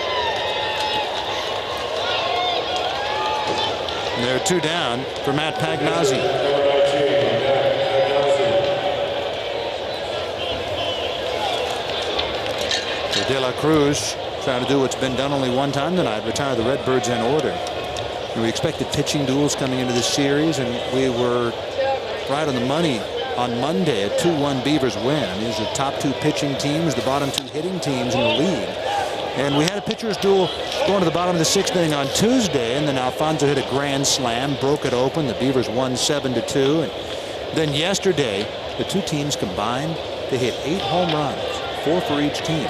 And there are two down for Matt Pagnazzi. So De La Cruz trying to do what's been done only one time tonight, retire the Redbirds in order. And we expected pitching duels coming into this series, and we were right on the money on Monday. A 2-1 Beavers win. I mean, these are the top two pitching teams, the bottom two hitting teams in the league. And we had a pitcher's duel going to the bottom of the sixth inning on Tuesday, and then Alfonso hit a grand slam, broke it open. The Beavers won 7-2. And then yesterday, the two teams combined to hit 8 home runs, 4 for each team.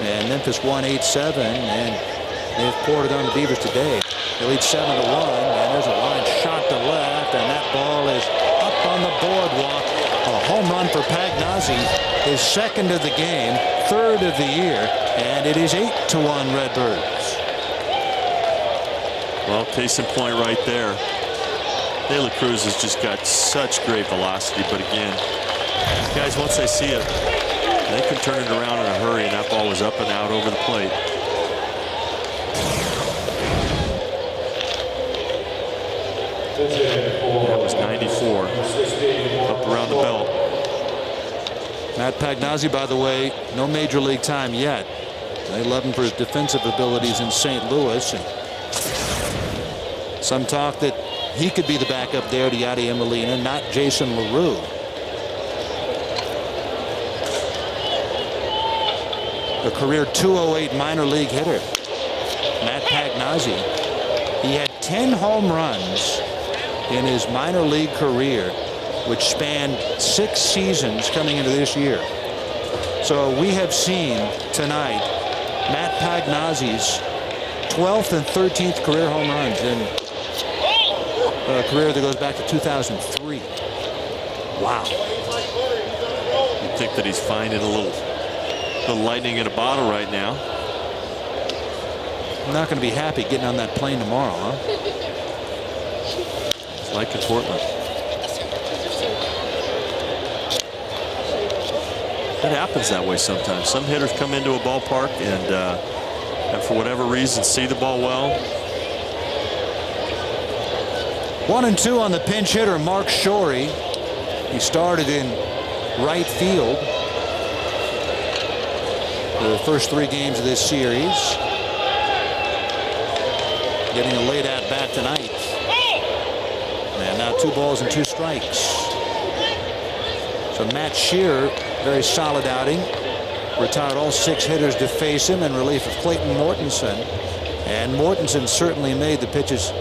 And Memphis won 8-7, and they've poured it on the Beavers today. They lead 7-1, and there's a line shot to left, and that ball is up on the boardwalk. A home run for Pagnazzi, his second of the game, third of the year, and it is 8-1 Redbirds. well, case in point right there. De La Cruz has just got such great velocity, but again, guys, once they see it, they can turn it around in a hurry, and that ball was up and out over the plate. That was 94 up around the belt. Matt Pagnazzi, by the way, no major league time yet. They love him for his defensive abilities in St. Louis. And some talk that he could be the backup there to Yadier Molina, not Jason LaRue. A career .208 minor league hitter, Matt Pagnazzi. He had 10 home runs in his minor league career, which spanned 6 seasons coming into this year. So we have seen tonight Matt Pagnazzi's 12th and 13th career home runs in a career that goes back to 2003. Wow. You'd think that he's finding a little lightning in a bottle right now. I'm not going to be happy getting on that plane tomorrow, huh? It's like in Portland. It happens that way sometimes. Some hitters come into a ballpark and for whatever reason see the ball well. 1-2 on the pinch hitter, Mark Shorey. He started in right field for the first 3 games of this series. Getting a late at bat tonight. And now 2 balls and 2 strikes. So Matt Shearer, very solid outing. Retired all 6 hitters to face him in relief of Clayton Mortensen. And Mortensen certainly made the pitches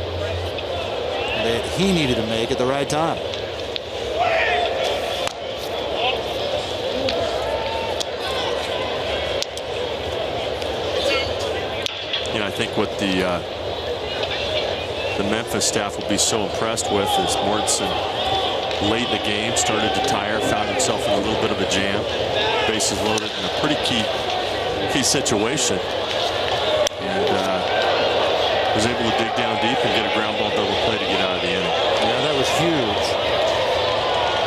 that he needed to make at the right time. You know, I think what the Memphis staff will be so impressed with is Mortensen late in the game started to tire, found himself in a little bit of a jam, bases loaded in a pretty key situation, and was able to dig down deep and get a ground ball double play to get out of the inning. Yeah, that was huge.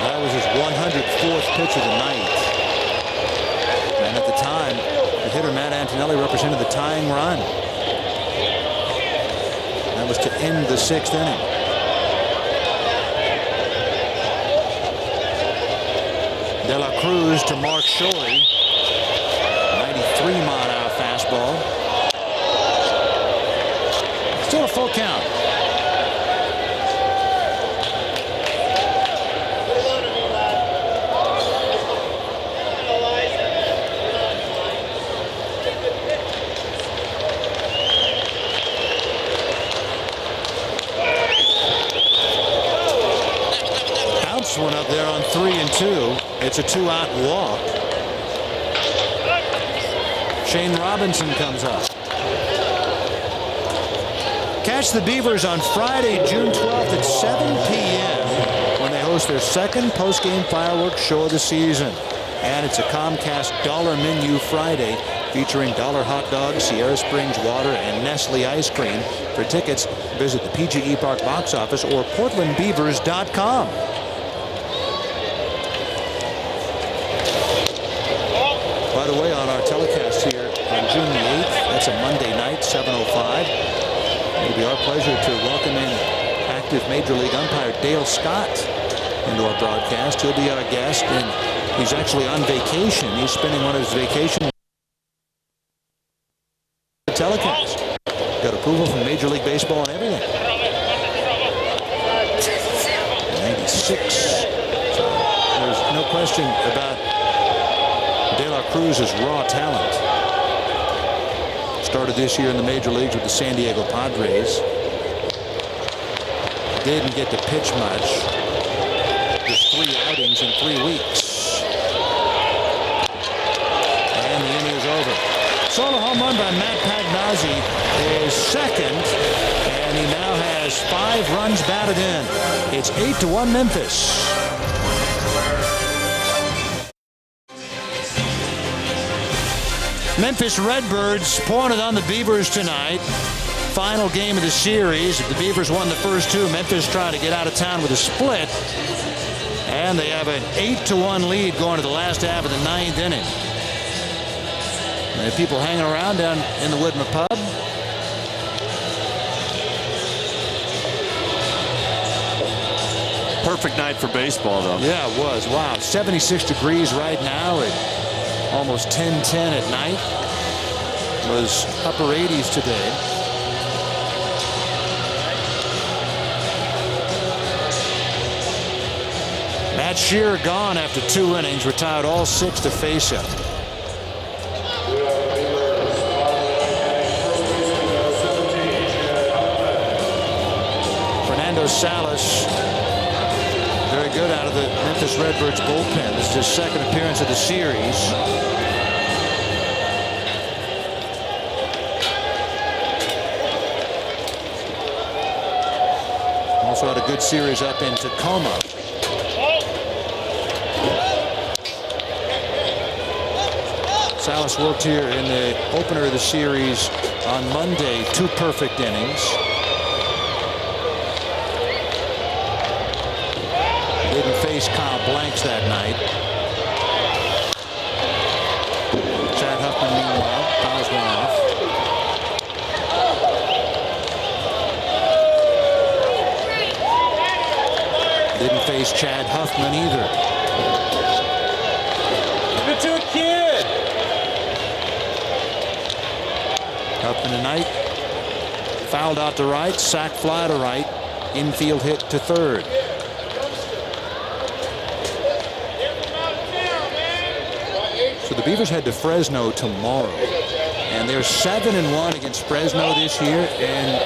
That was his 104th pitch of the night. And at the time, the hitter Matt Antonelli represented the tying run. That was to end the 6th inning. De La Cruz to Mark Shorey. 93-mile-an-hour fastball. Still a full count. It's a 2-out walk. Shane Robinson comes up. Catch the Beavers on Friday, June 12th at 7 p.m. when they host their second post-game fireworks show of the season. And it's a Comcast Dollar Menu Friday featuring dollar hot dogs, Sierra Springs water, and Nestle ice cream. For tickets, visit the PGE Park box office or PortlandBeavers.com. By the way, on our telecast here on June the 8th, that's a Monday night, 7:05. It'll be our pleasure to welcome in active Major League umpire Dale Scott into our broadcast. He'll be our guest, and he's actually on vacation. He's spending one of his vacation telecast. Got approval from Major League Baseball and everything. 96. So there's no question about De La Cruz's raw talent. Started this year in the major leagues with the San Diego Padres. Didn't get to pitch much. Just 3 outings in 3 weeks. And the inning is over. Solo home run by Matt Pagnozzi is second, and he now has 5 runs batted in. It's 8-1 Memphis. Memphis Redbirds pointed on the Beavers tonight. Final game of the series. The Beavers won the first 2. Memphis trying to get out of town with a split. And they have an 8-1 lead going to the last half of the 9th inning. And people hanging around down in the Woodman Pub. Perfect night for baseball, though. Yeah, it was. Wow. 76 degrees right now at almost 10:10 at night. It was upper 80s today. Matt Shearer gone after 2 innings. Retired all 6 to face him. Fernando Salas, very good out of the Memphis Redbirds bullpen. This is his second appearance of the series. Also had a good series up in Tacoma. Salas worked here in the opener of the series on Monday. 2 perfect innings. Didn't face Kyle Blanks that night. Chad Huffman, meanwhile, fouls one off. Didn't face Chad Huffman either. Give it to a kid. Huffman tonight fouled out to right, sac fly to right, infield hit to third. So the Beavers head to Fresno tomorrow, and they're 7-1 against Fresno this year. And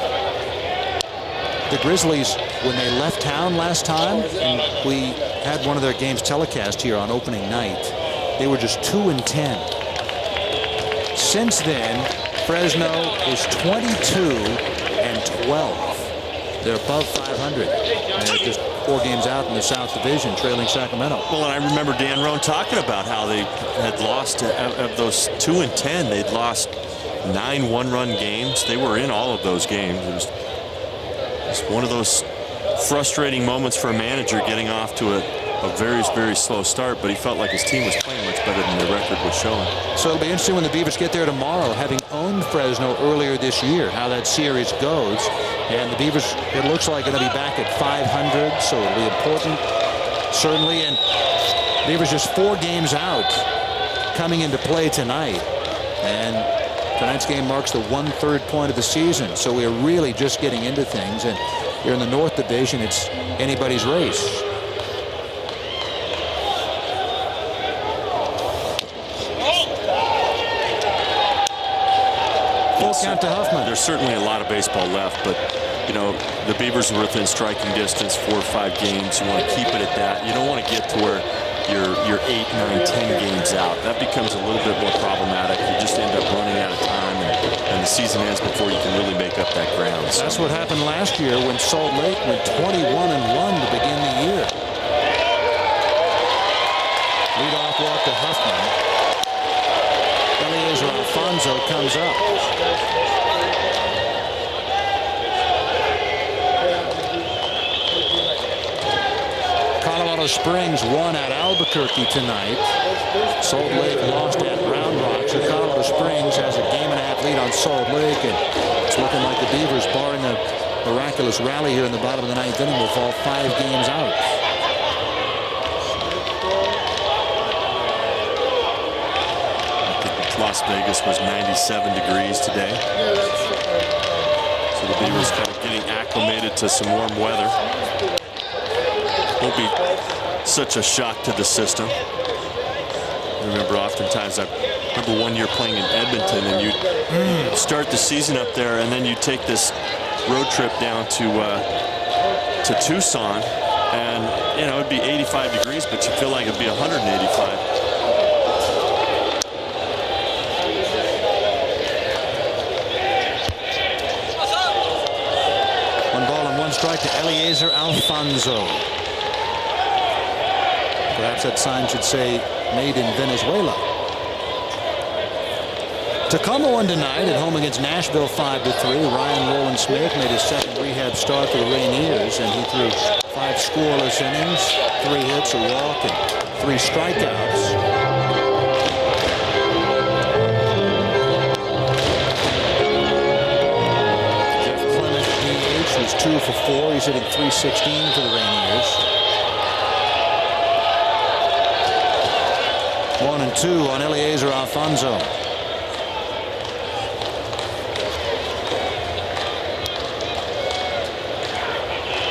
the Grizzlies, when they left town last time, and we had one of their games telecast here on opening night, they were just 2-10. Since then, Fresno is 22-12. They're above 500. And they're just 4 games out in the South Division, trailing Sacramento. Well, and I remember Dan Roan talking about how they had lost, of those 2-10, they'd lost 9 one-run games. They were in all of those games. It was just one of those frustrating moments for a manager getting off to a very, very slow start, but he felt like his team was playing much better than their record was showing. So it'll be interesting when the Beavers get there tomorrow, having owned Fresno earlier this year, how that series goes. And the Beavers, it looks like, going to be back at 500, so it'll be important, certainly. And Beavers just 4 games out coming into play tonight. And tonight's game marks the 1/3 point of the season, so we're really just getting into things. And here in the North Division, it's anybody's race. Full count to Huffman. There's certainly a lot of baseball left, but you know, the Beavers are within striking distance, 4 or 5 games. You want to keep it at that. You don't want to get to where you're 8, 9, 10 games out. That becomes a little bit more problematic. You just end up running out of time, and the season ends before you can really make up that ground. So. That's what happened last year when Salt Lake went 21-1 to begin the year. Leadoff walk to Huffman. Eliezer Alfonso comes up. Colorado Springs won at Albuquerque tonight. Salt Lake lost at Round Rock. So Colorado Springs has a game-and-a-half lead on Salt Lake, and it's looking like the Beavers, barring a miraculous rally here in the bottom of the 9th inning, will fall 5 games out. Las Vegas was 97 degrees today. So the Beavers kind of getting acclimated to some warm weather. Won't be such a shock to the system. I remember oftentimes, I remember one year playing in Edmonton, and you'd start the season up there, and then you take this road trip down to Tucson, and it'd be 85 degrees, but you feel like it'd be 185. Strike to Eliezer Alfonso. Perhaps that sign should say made in Venezuela. Tacoma won tonight at home against Nashville 5-3. Ryan Roland Smith made his second rehab start for the Rainiers, and he threw 5 scoreless innings, 3 hits, a walk, and 3 strikeouts. Was 2 for 4. He's hitting .316 for the Rainiers. 1-2 on Eliezer Alfonso.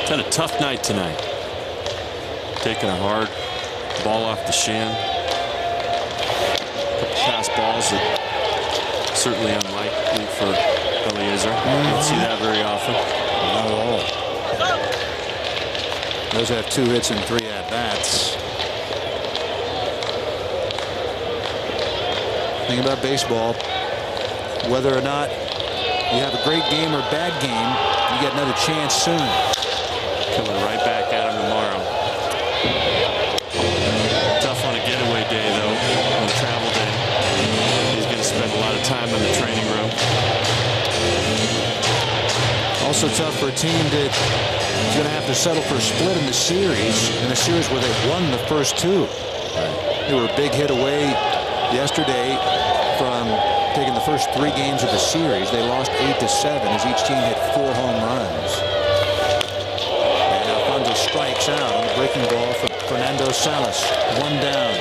Had a tough night tonight. Taking a hard ball off the shin. Couple pass balls that certainly unlikely for Eliezer. Don't see that very often. Not at all. Those have 2 hits and 3 at-bats. Thing about baseball, whether or not you have a great game or bad game, you get another chance soon. Coming right back at him tomorrow. Tough on a getaway day, though, on a travel day. He's going to spend a lot of time in the training room. Also tough for a team that is going to have to settle for a split in a series where they won the first 2. They were a big hit away yesterday from taking the first 3 games of the series. They lost 8-7 as each team hit 4 home runs. And Alfonso strikes out on the breaking ball for Fernando Salas. 1 down.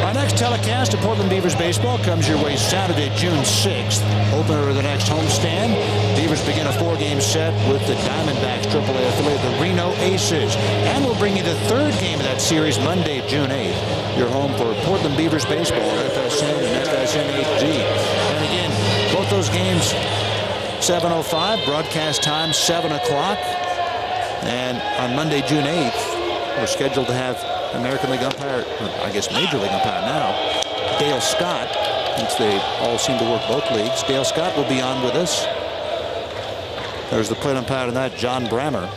Our next telecast of Portland Beavers baseball comes your way Saturday, June 6th. Opener of the next homestand. Beavers begin a 4-game set with the Diamondbacks AAA affiliate, the Reno Aces. And we'll bring you the 3rd game of that series Monday, June 8th. Your home for Portland Beavers baseball, FSN and FSN HD. And again, both those games 7:05, broadcast time 7 o'clock. And on Monday, June 8th, we're scheduled to have American League umpire, I guess Major League umpire now, Dale Scott, since they all seem to work both leagues. Dale Scott will be on with us. There's the plate umpire tonight, John Brammer.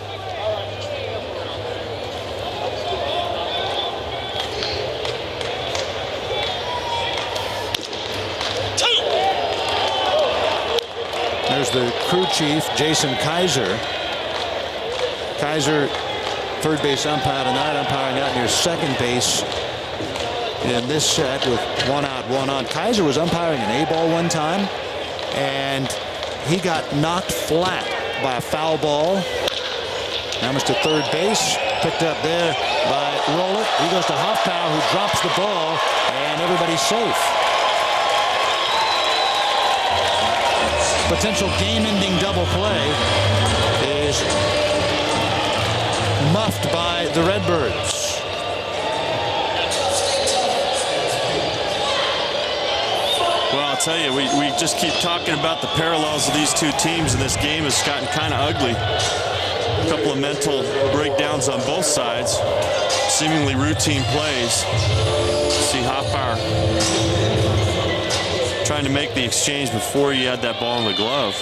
There's the crew chief, Jason Kaiser. Kaiser, third base umpire tonight, umpiring out near second base in this set with 1 out, 1 on. Kaiser was umpiring an A-ball one time, and he got knocked flat by a foul ball. Now it's to third base, picked up there by Rowlett. He goes to Hoffpau, who drops the ball, and everybody's safe. Potential game-ending double play is muffed by the Redbirds. Well, I'll tell you, we just keep talking about the parallels of these 2 teams, and this game has gotten kind of ugly. A couple of mental breakdowns on both sides. seemingly routine plays. See Hoffbauer trying to make the exchange before he had that ball in the glove.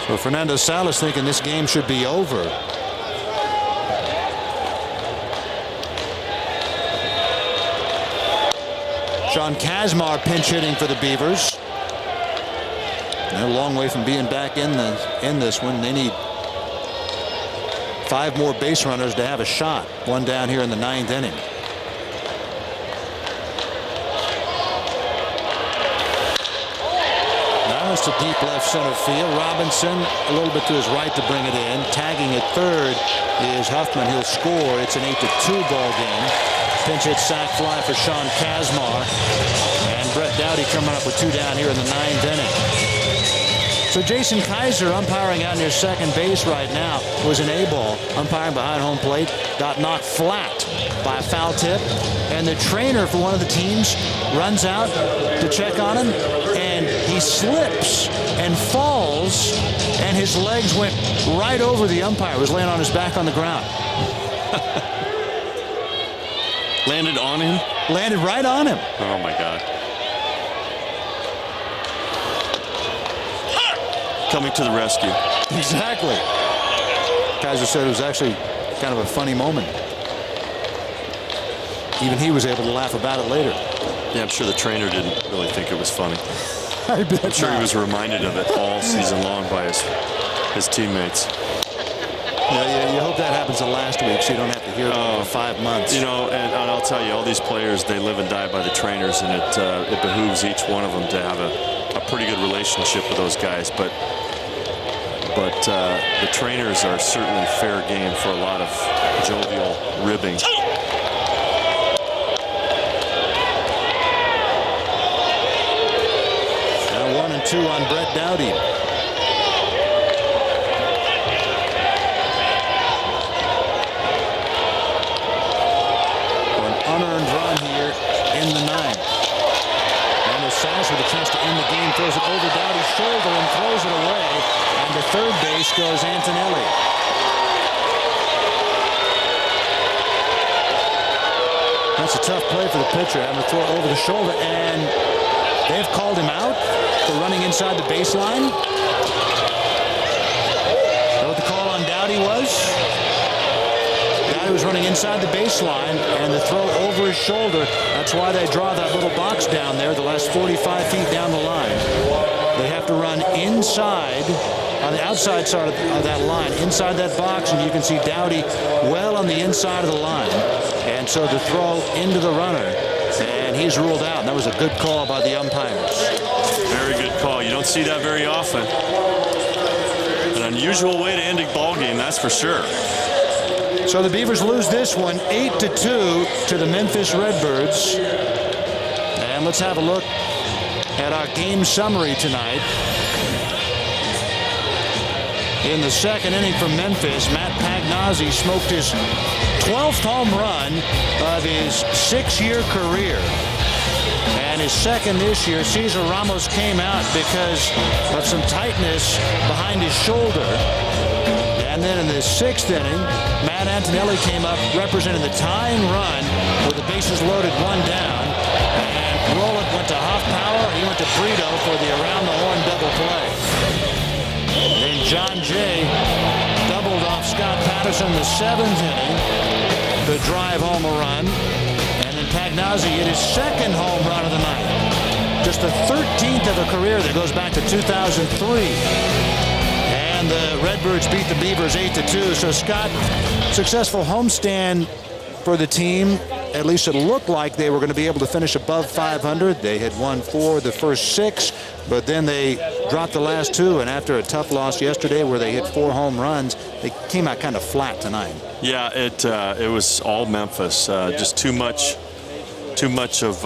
So Fernando Salas thinking this game should be over. Sean Kazmar pinch hitting for the Beavers. They're a long way from being back in this one. They need 5 more base runners to have a shot. One down here in the 9th inning. Now it's to deep left center field. Robinson a little bit to his right to bring it in. Tagging at third is Huffman. He'll score. It's an 8-2 ball game. Pinch hit sac fly for Sean Kazmar. And Brett Dowdy coming up with 2 down here in the 9th inning. So Jason Kaiser umpiring out near second base right now was an A-ball. Umpiring behind home plate got knocked flat by a foul tip. And the trainer for one of the teams runs out to check on him. And he slips and falls. And his legs went right over the umpire. He was laying on his back on the ground. Landed on him? Landed right on him. Oh, my God. Coming to the rescue. Exactly. Kaiser said it was actually kind of a funny moment. Even he was able to laugh about it later. Yeah, I'm sure the trainer didn't really think it was funny. I'm sure he was reminded of it all season long by his teammates. Yeah, you hope that happens the last week so you don't have to hear it for 5 months. You know, and I'll tell you, all these players, they live and die by the trainers, and it behooves each one of them to have a pretty good relationship with those guys. But the trainers are certainly fair game for a lot of jovial ribbing. Now 1-2 on Brett Dowdy. An unearned run here in the 9th. And Sass with a chance to end the game throws it over Dowdy's shoulder and throws it away. And to third base goes Antonelli. That's a tough play for the pitcher, having to throw it over the shoulder, and they've called him out for running inside the baseline. Is that what the call on Dowdy was? Dowdy was running inside the baseline, and the throw over his shoulder. That's why they draw that little box down there, the last 45 feet down the line. They have to run inside, on the outside side of that line, inside that box, and you can see Dowdy well on the inside of the line. And so the throw into the runner, and he's ruled out. And that was a good call by the umpires. Very good call. You don't see that very often. An unusual way to end a ball game, that's for sure. So the Beavers lose this one 8-2 to the Memphis Redbirds. And let's have a look at our game summary tonight. In the second inning for Memphis, Matt Pagnozzi smoked his 12th home run of his 6-year career. And his second this year, Cesar Ramos came out because of some tightness behind his shoulder. And then in the 6th inning, Matt Antonelli came up representing the tying run with the bases loaded, 1 down. And Rowland went to Hoffpower, and he went to Brito for the around-the-horn double play. Then John Jay doubled off Scott Patterson in the 7th inning to drive home a run. And then Pagnozzi hit his second home run of the night. Just the 13th of a career that goes back to 2003. And the Redbirds beat the Beavers 8-2. So Scott, successful homestand for the team. At least it looked like they were going to be able to finish above 500. They had won 4 of the first 6, but then they dropped the last 2. And after a tough loss yesterday where they hit 4 home runs, they came out kind of flat tonight. Yeah, it was all Memphis. Just too much of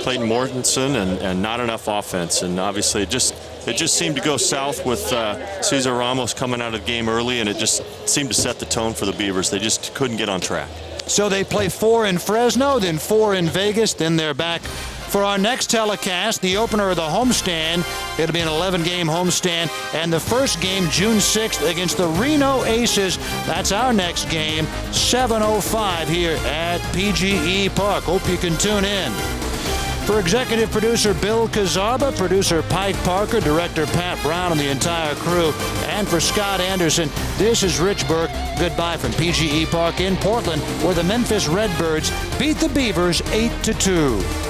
Clayton Mortensen and not enough offense. And obviously it just seemed to go south with Cesar Ramos coming out of the game early, and it just seemed to set the tone for the Beavers. They just couldn't get on track. So they play 4 in Fresno, then 4 in Vegas, then they're back For our next telecast, the opener of the homestand, it'll be an 11-game homestand, and the first game, June 6th, against the Reno Aces. That's our next game, 7:05 here at PGE Park. Hope you can tune in. For executive producer Bill Kazaba, producer Pike Parker, director Pat Brown, and the entire crew, and for Scott Anderson, this is Rich Burke. Goodbye from PGE Park in Portland, where the Memphis Redbirds beat the Beavers 8-2.